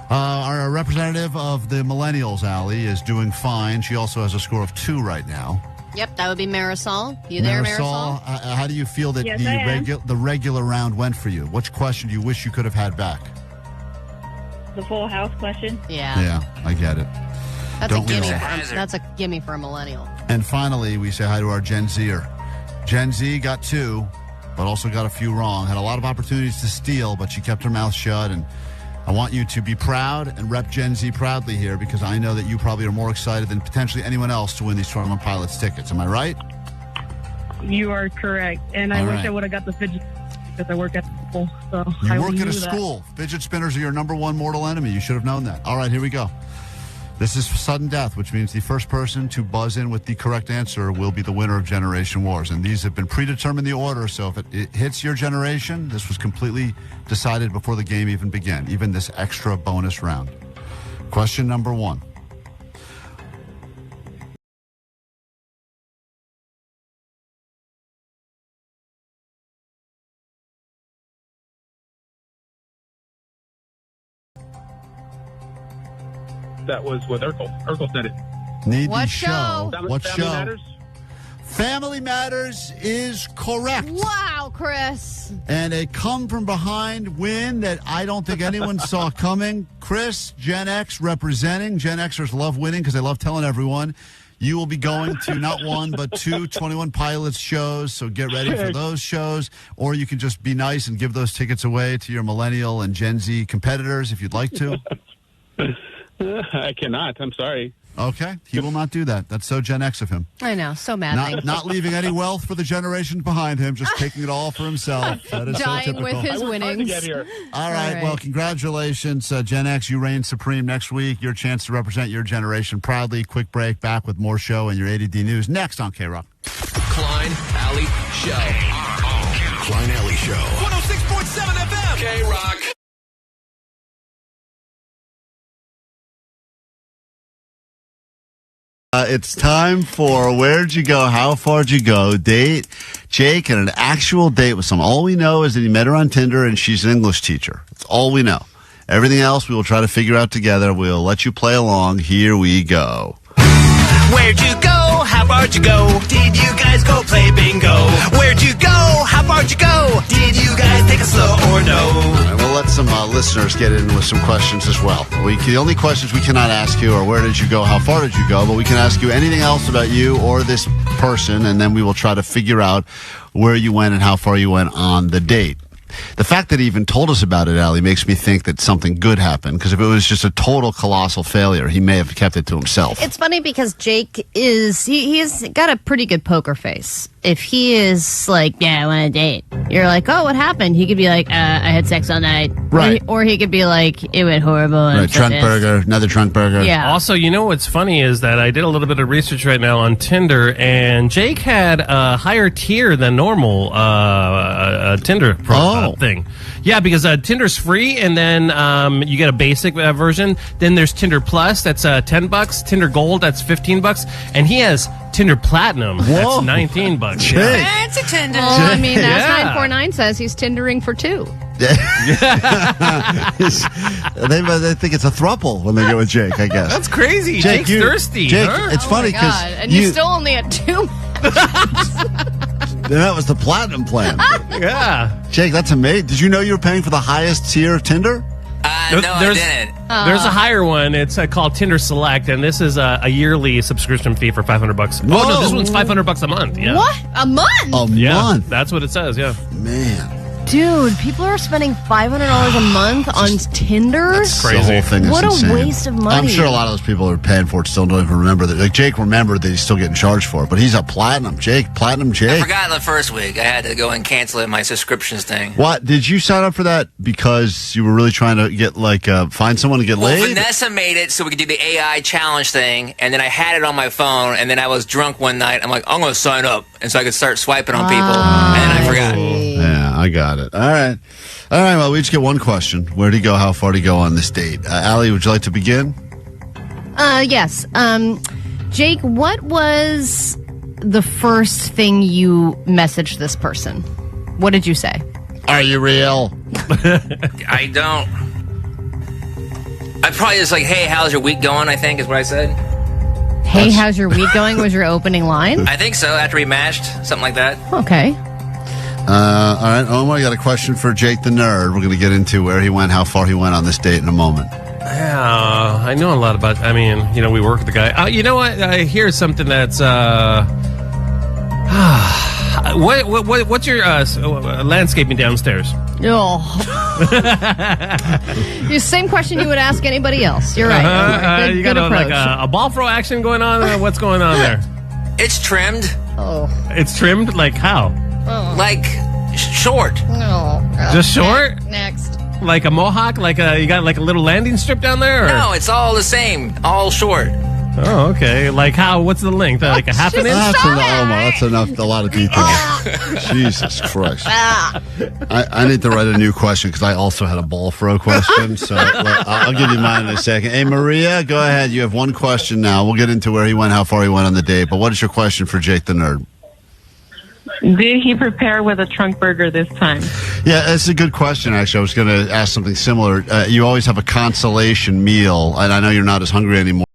Our representative of the millennials, Allie, is doing fine. She also has a score of 2 right now. Yep, that would be Marisol. You there, Marisol? How do you feel that Yes, I am. the regular round went for you? Which question do you wish you could have had back? The full house question. Yeah. I get it. That's Don't a we gimme. all? That's a gimme for a millennial. And finally, we say hi to our Gen Zer. Gen Z got 2, but also got a few wrong. Had a lot of opportunities to steal, but she kept her mouth shut. And I want you to be proud and rep Gen Z proudly here, because I know that you probably are more excited than potentially anyone else to win these 21 Pilots tickets. Am I right? You are correct. And I All wish right. I would have got the fidget because I work at the school. So You I work at knew a that. school. Fidget spinners are your number one mortal enemy. You should have known that. All right, here we go. This is sudden death, which means the first person to buzz in with the correct answer will be the winner of Generation Wars. And these have been predetermined the order, so if it hits your generation, this was completely decided before the game even began, even this extra bonus round. Question number 1. That was with Urkel. Urkel said it. Need What the show? What Family show? Matters? Family Matters is correct. Wow, Chris. And a come-from-behind win that I don't think anyone saw coming. Chris, Gen X representing. Gen Xers love winning because they love telling everyone. You will be going to not one, but 2 21 Pilots shows, so get ready for those shows. Or you can just be nice and give those tickets away to your millennial and Gen Z competitors if you'd like to. I cannot. I'm sorry. Okay, he will not do that. That's so Gen X of him. I know, so mad. Not leaving any wealth for the generation behind him, just taking it all for himself. That is Dying so typical. with his winnings. All right, well, congratulations, Gen X. You reign supreme next week. Your chance to represent your generation proudly. Quick break, back with more show and your ADD news next on KROQ. Klein Alley Show. Klein Alley Show. 106.7 FM. KROQ. It's time for Where'd You Go? How Far'd You Go? Date Jake and an actual date with someone. All we know is that he met her on Tinder and she's an English teacher. That's all we know. Everything else we will try to figure out together. We'll let you play along. Here we go. Where'd you go? How far'd you go? Did you guys go play bingo? Where'd you go? How far'd you go? Did you guys take a slow or no? All right, we'll let some listeners get in with some questions as well. The only questions we cannot ask you are where did you go, how far did you go, but we can ask you anything else about you or this person, and then we will try to figure out where you went and how far you went on the date. The fact that he even told us about it, Allie, makes me think that something good happened, because if it was just a total colossal failure, he may have kept it to himself. It's funny because Jake he's got a pretty good poker face. If he is like, yeah, I want to date, you're like, oh, what happened? He could be like, I had sex all night. Right. Or he could be like, it went horrible. And Right, trunk burger, another trunk burger. Yeah. Also, you know what's funny is that I did a little bit of research right now on Tinder, and Jake had a higher tier than normal Tinder thing. Yeah, because Tinder's free, and then you get a basic version. Then there's Tinder Plus, that's $10. Tinder Gold, that's $15, and he has Tinder Platinum, that's $19. Yeah. That's a Tinder. Well, I mean, as Yeah. 949 says, he's Tindering for 2. they think it's a throuple when they go with Jake, I guess. That's crazy. Jake, Jake's thirsty. Jake, huh? it's funny because God, and you're still only at 2. that was the platinum plan. Yeah. Jake, that's amazing. Did you know you were paying for the highest tier of Tinder? No, I didn't. There's a higher one. It's called Tinder Select, and this is a yearly subscription fee for $500. Whoa. Oh no, this one's $500 a month. Yeah. What? A month? Month. That's what it says. Yeah. Man. Dude, people are spending $500 a month on Tinder? The whole thing is What insane. a waste of money. I'm sure a lot of those people are paying for it still don't even remember that. Like Jake remembered that he's still getting charged for it, but he's a platinum. Platinum I Jake. forgot the first week. I had to go and cancel it, my subscriptions thing. What? Did you sign up for that because you were really trying to get, find someone to get Well, laid? Vanessa made it so we could do the AI challenge thing, and then I had it on my phone, and then I was drunk one night. I'm like, I'm going to sign up, and so I could start swiping on people, and then I forgot. Yeah, I got it. All right. Well, we each get one question. Where'd he go? How far did he go on this date? Allie, would you like to begin? Yes. Jake, what was the first thing you messaged this person? What did you say? Are you real? I don't. I probably just like, hey, how's your week going? I think is what I said. Hey, how's your week going was your opening line? I think so. After we matched, something like that. Okay. All right, Omar, I got a question for Jake the Nerd. We're going to get into where he went, how far he went on this date in a moment. Yeah, I know a lot about. I mean, we work with the guy. You know what? I hear something that's. What's your landscaping downstairs? Oh. The same question you would ask anybody else. You're right. You got good approach. a ball throw action going on? What's going on there? It's trimmed. Oh. It's trimmed like how? Like short. No. Just short? Next. Like a mohawk? Like you got like a little landing strip down there? Or? No, it's all the same. All short. Oh, okay. Like how? What's the length? Like a half an inch? That's enough. A lot of detail. Jesus Christ. I need to write a new question because I also had a ball throw question. So I'll give you mine in a second. Hey, Maria, go ahead. You have one question now. We'll get into where he went, how far he went on the date. But what is your question for Jake the Nerd? Did he prepare with a trunk burger this time? Yeah, that's a good question, actually. I was going to ask something similar. You always have a consolation meal, and I know you're not as hungry anymore.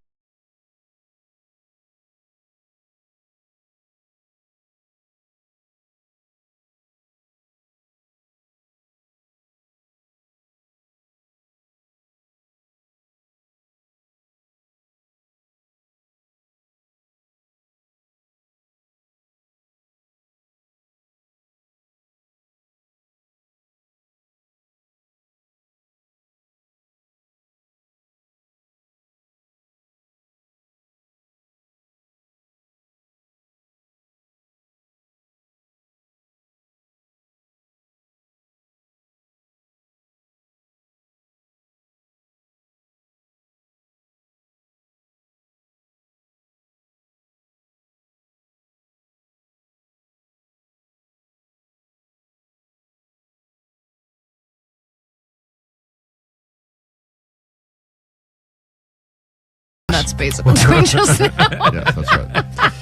That's basically what we just know. Yeah, that's right.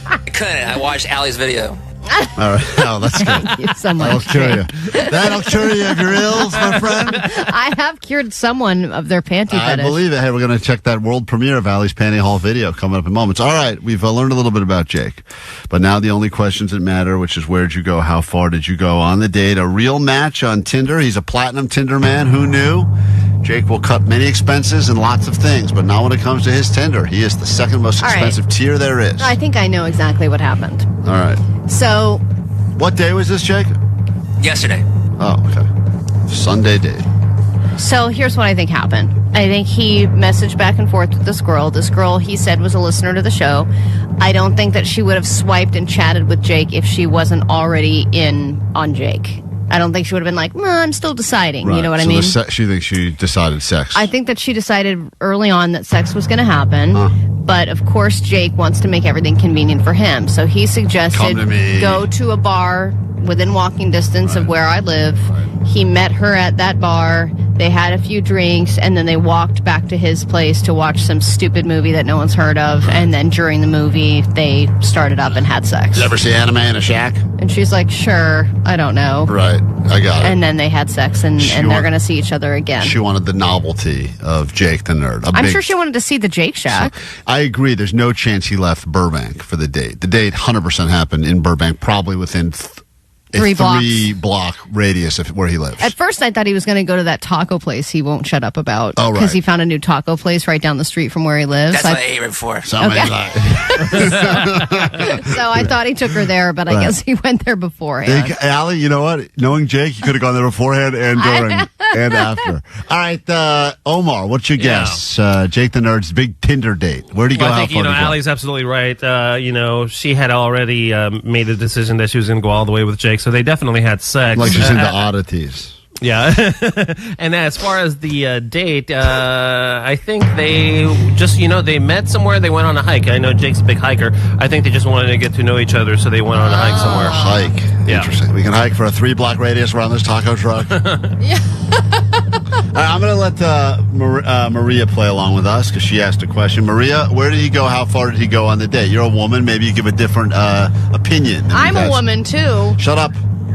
I couldn't. I watched Allie's video. All right. Oh, that's good. Thank you so much. That'll cure you. That'll cure you of your ills, my friend. I have cured someone of their panty I fetish. believe it. Hey, we're going to check that world premiere of Allie's Panty Hall video coming up in moments. All right, we've learned a little bit about Jake. But now the only questions that matter, which is where'd you go, how far did you go on the date? A real match on Tinder. He's a platinum Tinder man. Who knew? Jake will cut many expenses and lots of things, but not when it comes to his Tinder. He is the second most All right. expensive tier there is. I think I know exactly what happened. All right. So, What day was this, Jake? Yesterday. Oh, okay. Sunday date. So here's what I think happened. I think he messaged back and forth with this girl. This girl, he said, was a listener to the show. I don't think that she would have swiped and chatted with Jake if she wasn't already in on Jake. I don't think she would have been like, I'm still deciding. Right. You know what I So mean? she thinks she decided sex. I think that she decided early on that sex was going to happen. But, of course, Jake wants to make everything convenient for him. So he suggested Come to me. go to a bar within walking distance of where I live. He met her at that bar. They had a few drinks, and then they walked back to his place to watch some stupid movie that no one's heard of. And then during the movie, they started up and had sex. You ever see Anime in a Shack? And she's like, sure, I don't know. Right, I got it. And then they had sex, and they're going to see each other again. She wanted the novelty of Jake the Nerd. I'm sure she wanted to see the Jake Shack. I agree. There's no chance he left Burbank for the date. The date 100% happened in Burbank, probably within a 3-block radius of where he lives. At first, I thought he was going to go to that taco place he won't shut up about. Oh, right. Because he found a new taco place right down the street from where he lives. That's what I ate it for. Okay. So I thought he took her there, but I guess he went there beforehand. Allie, you know what? Knowing Jake, you could have gone there beforehand and during and after. All right, Omar, what's your guess? Jake the Nerd's big Tinder date. Where'd he go? Well, I How think, far did he go? Allie's absolutely right. She had already made a decision that she was going to go all the way with Jake, so they definitely had sex. Like she's into oddities. Yeah. And as far as the date, I think they just, they met somewhere. They went on a hike. I know Jake's a big hiker. I think they just wanted to get to know each other, so they went on a hike somewhere. Hike. Yeah. Interesting. We can hike for a 3-block radius around this taco truck. Yeah. All right, I'm going to let Maria play along with us because she asked a question. Maria, where did he go? How far did he go on the date? You're a woman. Maybe you give a different opinion. I'm a woman, too. Shut up,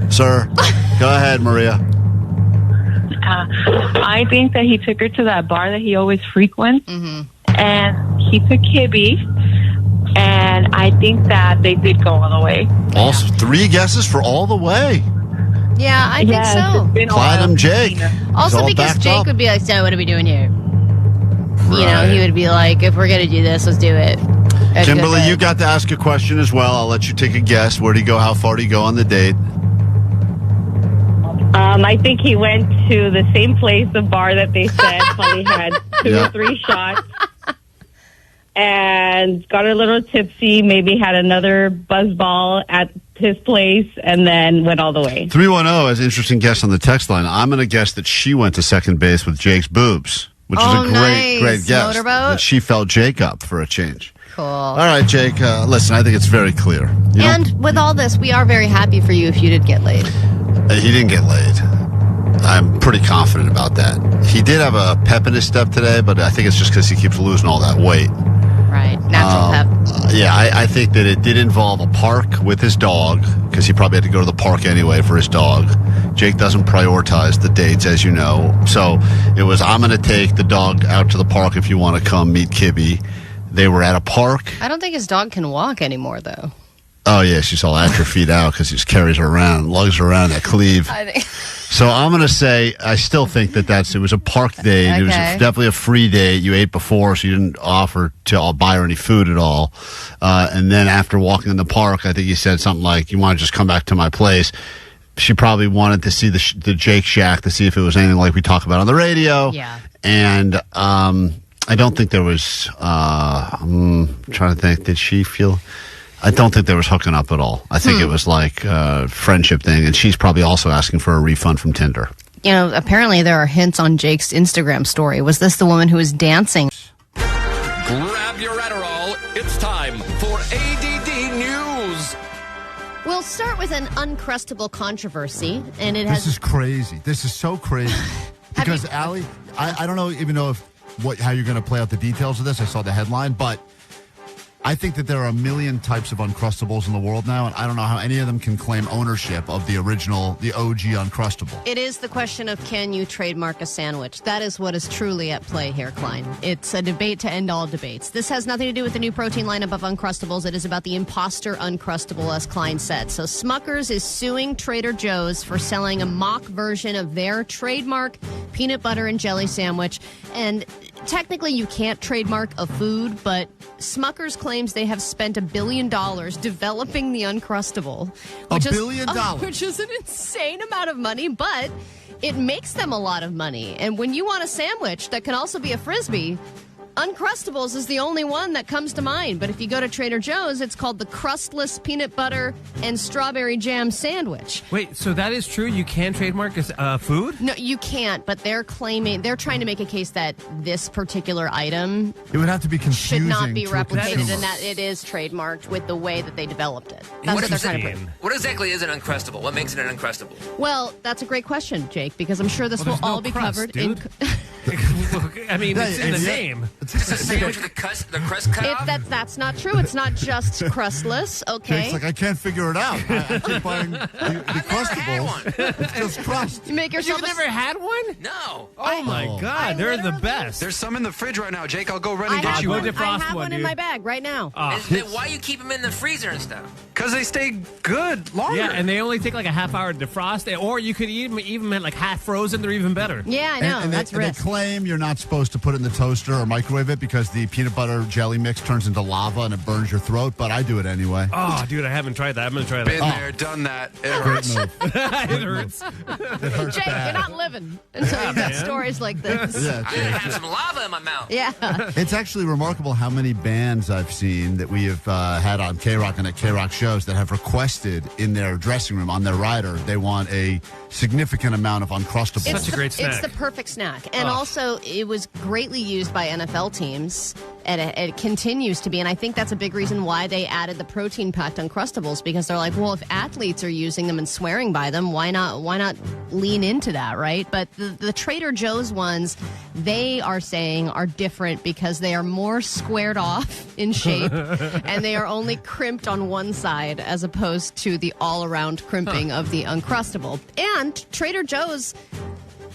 sir. Go ahead, Maria. I think that he took her to that bar that he always frequents, Mm-hmm. and he took Kibby, and I think that they did go all the way. Also, 3 guesses for all the way. Yeah, I think so. Platinum Jake. Also, He's all because backed Jake up. would be like, so what are we doing here? Right. He would be like, if we're going to do this, let's do it. At a good Kimberly, rate. you got to ask a question as well. I'll let you take a guess. Where'd he go? How far did he go on the date? I think he went to the same place, the bar that they said, probably had 2 or 3 shots. and got a little tipsy, maybe had another buzzball at his place, and then went all the way. 310 as an interesting guest on the text line. I'm going to guess that she went to second base with Jake's boobs, which is a great guess. Motorboat? That she felt Jake up for a change. Cool. All right, Jake, listen, I think it's very clear. And with all this, we are very happy for you if you did get laid. He didn't get laid. I'm pretty confident about that. He did have a pep in his step today, but I think it's just because he keeps losing all that weight. Right. Natural pep. I think that it did involve a park with his dog, because he probably had to go to the park anyway for his dog. Jake doesn't prioritize the dates, as you know. So it was, I'm going to take the dog out to the park if you want to come meet Kibby. They were at a park. I don't think his dog can walk anymore, though. Oh, yeah, she's all atrophied out because he just carries her around, lugs her around that cleave. I think. So I'm going to say I still think that it was a park date. Okay. It was definitely a free date. You ate before, so you didn't offer to buy her any food at all. And then after walking in the park, I think you said something like, you want to just come back to my place. She probably wanted to see the Jake Shack to see if it was anything like we talk about on the radio. Yeah. And I don't think there was, I'm trying to think, did she feel... I don't think there was hooking up at all. I think it was like a friendship thing, and she's probably also asking for a refund from Tinder. You know, apparently there are hints on Jake's Instagram story. Was this the woman who was dancing? Grab your Adderall. It's time for ADD News. We'll start with an Uncrustable controversy, and This is crazy. This is so crazy. Because, Allie, I don't even know how you're going to play out the details of this. I saw the headline, but I think that there are a million types of Uncrustables in the world now, and I don't know how any of them can claim ownership of the original, the OG Uncrustable. It is the question of, can you trademark a sandwich? That is what is truly at play here, Klein. It's a debate to end all debates. This has nothing to do with the new protein lineup of Uncrustables. It is about the imposter Uncrustable, as Klein said. So Smucker's is suing Trader Joe's for selling a mock version of their trademark peanut butter and jelly sandwich. And technically you can't trademark a food, but Smucker's claims they have spent $1 billion developing the Uncrustable. $1 billion? Which is an insane amount of money, but it makes them a lot of money. And when you want a sandwich that can also be a Frisbee, Uncrustables is the only one that comes to mind. But if you go to Trader Joe's, it's called the Crustless Peanut Butter and Strawberry Jam Sandwich. Wait, so that is true? You can trademark food? No, you can't, but they're trying to make a case that this particular item It would have to be confusing. should not be to a replicated consumer. and that it is trademarked with the way that they developed it. That's what they're trying to prove. What exactly is an Uncrustable? What makes it an Uncrustable? Well, that's a great question, Jake, because I'm sure this Well, will there's all no be crust, covered dude. I mean, it's in the name. Just a sandwich with the crust cut off? That's not true. It's not just crustless, okay? Jake's like, I can't figure it out. I keep buying the Crustables. It's just crust. You make yourself You've never had one? No. Oh, my God. They're the best. There's some in the fridge right now, Jake. I'll go run I and get have you one, one. I have one in my bag right now. Then why you keep them in the freezer and stuff? Because they stay good longer. Yeah, and they only take like a half hour to defrost, or you could eat them even like half frozen. They're even better. Yeah, I know. And That's they risk. claim you're not supposed to put it in the toaster or microwave it because the peanut butter jelly mix turns into lava and it burns your throat, but I do it anyway. Oh, dude, I haven't tried that. I'm going to try that. Been there, done that. It hurts. It hurts. It hurts Jake, bad. you're not living until you've got stories like this. Yeah, I Jake. have some lava in my mouth. Yeah. It's actually remarkable how many bands I've seen that we have had on KROQ and at KROQ shows that have requested in their dressing room, on their rider, they want a significant amount of Uncrustables. Such a great snack. It's the perfect snack. And also, it was greatly used by NFL teams, and it continues to be. And I think that's a big reason why they added the protein-packed Uncrustables, because they're like, well, if athletes are using them and swearing by them, why not lean into that, right? But the Trader Joe's ones, they are saying are different because they are more squared off in shape, and they are only crimped on one side as opposed to the all-around crimping of the Uncrustable. And Trader Joe's,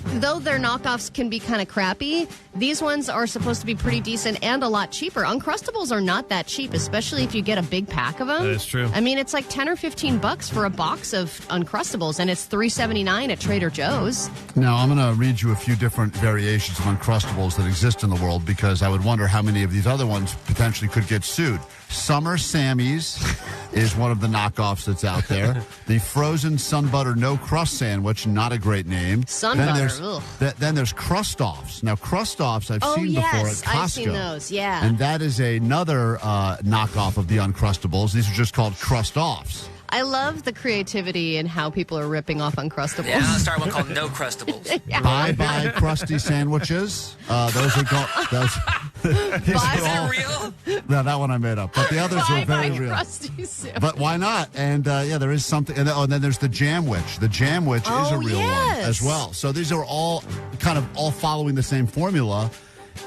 though their knockoffs can be kind of crappy, these ones are supposed to be pretty decent and a lot cheaper. Uncrustables are not that cheap, especially if you get a big pack of them. That is true. I mean, it's like $10 or $15 for a box of Uncrustables, and it's $3.79 at Trader Joe's. Now, I'm going to read you a few different variations of Uncrustables that exist in the world because I would wonder how many of these other ones potentially could get sued. Summer Sammy's is one of the knockoffs that's out there. The frozen sun butter no crust sandwich, not a great name. Sun then butter. there's Then there's Crust-Offs. Now, Crust-Offs I've seen before at Costco. I've seen those, yeah. And that is another knockoff of the Uncrustables. These are just called Crust-Offs. I love the creativity and how people are ripping off Uncrustables. Yeah, I'll start one called No Crustables. Bye-bye crusty sandwiches. Those are called... Those, Is that real? No, that one I made up. But the others are very real. Crusty sandwich. But why not? And there is something. And then there's the Jam Witch. The Jam Witch is a real one as well. So these are all all following the same formula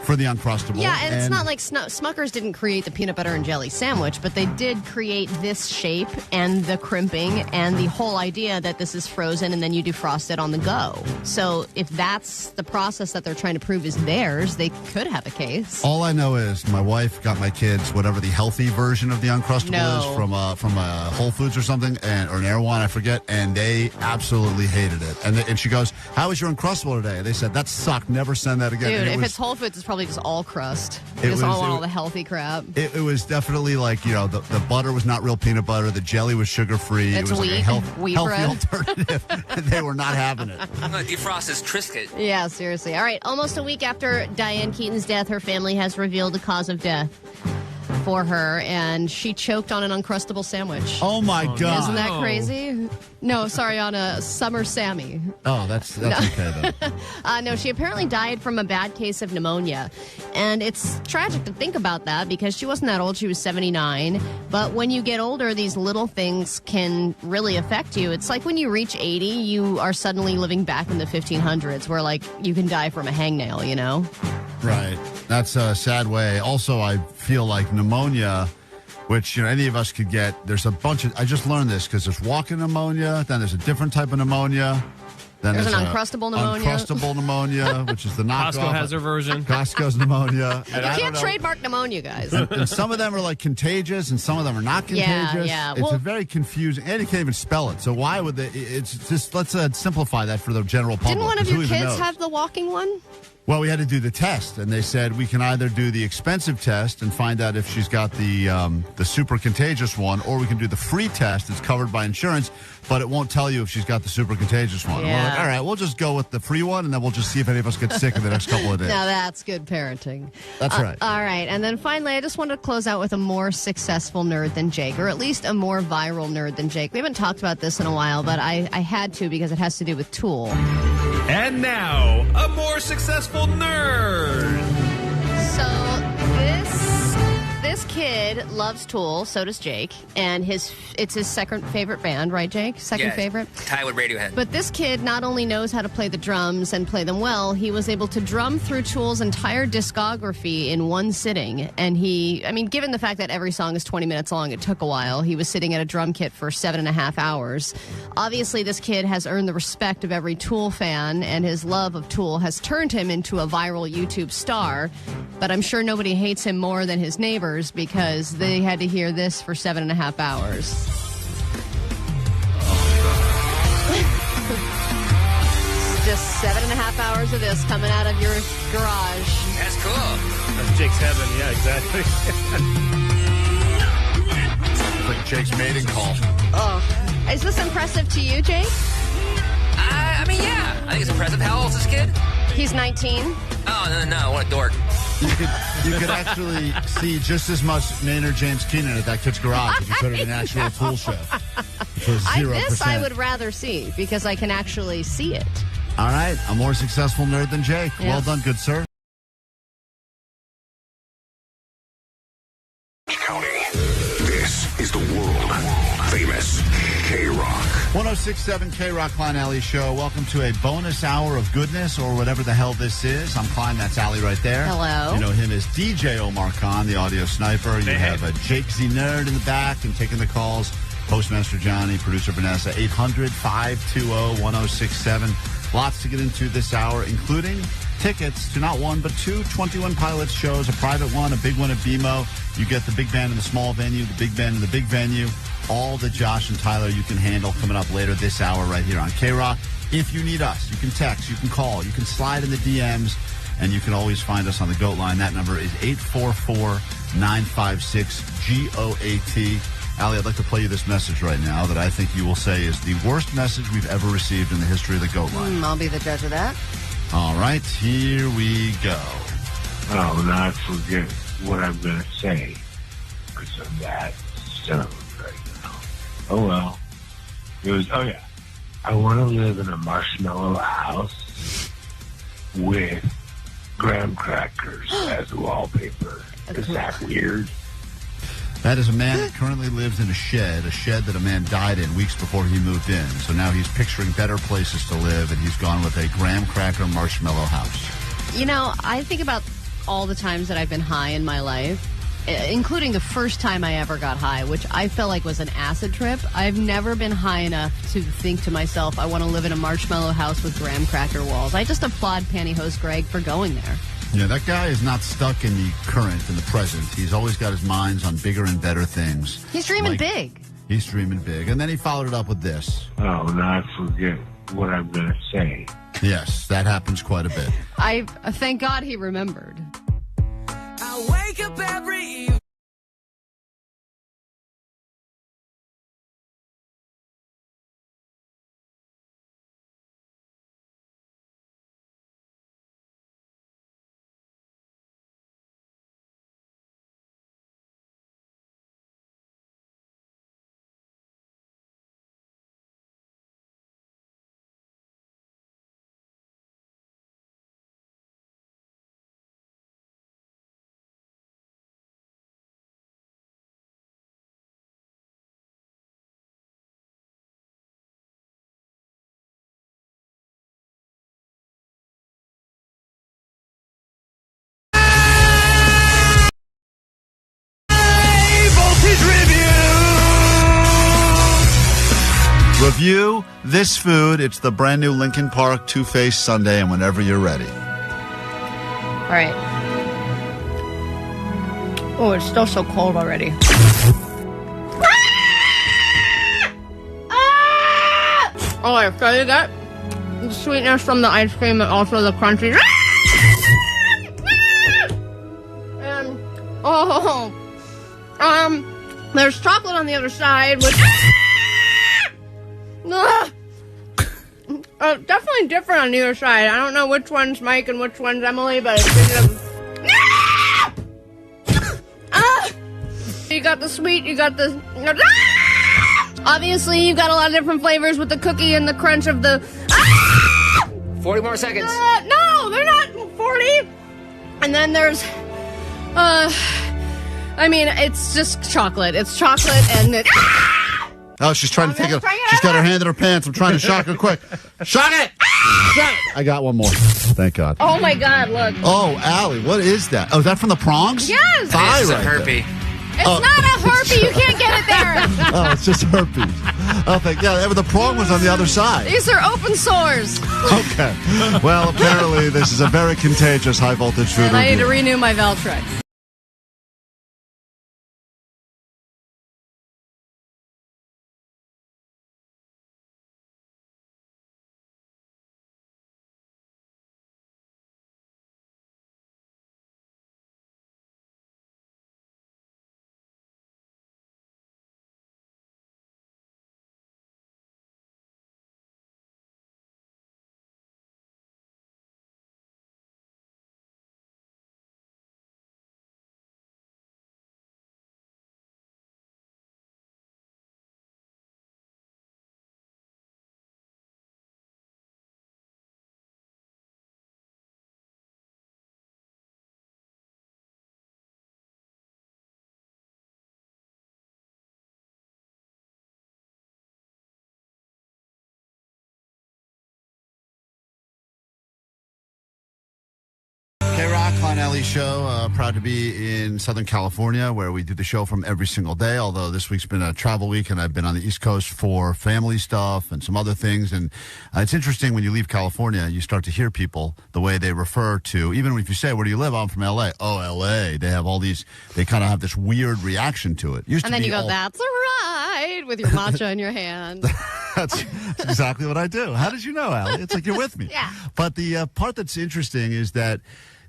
for the Uncrustable. Yeah, and it's not like Smuckers didn't create the peanut butter and jelly sandwich, but they did create this shape and the crimping and the whole idea that this is frozen and then you defrost it on the go. So if that's the process that they're trying to prove is theirs, they could have a case. All I know is my wife got my kids whatever the healthy version of the Uncrustable is from a Whole Foods or something, or an Erewhon, I forget, and they absolutely hated it. And she goes, "How was your Uncrustable today?" They said, "That sucked. Never send that again." Dude, if it's Whole Foods, it's probably just all crust. Just all the healthy crap. It was definitely like, the butter was not real peanut butter. The jelly was sugar-free. It's it was wheat, like a wheat healthy bread. alternative. And they were not having it. I'm going to defrost this Triscuit. Yeah, seriously. All right, almost a week after Diane Keaton's death, her family has revealed the cause of death for her, and she choked on an Uncrustable sandwich. Oh, my God. Isn't that crazy? No, sorry, on a Summer Sammy. Oh, that's okay, then. No, she apparently died from a bad case of pneumonia. And it's tragic to think about that because she wasn't that old. She was 79. But when you get older, these little things can really affect you. It's like when you reach 80, you are suddenly living back in the 1500s where, you can die from a hangnail, Right. That's a sad way. Also, I feel like pneumonia, which any of us could get, there's a bunch of, I just learned this because there's walking pneumonia, then there's a different type of pneumonia. Then there's an Uncrustable pneumonia. Uncrustable pneumonia, which is the knockoff. Costco has their version. Costco's pneumonia. You can't trademark pneumonia, guys. And some of them are contagious, and some of them are not contagious. Yeah. It's a very confusing, and you can't even spell it. So why would they? It's just let's simplify that for the general public. Didn't one of your kids have the walking one? Well, we had to do the test, and they said we can either do the expensive test and find out if she's got the super contagious one, or we can do the free test. It's covered by insurance, but it won't tell you if she's got the super contagious one. Yeah. We're like, all right, we'll just go with the free one, and then we'll just see if any of us get sick in the next couple of days. Now that's good parenting. That's right. All right, and then finally, I just wanted to close out with a more successful nerd than Jake, or at least a more viral nerd than Jake. We haven't talked about this in a while, but I had to because it has to do with Tool. And now, a more successful nerd. So this kid loves Tool, so does Jake, and it's his second favorite band, right, Jake? Second favorite? Tie with Radiohead. But this kid not only knows how to play the drums and play them well, he was able to drum through Tool's entire discography in one sitting. And given the fact that every song is 20 minutes long, it took a while. He was sitting at a drum kit for 7.5 hours. Obviously, this kid has earned the respect of every Tool fan, and his love of Tool has turned him into a viral YouTube star. But I'm sure nobody hates him more than his neighbors because they had to hear this for 7.5 hours. Just 7.5 hours of this coming out of your garage. That's cool. That's Jake's heaven. Yeah, exactly. It's like Jake's mating call. Oh, is this impressive to you, Jake? Yeah. I think it's impressive. How old is this kid? He's 19. Oh, no. What a dork. You could actually see just as much Maynard James Keenan at that kid's garage if you put it in an actual Tool show. For 0%. This I would rather see because I can actually see it. All right, a more successful nerd than Jake. Yeah. Well done, good sir. County. This is the world famous KROQ. 106.7 KROQ Klein Alley Show. Welcome to a bonus hour of goodness, or whatever the hell this is. I'm Klein, that's Allie right there. Hello. You know him as DJ Omar Khan, the audio sniper. You have a Jake Z Nerd in the back and taking the calls. Postmaster Johnny, producer Vanessa, 800-520-1067. Lots to get into this hour, including tickets to not one, but two 21 Pilots shows, a private one, a big one at BMO. You get the big band in the small venue, the big band in the big venue. All the Josh and Tyler you can handle coming up later this hour right here on KROQ. If you need us, you can text, you can call, you can slide in the DMs, and you can always find us on the GOAT line. That number is 844-956-GOAT. Allie, I'd like to play you this message right now that I think you will say is the worst message we've ever received in the history of the GOAT line. I'll be the judge of that. All right, here we go. Oh, now I forget what I'm going to say because I'm that stoned right now. Oh, well. Oh, yeah. I want to live in a marshmallow house with graham crackers as wallpaper. Is that weird? That is a man that currently lives in a shed that a man died in weeks before he moved in. So now he's picturing better places to live, and he's gone with a graham cracker marshmallow house. You know, I think about all the times that I've been high in my life, including the first time I ever got high, which I felt like was an acid trip. I've never been high enough to think to myself, I want to live in a marshmallow house with graham cracker walls. I just applaud Pantyhose Greg for going there. Yeah, that guy is not stuck in the current, in the present. He's always got his minds on bigger and better things. He's dreaming big. He's dreaming big. And then he followed it up with this. Oh, now I forget what I'm going to say. Yes, that happens quite a bit. I thank God he remembered. I wake up every evening. Review this food. It's the brand new Lincoln Park Two-Faced Sundae, and whenever you're ready. All right. Oh, it's still so cold already. Oh, I tell you that. The sweetness from the ice cream and also the crunchy. And, there's chocolate on the other side, which... definitely different on either side. I don't know which one's Mike and which one's Emily, but it's you got the sweet, you got the... Obviously, you got a lot of different flavors with the cookie and the crunch of the... 40 more seconds. No, they're not 40. And then there's... I mean, it's just chocolate. It's chocolate and it... Oh, she's trying to take it. She's got her hand in her pants. I'm trying to shock her quick. Shock it! I got one more. Thank God. Oh, my God, look. Oh, Allie, what is that? Oh, is that from the prongs? Yes. It's a herpy. It's not a herpy. You can't get it there. Oh, it's just herpes. Oh, the prong was on the other side. These are open sores. Okay. Well, apparently this is a very contagious high-voltage food And I need review. to renew my Valtrex. KROQ, Klein Alley Show, proud to be in Southern California where we do the show from every single day, although this week's been a travel week and I've been on the East Coast for family stuff and some other things. And it's interesting when you leave California, you start to hear people the way they refer to, even if you say, where do you live? I'm from L.A. Oh, L.A. They have all these, they kind of have this weird reaction to it. And then you go, that's right, with your matcha in your hand. That's exactly what I do. How did you know, Allie? It's like you're with me. Yeah. But the part that's interesting is that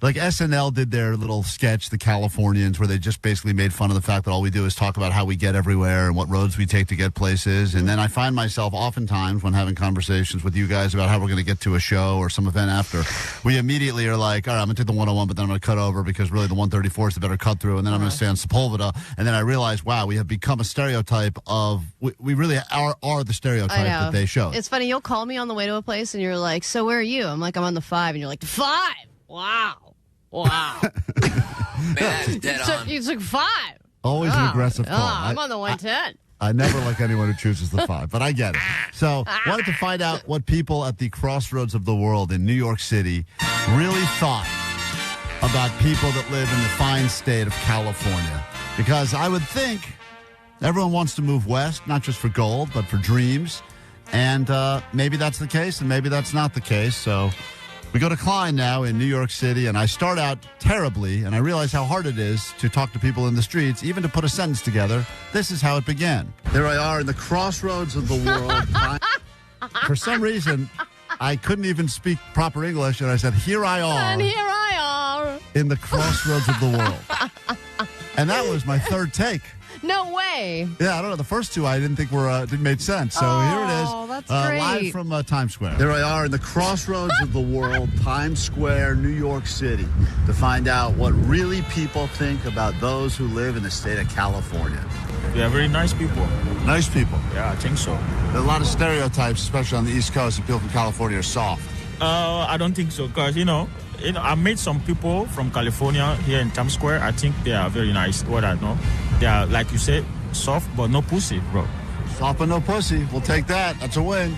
Like SNL did their little sketch, The Californians, where they just basically made fun of the fact that all we do is talk about how we get everywhere and what roads we take to get places. And then I find myself oftentimes when having conversations with you guys about how we're going to get to a show or some event after, we immediately are like, all right, I'm going to take the 101, but then I'm going to cut over because really the 134 is the better cut through. And then I'm going to stay on Sepulveda. And then I realize, wow, we have become a stereotype of, we really are the stereotype that they show. It's funny. You'll call me on the way to a place and you're like, so where are you? I'm like, I'm on the 5. And you're like, the 5? Wow. Wow. Man, that's dead on. It's like 5. Always an aggressive call. I'm on the 110. I never like anyone who chooses the 5, but I get it. So, wanted to find out what people at the crossroads of the world in New York City really thought about people that live in the fine state of California. Because I would think everyone wants to move west, not just for gold, but for dreams. And maybe that's the case, and maybe that's not the case. So we go to Klein now in New York City, and I start out terribly, and I realize how hard it is to talk to people in the streets, even to put a sentence together. This is how it began. There I are in the crossroads of the world. For some reason, I couldn't even speak proper English, and I said, here I are. And here I are. In the crossroads of the world. And that was my third take. No way. Yeah, I don't know. The first two I didn't think didn't make sense. So here it is. That's great. Live from Times Square. There I are in the crossroads of the world, Times Square, New York City, to find out what really people think about those who live in the state of California. Yeah, very nice people. Nice people. Yeah, I think so. There are a lot of stereotypes, especially on the East Coast, that people from California are soft. I don't think so, because, I met some people from California here in Times Square. I think they are very nice. What I know, they are, like you said, soft but no pussy, bro. Soft but no pussy. We'll take that. That's a win.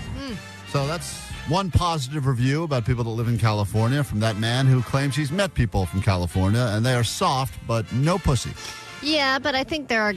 So that's one positive review about people that live in California from that man who claims he's met people from California, and they are soft but no pussy. Yeah, but I think there are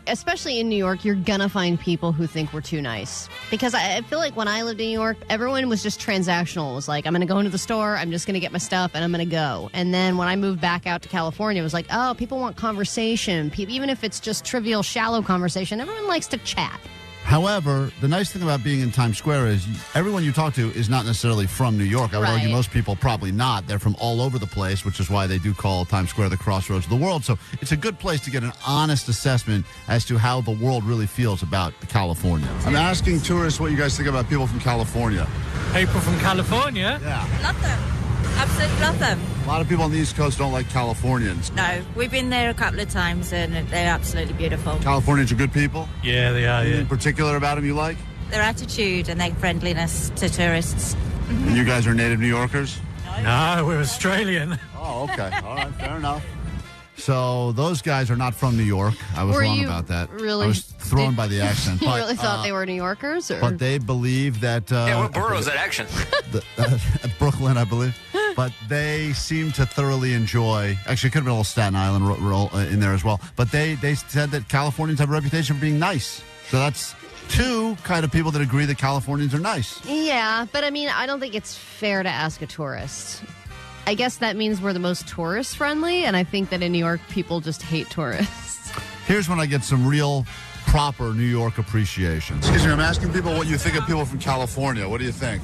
especially in New York, you're going to find people who think we're too nice. Because I feel like when I lived in New York, everyone was just transactional. It was like, I'm going to go into the store, I'm just going to get my stuff, and I'm going to go. And then when I moved back out to California, it was like, oh, people want conversation. Even if it's just trivial, shallow conversation, everyone likes to chat. However, the nice thing about being in Times Square is everyone you talk to is not necessarily from New York. I would argue most people probably not. They're from all over the place, which is why they do call Times Square the crossroads of the world. So it's a good place to get an honest assessment as to how the world really feels about California. I'm asking tourists what you guys think about people from California. People from California? Yeah. Love them. Absolutely love them. A lot of people on the East Coast don't like Californians. No, we've been there a couple of times and they're absolutely beautiful. Californians are good people? Yeah, they are, Anything in particular about them you like? Their attitude and their friendliness to tourists. And you guys are native New Yorkers? No, we're Australian. Oh, okay. All right, fair enough. So those guys are not from New York. I was wrong about that. Really? I was thrown by the accent. You really thought they were New Yorkers? Or? But they believe that... yeah, what borough is that action? Brooklyn, I believe. But they seem to thoroughly enjoy... Actually, it could have been a little Staten Island roll in there as well. But they said that Californians have a reputation for being nice. So that's two kind of people that agree that Californians are nice. Yeah, but I mean, I don't think it's fair to ask a tourist. I guess that means we're the most tourist-friendly, and I think that in New York, people just hate tourists. Here's when I get some real, proper New York appreciation. Excuse me, I'm asking people what you think of people from California. What do you think?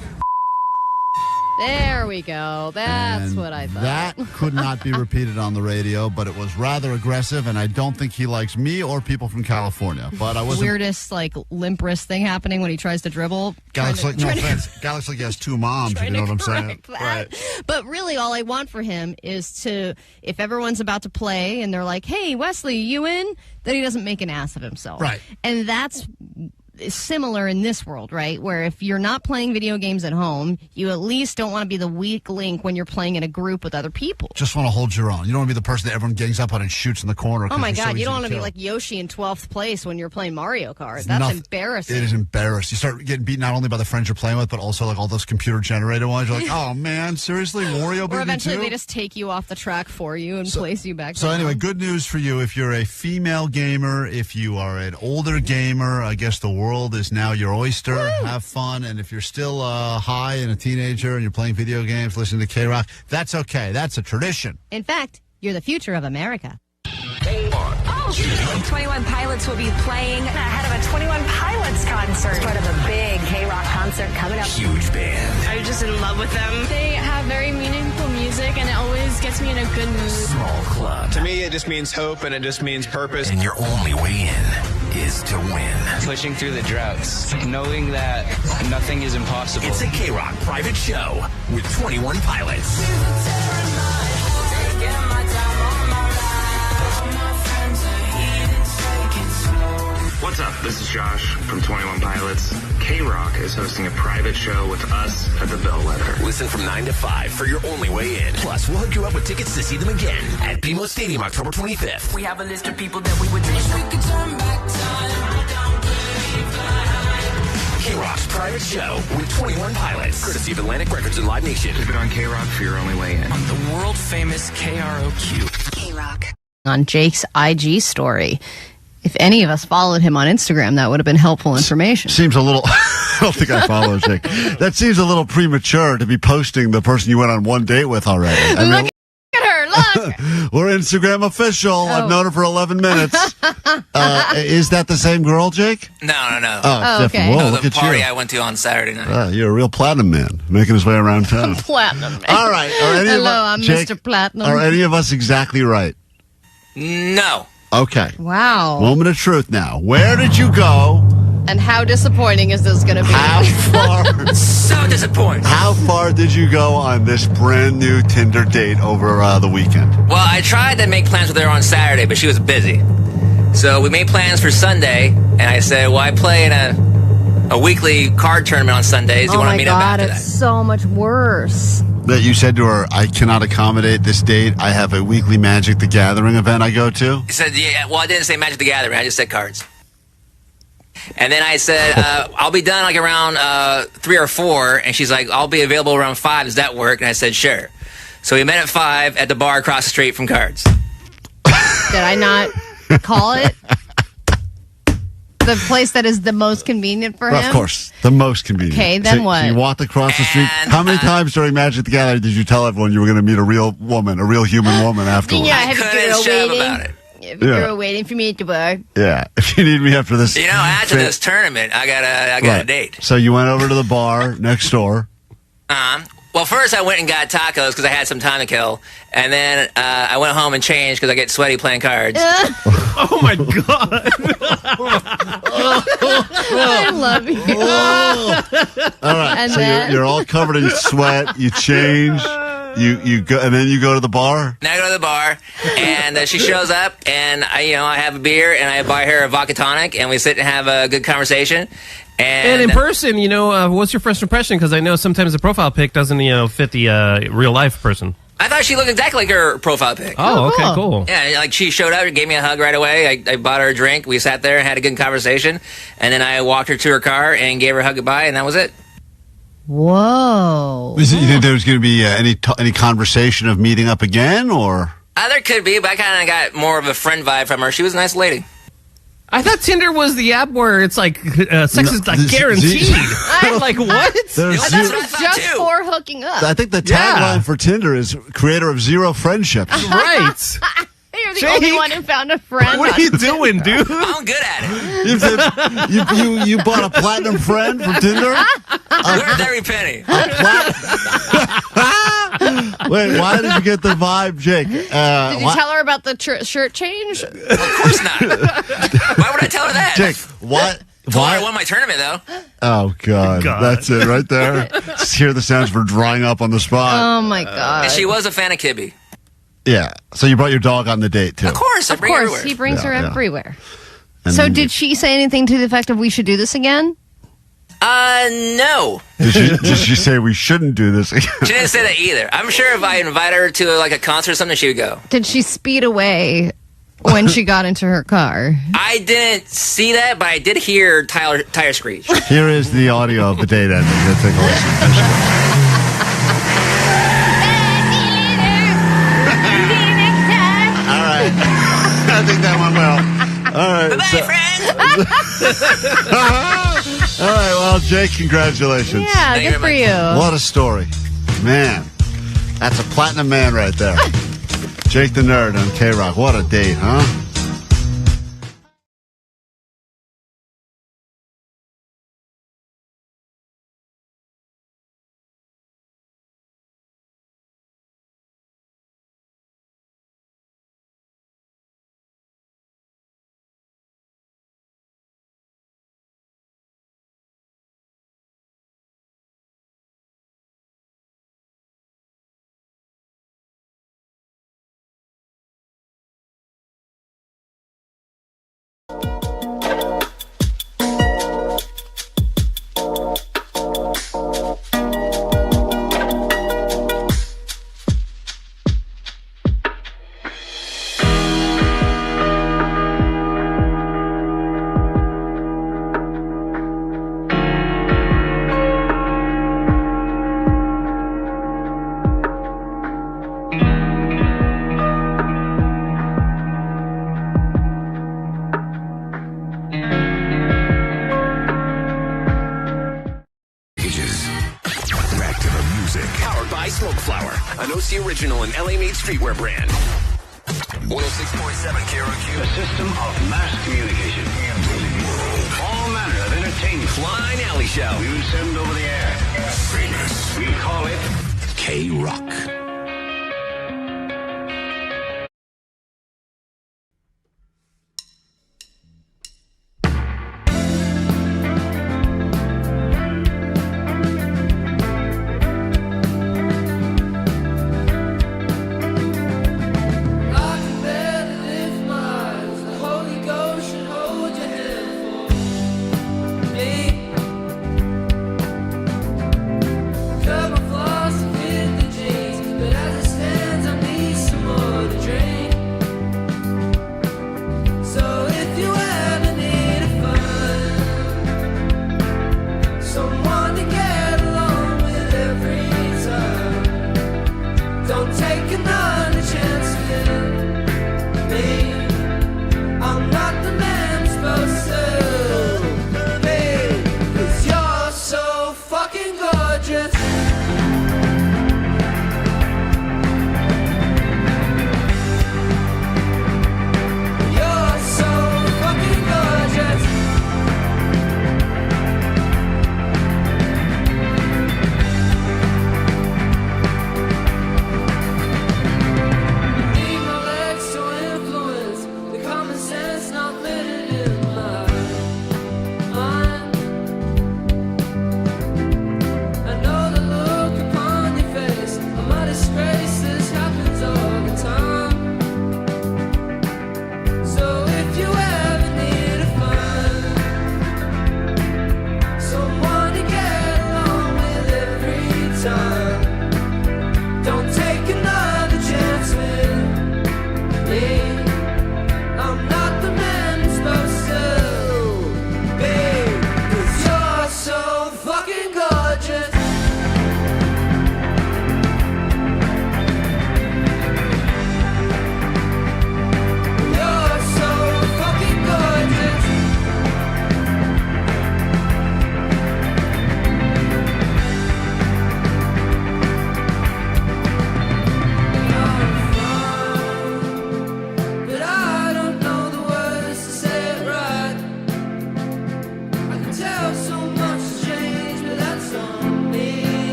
There we go. That's what I thought. That could not be repeated on the radio, but it was rather aggressive, and I don't think he likes me or people from California. But I wasn't... Weirdest, limp wrist thing happening when he tries to dribble. Guy looks like he has two moms, if you know what I'm saying. Right. But really, all I want for him is to, if everyone's about to play and they're like, hey, Wesley, you in? Then he doesn't make an ass of himself. Right. And that's similar in this world, right? Where if you're not playing video games at home, you at least don't want to be the weak link when you're playing in a group with other people. Just want to hold your own. You don't want to be the person that everyone gangs up on and shoots in the corner. Oh my God, you don't want to be like Yoshi in 12th place when you're playing Mario Kart. That's embarrassing. It is embarrassing. You start getting beat not only by the friends you're playing with, but also like all those computer generated ones. You're like, oh man, seriously, Mario beat me too? Or eventually they just take you off the track for you and place you back. So anyway, good news for you. If you're a female gamer, if you are an older gamer, I guess the world is now your oyster. Woo! Have fun. And if you're still high and a teenager and you're playing video games, listening to KROQ, that's okay. That's a tradition. In fact, you're the future of America. 21 Pilots will be playing ahead of a 21 Pilots concert. It's part of a big KROQ concert coming up. Huge band. I'm just in love with them. They have very meaningful music music, and it always gets me in a good mood. Small Club. To me, it just means hope, and it just means purpose. And your only way in is to win. Pushing through the droughts, knowing that nothing is impossible. It's a KROQ private show with 21 Pilots. What's up? This is Josh from 21 Pilots. KROQ is hosting a private show with us at the Bellwether. Listen from 9 to 5 for your only way in. Plus, we'll hook you up with tickets to see them again at BMO Stadium October 25th. We have a list of people that we would wish we could turn back time. KROQ's private show with 21 Pilots. Courtesy of Atlantic Records and Live Nation. Keep it on KROQ for your only way in. On the world famous KROQ. KROQ. On Jake's IG story. If any of us followed him on Instagram, that would have been helpful information. Seems a little... I don't think I follow Jake. That seems a little premature to be posting the person you went on one date with already. I mean, Look at her, look! we're Instagram official. I've known her for 11 minutes. Is that the same girl, Jake? No. Oh, different. okay. Whoa, No, look the at party you. I went to on Saturday night. You're a real platinum man, making his way around town. Platinum. All right. Are any Hello, of I'm Jake, Mr. Platinum. Are any of us exactly right? No. Okay. Wow. Moment of truth now. Where did you go? And how disappointing is this going to be? How far? So disappointed. How far did you go on this brand new Tinder date over the weekend? Well, I tried to make plans with her on Saturday, but she was busy. So we made plans for Sunday, and I said, well, I play in a weekly card tournament on Sundays. Do you Oh want my to meet up God, after it's that? so much worse. That you said to her, I cannot accommodate this date. I have a weekly Magic the Gathering event I go to. He said, yeah, well, I didn't say Magic the Gathering. I just said cards. And then I said, I'll be done like around 3 or 4. And she's like, I'll be available around 5. Does that work? And I said, sure. So we met at 5 at the bar across the street from cards. Did I not call it? The place that is the most convenient for him? Of course, the most convenient. Okay, then what? So you walked across the street. How many times during Magic the Gathering did you tell everyone you were going to meet a real woman, a real human woman afterwards? Yeah, I have a couldn't girl shut up waiting. about it. If a girl waiting for me at the bar. Yeah, if you need me after this. You know, after this tournament, I got a date. So you went over to the bar next door. Well, first I went and got tacos because I had some time to kill. And then I went home and changed because I get sweaty playing cards. Oh, my God. I love you. All right, And so then? you're all covered in sweat. You change. You go, and then you go to the bar. Now I go to the bar, and she shows up, and I have a beer, and I buy her a vodka tonic, and we sit and have a good conversation. And in person, what's your first impression? Because I know sometimes the profile pic doesn't, fit the real life person. I thought she looked exactly like her profile pic. Oh, okay, cool. Yeah, like she showed up and gave me a hug right away. I bought her a drink. We sat there and had a good conversation, and then I walked her to her car and gave her a hug goodbye, and that was it. Whoa. You think there was going to be any conversation of meeting up again, or? There could be, but I kind of got more of a friend vibe from her. She was a nice lady. I thought Tinder was the app where it's like sex is like guaranteed. I'm like, what? This is just for hooking up. I think the tagline for Tinder is creator of zero friendships. Right. You're the Jake, only one who found a friend. What are you doing, dude? I'm good at it. You bought a platinum friend from Tinder? Worth every penny. Wait, why did you get the vibe, Jake? Did you tell her about the shirt change? Of course not. Why would I tell her that? Jake, what? I won my tournament, though. Oh, God. That's it right there. Just hear the sounds for drying up on the spot. Oh, my God. And she was a fan of Kibby. Yeah. So you brought your dog on the date, too. Of course. I Of bring her course, everywhere. he brings her everywhere. And So then did she say anything to the effect of we should do this again? No. Did she say we shouldn't do this again? She didn't say that either. I'm sure if I invite her to like a concert or something, she would go. Did she speed away when she got into her car? I didn't see that, but I did hear tire screech. Here is the audio of the date ending. Let's take a listen. All right. I think that went well. All right. Bye-bye, friends. All right. Well, Jake, congratulations. Yeah, good for you. What a story. Man, that's a platinum man right there. Jake the Nerd on KROQ. What a date, huh? original and LA-made streetwear brand. 106.7 KROQ. A system of mass communication. All manner of entertainment. Klein Alley Show. We send over the air. Famous. We call it KROQ.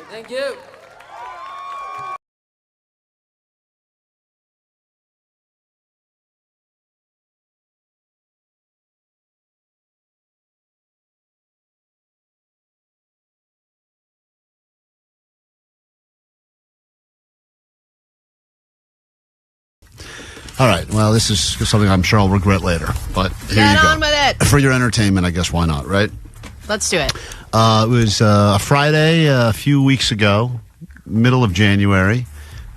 Thank you. All right. Well, this is something I'm sure I'll regret later. But here Get you go. on with it. For your entertainment, I guess, why not, right? Let's do it. It was a Friday a few weeks ago, middle of January,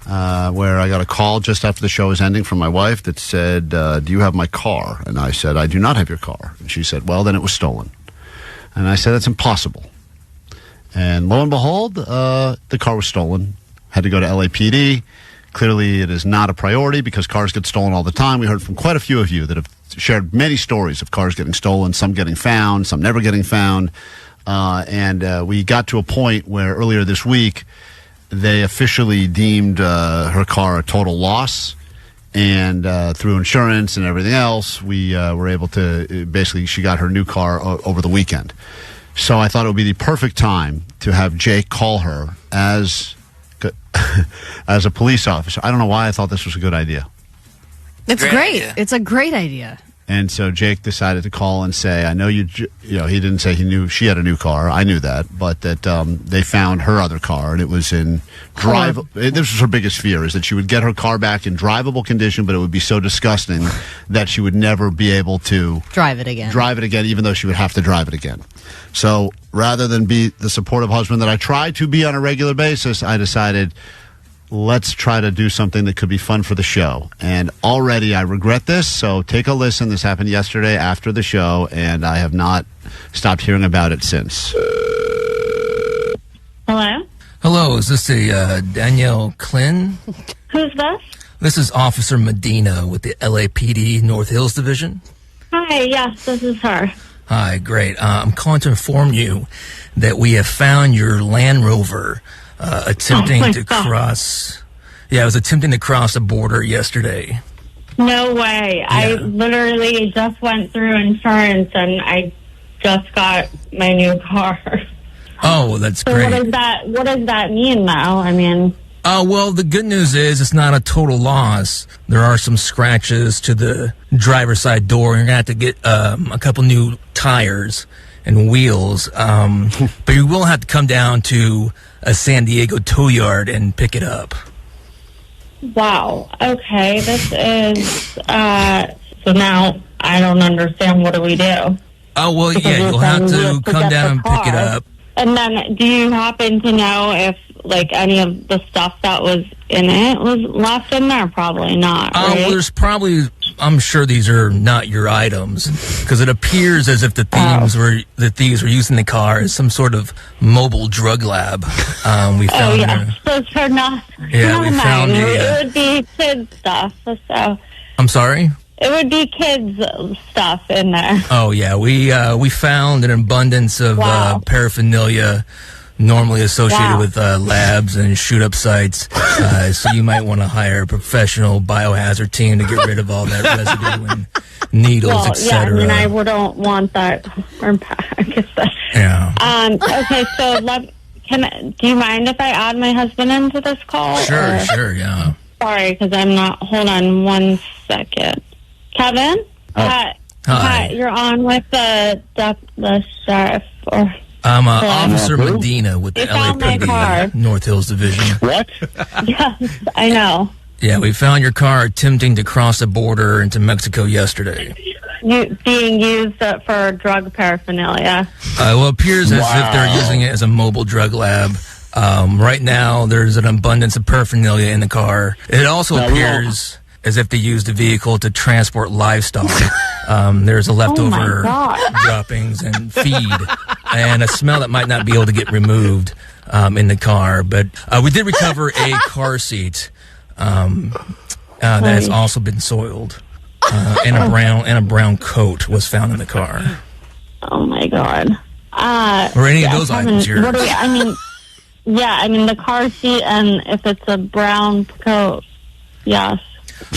where I got a call just after the show was ending from my wife that said, do you have my car? And I said, I do not have your car. And she said, well, then it was stolen. And I said, that's impossible. And lo and behold, the car was stolen. Had to go to LAPD. Clearly, it is not a priority because cars get stolen all the time. We heard from quite a few of you that have shared many stories of cars getting stolen, some getting found, some never getting found. And we got to a point where earlier this week, they officially deemed her car a total loss. And through insurance and everything else, we were able to basically, she got her new car over the weekend. So I thought it would be the perfect time to have Jake call her as a police officer. I don't know why I thought this was a good idea. It's great. It's a great idea. And so Jake decided to call and say, I know he didn't say he knew she had a new car. I knew that, but that they found her other car, and it was in this was her biggest fear, is that she would get her car back in drivable condition, but it would be so disgusting that she would never be able to drive it again, even though she would have to drive it again. So rather than be the supportive husband that I try to be on a regular basis, I decided, let's try to do something that could be fun for the show. And already I regret this, so take a listen. This happened yesterday after the show, and I have not stopped hearing about it since. Hello? Hello, is this the Danielle Klein? Who's this? This is Officer Medina with the LAPD North Hills Division. Hi, yes, this is her. Hi, great. I'm calling to inform you that we have found your Land Rover attempting to cross. Yeah, it was attempting to cross the border yesterday. No way. Yeah. I literally just went through insurance and I just got my new car. Oh, that's So great. what does that mean, though? I mean... Well, the good news is it's not a total loss. There are some scratches to the driver's side door. You're going to have to get a couple new tires and wheels. But you will have to come down to a San Diego tow yard and pick it up. Wow. Okay, this is... so now I don't understand. What do we do? Oh, well, yeah, you'll have to come down and pick it up. And then do you happen to know if, like, any of the stuff that was in it was left in there? Probably not, right? Well, there's probably... I'm sure these are not your items, because it appears as if the thieves were using the car as some sort of mobile drug lab. We found those are not. Yeah, we found it would be kids stuff. So I'm sorry? it would be kids stuff in there. Oh yeah, we found an abundance of paraphernalia normally associated with labs and shoot-up sites. So you might want to hire a professional biohazard team to get rid of all that residue and needles, etc. Yeah, I mean, I wouldn't want that. Yeah. Okay, so do you mind if I add my husband into this call? Sure, yeah. Sorry, because I'm not. Hold on 1 second. Kevin? Hi. You're on with the sheriff. I'm Officer Medina with the LAPD North Hills Division. What? Yes, I know. Yeah, we found your car attempting to cross the border into Mexico yesterday. Being used for drug paraphernalia. Well, it appears as if they're using it as a mobile drug lab. Right now, there's an abundance of paraphernalia in the car. It also appears as if they used the vehicle to transport livestock. There's a leftover droppings and feed and a smell that might not be able to get removed in the car. But we did recover a car seat that has also been soiled. And a brown coat was found in the car. Oh my God! Or any of those items here? I mean the car seat, and if it's a brown coat, yes.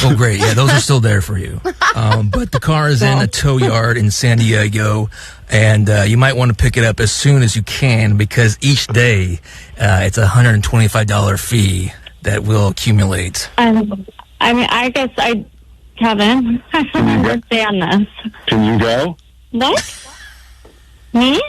Oh, great! Yeah, those are still there for you. But the car is in a tow yard in San Diego, and you might want to pick it up as soon as you can because each day it's a $125 fee that will accumulate. I guess Kevin, I don't understand this. Can you go? What? Me?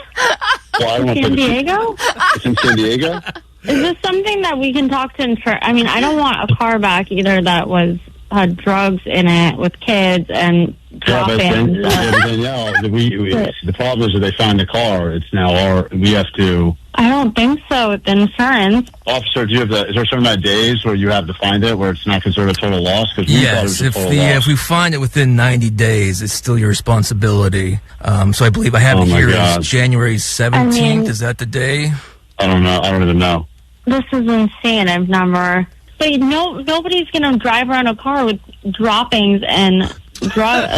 Well, I don't San Diego? It's in San Diego? Is this something that we can talk to insurance? I mean, I don't want a car back either that had drugs in it with kids and drop-ins. The problem is that they find the car. It's now we have to... I don't think so with insurance. Officer, is there a certain amount of days where you have to find it where it's not considered a total loss? Yes, if we find it within 90 days, it's still your responsibility. So I believe I have it here. It's January 17th. Is that the day? I don't know. I don't even know. This is insane. I've never... So nobody's going to drive around a car with droppings and drug...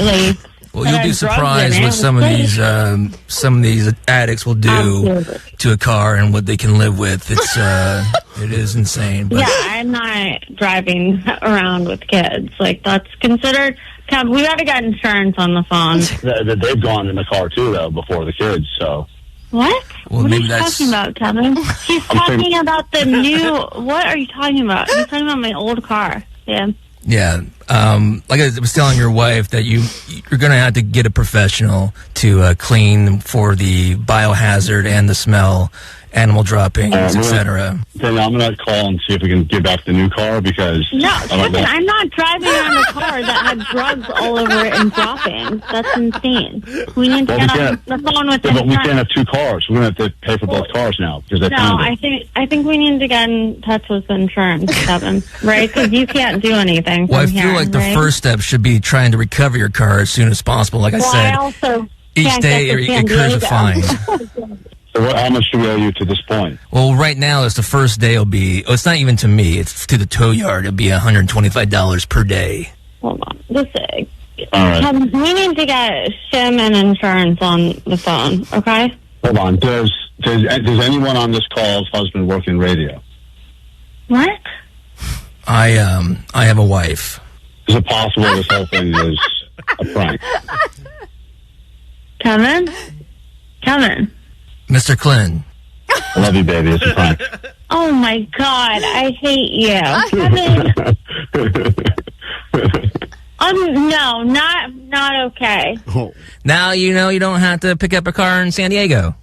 Well, you'll be surprised what some of these addicts will do to a car and what they can live with. It is insane. But. Yeah, I'm not driving around with kids. Like that's considered. Kev, we got to get insurance on the phone. They've gone in the car too, though, before the kids. So. What? Well, what are you talking about, Kevin? He's talking about the new. What are you talking about? He's talking about my old car. Yeah. Yeah. Like I was telling your wife that you're going to have to get a professional to clean for the biohazard and the smell, animal droppings, etc. Then I'm going to call and see if we can give back the new car because... No, listen, I'm not driving around a car that had drugs all over it and droppings. That's insane. We need to get on the phone with them. But we can't have two cars. We're going to have to pay for both cars now because they found it. I think we need to get in touch with insurance, Kevin, right? Because you can't do anything. Well, I feel like the first step should be trying to recover your car as soon as possible. Like I said, each day it incurs a fine. So how much do we owe you to this point? Well, right now, it's the first day will be, it's not even to me, it's to the tow yard. It'll be $125 per day. Hold on. Kevin, we need to get Shim and insurance on the phone, okay? Hold on. Does anyone on this call's husband work in radio? What? I have a wife. Is it possible this whole thing is a prank? Kevin? Mr. Klein. I love you, baby. It's a prank. Oh, my God. I hate you. Kevin. No, not okay. Oh. Now you know you don't have to pick up a car in San Diego.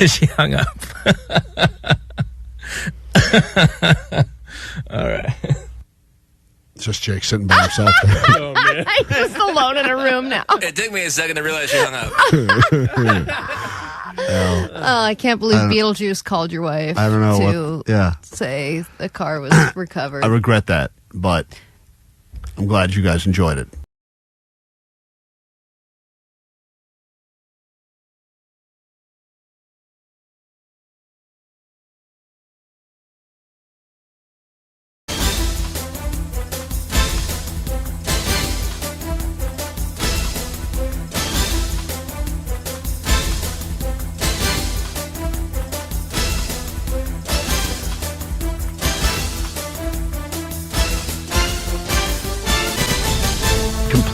She hung up. All right. It's just Jake sitting by himself. Oh, man. I'm just alone in a room now. It took me a second to realize you hung up. Oh, I can't believe Beetlejuice called your wife. I don't know to say the car was recovered. I regret that, but I'm glad you guys enjoyed it.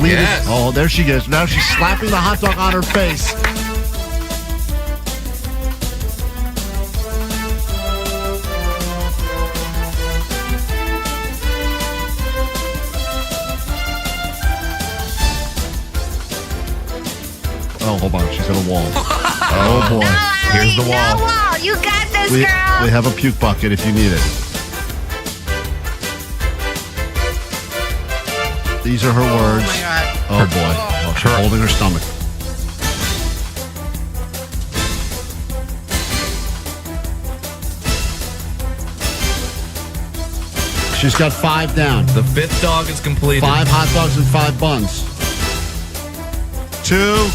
Yes. Oh, there she goes. Now she's slapping the hot dog on her face. Oh, hold on. She's at a wall. Oh, boy. Here's the wall. No wall. You got this, girl. We have a puke bucket if you need it. These are her words. Oh, my God. Oh, boy. Oh, she's holding her stomach. She's got 5 down. The 5th dog is completed. 5 hot dogs and 5 buns. 2,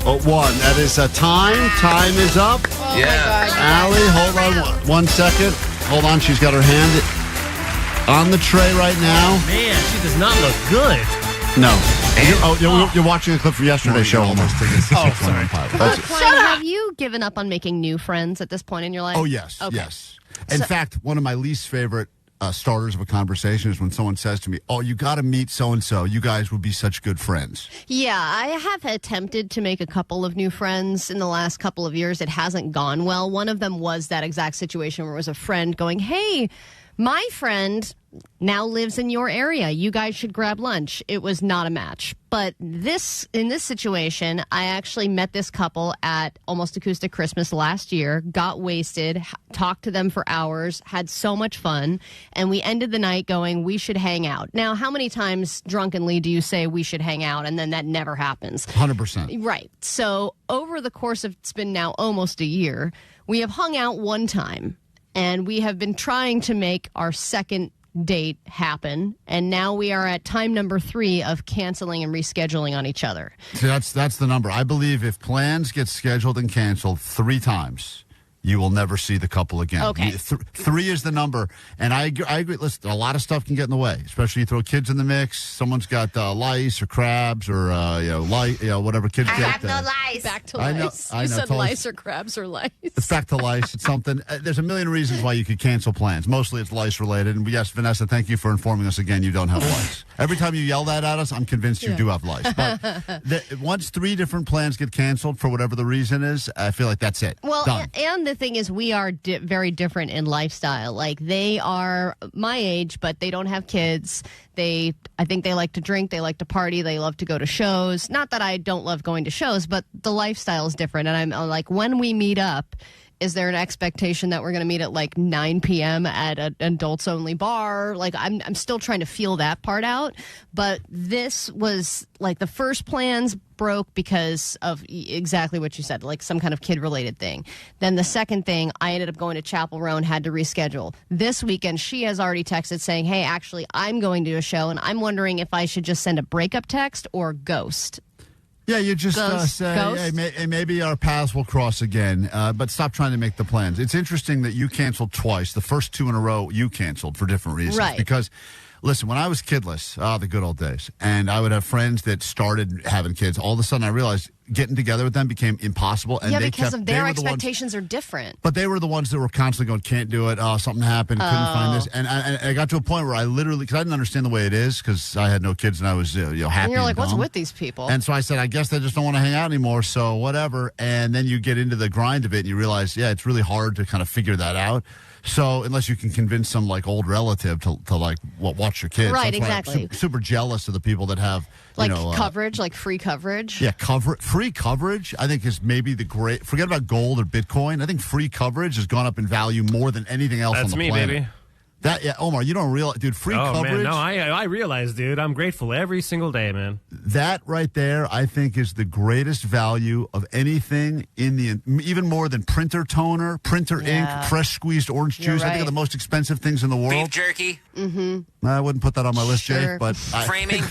1. That is a time. Time is up. Oh, yeah. Allie, hold on 1 second. Hold on. She's got her hand on the tray right now. Man, she does not look good. No. You're watching a clip from yesterday's show. Sorry. Klein, have you given up on making new friends at this point in your life? Oh, yes. Okay. Yes. In fact, one of my least favorite starters of a conversation is when someone says to me, oh, you got to meet so-and-so. You guys would be such good friends. Yeah, I have attempted to make a couple of new friends in the last couple of years. It hasn't gone well. One of them was that exact situation where it was a friend going, hey, my friend now lives in your area. You guys should grab lunch. It was not a match. But in this situation, I actually met this couple at Almost Acoustic Christmas last year, got wasted, talked to them for hours, had so much fun, and we ended the night going, we should hang out. Now, how many times drunkenly do you say we should hang out, and then that never happens? 100%. Right. So over the course of, it's been now almost a year, we have hung out one time. And we have been trying to make our second date happen. And now we are at time number 3 of canceling and rescheduling on each other. See, that's the number. I believe if plans get scheduled and canceled 3 times, you will never see the couple again. Okay. 3 is the number. And I agree. Listen, a lot of stuff can get in the way, especially you throw kids in the mix. Someone's got lice or crabs or whatever kids get. I have no lice. Back to lice. I know. You said lice or crabs or lice. It's back to lice. It's something. There's a million reasons why you could cancel plans. Mostly it's lice related. And yes, Vanessa, thank you for informing us again. You don't have lice. Every time you yell that at us, I'm convinced you do have lice. But once 3 different plans get canceled for whatever the reason is, I feel like that's it. Well, done. and the thing is we are very different in lifestyle. Like, they are my age, but they don't have kids. I think they like to drink. They like to party. They love to go to shows. Not that I don't love going to shows, but the lifestyle is different. And I'm like, when we meet up, is there an expectation that we're going to meet at like 9 p.m. at an adults-only bar? Like, I'm still trying to feel that part out. But this was like the first plans broke because of exactly what you said, like some kind of kid-related thing. Then the second thing, I ended up going to Chapel Row and had to reschedule. This weekend, she has already texted saying, hey, actually, I'm going to a show, and I'm wondering if I should just send a breakup text or ghost. Yeah, you just say, hey, maybe our paths will cross again, but stop trying to make the plans. It's interesting that you canceled twice. The first two in a row, you canceled for different reasons. Right. Because, listen, when I was kidless, the good old days, and I would have friends that started having kids, all of a sudden I realized getting together with them became impossible. And because of their expectations are different. But they were the ones that were constantly going, can't do it. Oh, something happened. Couldn't find this. And I got to a point where I literally, because I didn't understand the way it is, because I had no kids and I was happy. And you're like, and what's dumb. with these people? And so I said, I guess they just don't want to hang out anymore. So whatever. And then you get into the grind of it and you realize, yeah, it's really hard to kind of figure that out. So unless you can convince some like old relative to like watch your kids. Right, That's why exactly. I'm super jealous of the people that have, like coverage, like free coverage. Yeah, free coverage, I think, is maybe forget about gold or Bitcoin. I think free coverage has gone up in value more than anything else on the planet. That's me, baby. Omar, you don't realize, dude, free coverage. Man, no, I realize, dude. I'm grateful every single day, man. That right there, I think, is the greatest value of anything even more than printer toner, printer ink, fresh squeezed orange juice. Right. I think are the most expensive things in the world. Beef jerky. Mm-hmm. I wouldn't put that on my list, Jake, but Framing.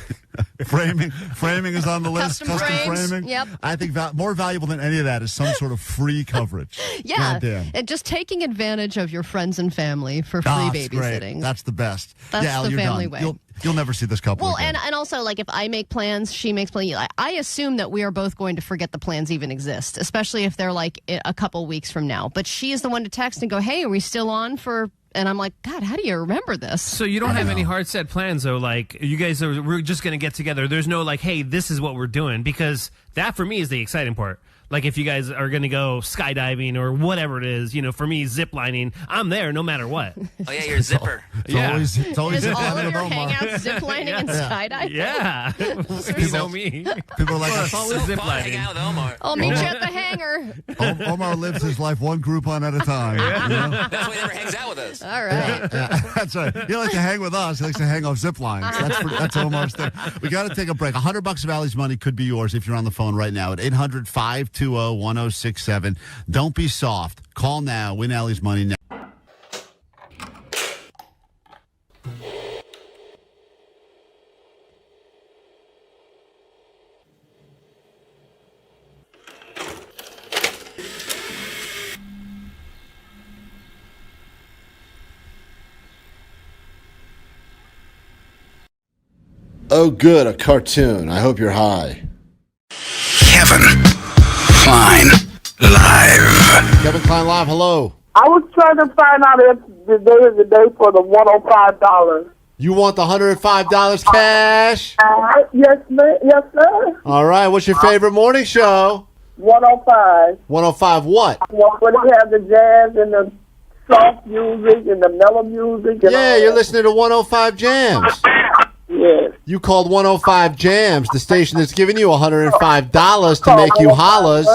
Framing is on the list. Custom frames. Framing. Yep. I think more valuable than any of that is some sort of free coverage. Yeah. Goddamn. And just taking advantage of your friends and family for free babysitting. Great. That's the best. That's Allie, the you're family done. way. You'll never see this couple again. And also, like, if I make plans, she makes plans. I assume that we are both going to forget the plans even exist, especially if they're like a couple weeks from now. But she is the one to text and go, hey, are we still on for... And I'm like, God, how do you remember this? So you don't have any hard set plans, though? Like, you guys we're just going to get together. There's no like, hey, this is what we're doing. Because that, for me, is the exciting part. Like, if you guys are going to go skydiving or whatever it is, for me, zip lining, I'm there no matter what. Oh, yeah, you're a zipper. It's always Is zip all of lining your with Omar. hangouts zip lining and skydiving? Yeah. You know me. People are like, It's always So zip fun to hang lining. out with Omar. I'll meet you at the hangar. Omar lives his life one Groupon at a time. You know? That's why he never hangs out with us. All right. Yeah, that's right. He likes to hang with us. He likes to hang off zip lines. That's Omar's thing. We got to take a break. $100 of Allie's money could be yours if you're on the phone right now at 800-520-1067. Don't be soft. Call now. Win Allie's money now. Oh, good, a cartoon. I hope you're high. Kevin Klein live. Kevin Klein live, hello. I was trying to find out if today is the day for the $105. You want the $105 cash? Yes, ma'am. Yes, sir. All right, what's your favorite morning show? 105. 105 what? Where they have the jazz and the soft music and the mellow music. And Yeah, you're listening to 105 Jams. Yes. You called 105 Jams, the station that's giving you $105 to make you hollers.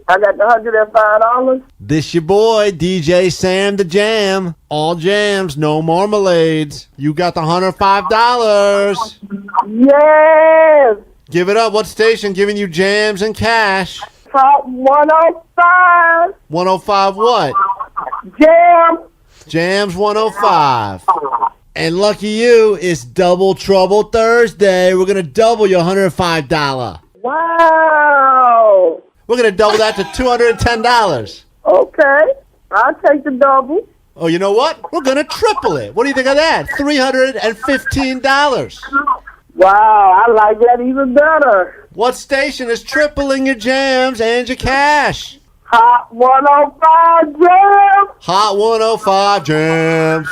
I got the $105. This your boy, DJ Sam the Jam. All jams, no marmalades. You got the $105. Yes. Give it up. What station giving you jams and cash? Top 105. 105 what? Jam. Jams 105. And lucky you, it's Double Trouble Thursday. We're going to double your $105. Wow. We're going to double that to $210. Okay. I'll take the double. Oh, you know what? We're going to triple it. What do you think of that? $315. Wow, I like that even better. What station is tripling your jams and your cash? Hot 105 Jam. Hot 105 Jams.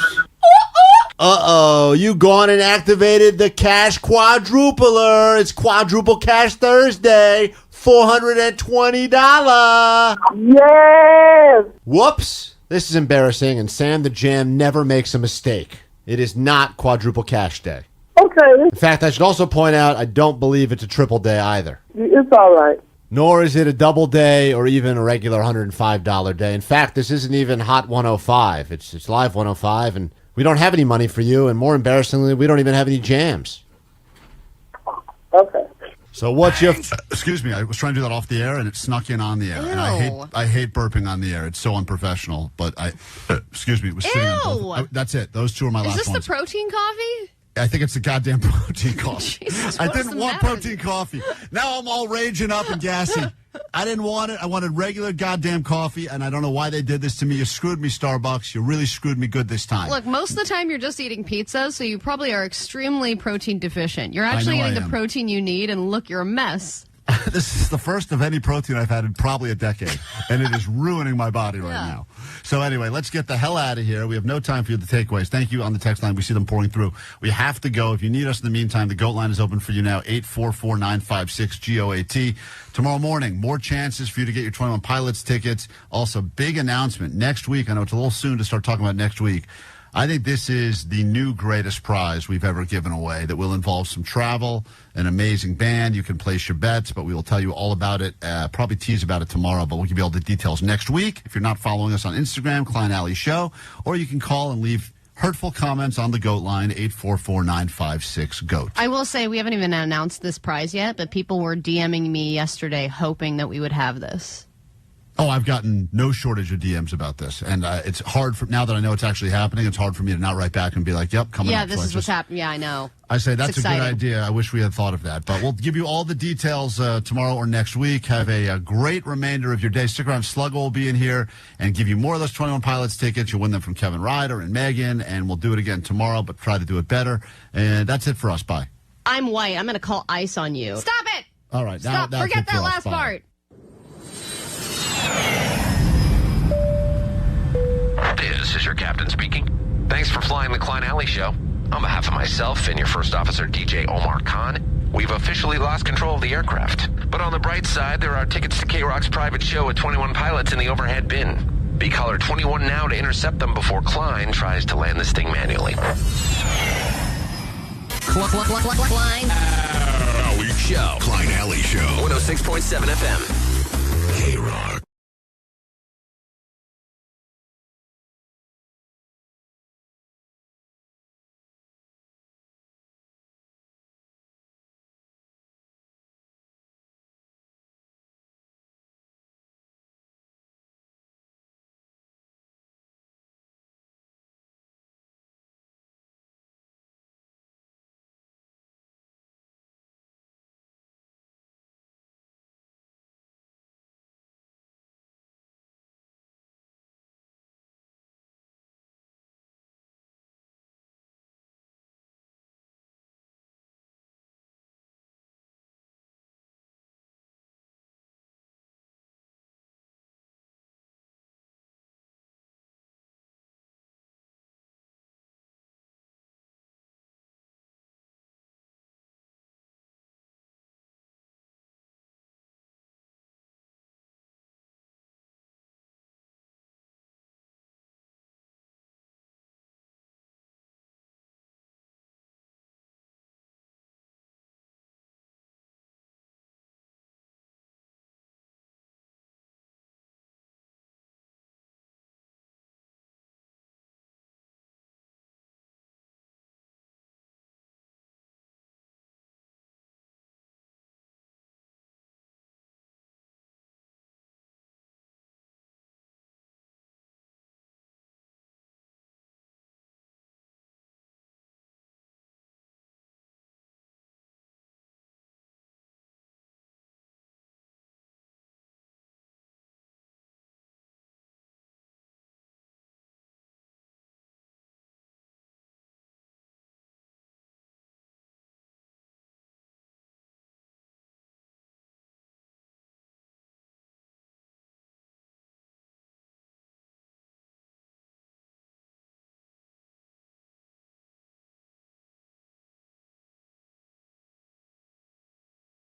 Uh-oh, you gone and activated the Cash Quadrupler. It's Quadruple Cash Thursday. $420. Yes. Whoops. This is embarrassing, and Sam the Jam never makes a mistake. It is not quadruple cash day. Okay. In fact, I should also point out I don't believe it's a triple day either. It's all right. Nor is it a double day or even a regular $105 day. In fact, this isn't even Hot 105. It's Live 105, and we don't have any money for you, and more embarrassingly, we don't even have any jams. Okay. So what's your... Excuse me, I was trying to do that off the air, and it snuck in on the air. Ew. And I hate burping on the air. It's so unprofessional. But excuse me, it was sitting on both. That's it. Those two are my last Is this ones. the protein coffee? I think it's the goddamn protein coffee. Jesus, I what's didn't the want matter? protein coffee. Now I'm all raging up and gassy. I didn't want it. I wanted regular goddamn coffee, and I don't know why they did this to me. You screwed me, Starbucks. You really screwed me good this time. Look, most of the time you're just eating pizza, so you probably are extremely protein deficient. You're I actually know I getting the am. protein you need, and look, you're a mess. This is the first of any protein I've had in probably a decade, and it is ruining my body right now. So anyway, let's get the hell out of here. We have no time for you, the takeaways. Thank you on the text line. We see them pouring through. We have to go. If you need us in the meantime, the GOAT line is open for you now, 844-956-GOAT. Tomorrow morning, more chances for you to get your 21 Pilots tickets. Also, big announcement next week. I know it's a little soon to start talking about next week. I think this is the new greatest prize we've ever given away that will involve some travel, an amazing band. You can place your bets, but we will tell you all about it, probably tease about it tomorrow, but we'll give you all the details next week. If you're not following us on Instagram, Klein Alley Show, or you can call and leave hurtful comments on the GOAT line, 844-956-GOAT. I will say we haven't even announced this prize yet, but people were DMing me yesterday hoping that we would have this. Oh, I've gotten no shortage of DMs about this, and it's hard for now that I know it's actually happening. It's hard for me to not write back and be like, "Yep, coming up." Yeah, this is what's happening. Yeah, I know. I say that's It's a good exciting. idea. I wish we had thought of that, but we'll give you all the details tomorrow or next week. Have a great remainder of your day. Stick around. Sluggo will be in here and give you more of those 21 Pilots tickets. You'll win them from Kevin Ryder and Megan, and we'll do it again tomorrow, but try to do it better. And that's it for us. Bye. I'm white. I'm going to call ice on you. Stop it! All right. Stop. That's Forget it for that us. last Bye. part. This is your captain speaking. Thanks for flying the Klein Alley Show. On behalf of myself and your first officer, DJ Omar Khan, we've officially lost control of the aircraft. But on the bright side, there are tickets to KROQ's private show with 21 pilots in the overhead bin. Be caller 21 now to intercept them before Klein tries to land this thing manually. Klein Alley Show. Klein Alley Show. 106.7 FM. KROQ.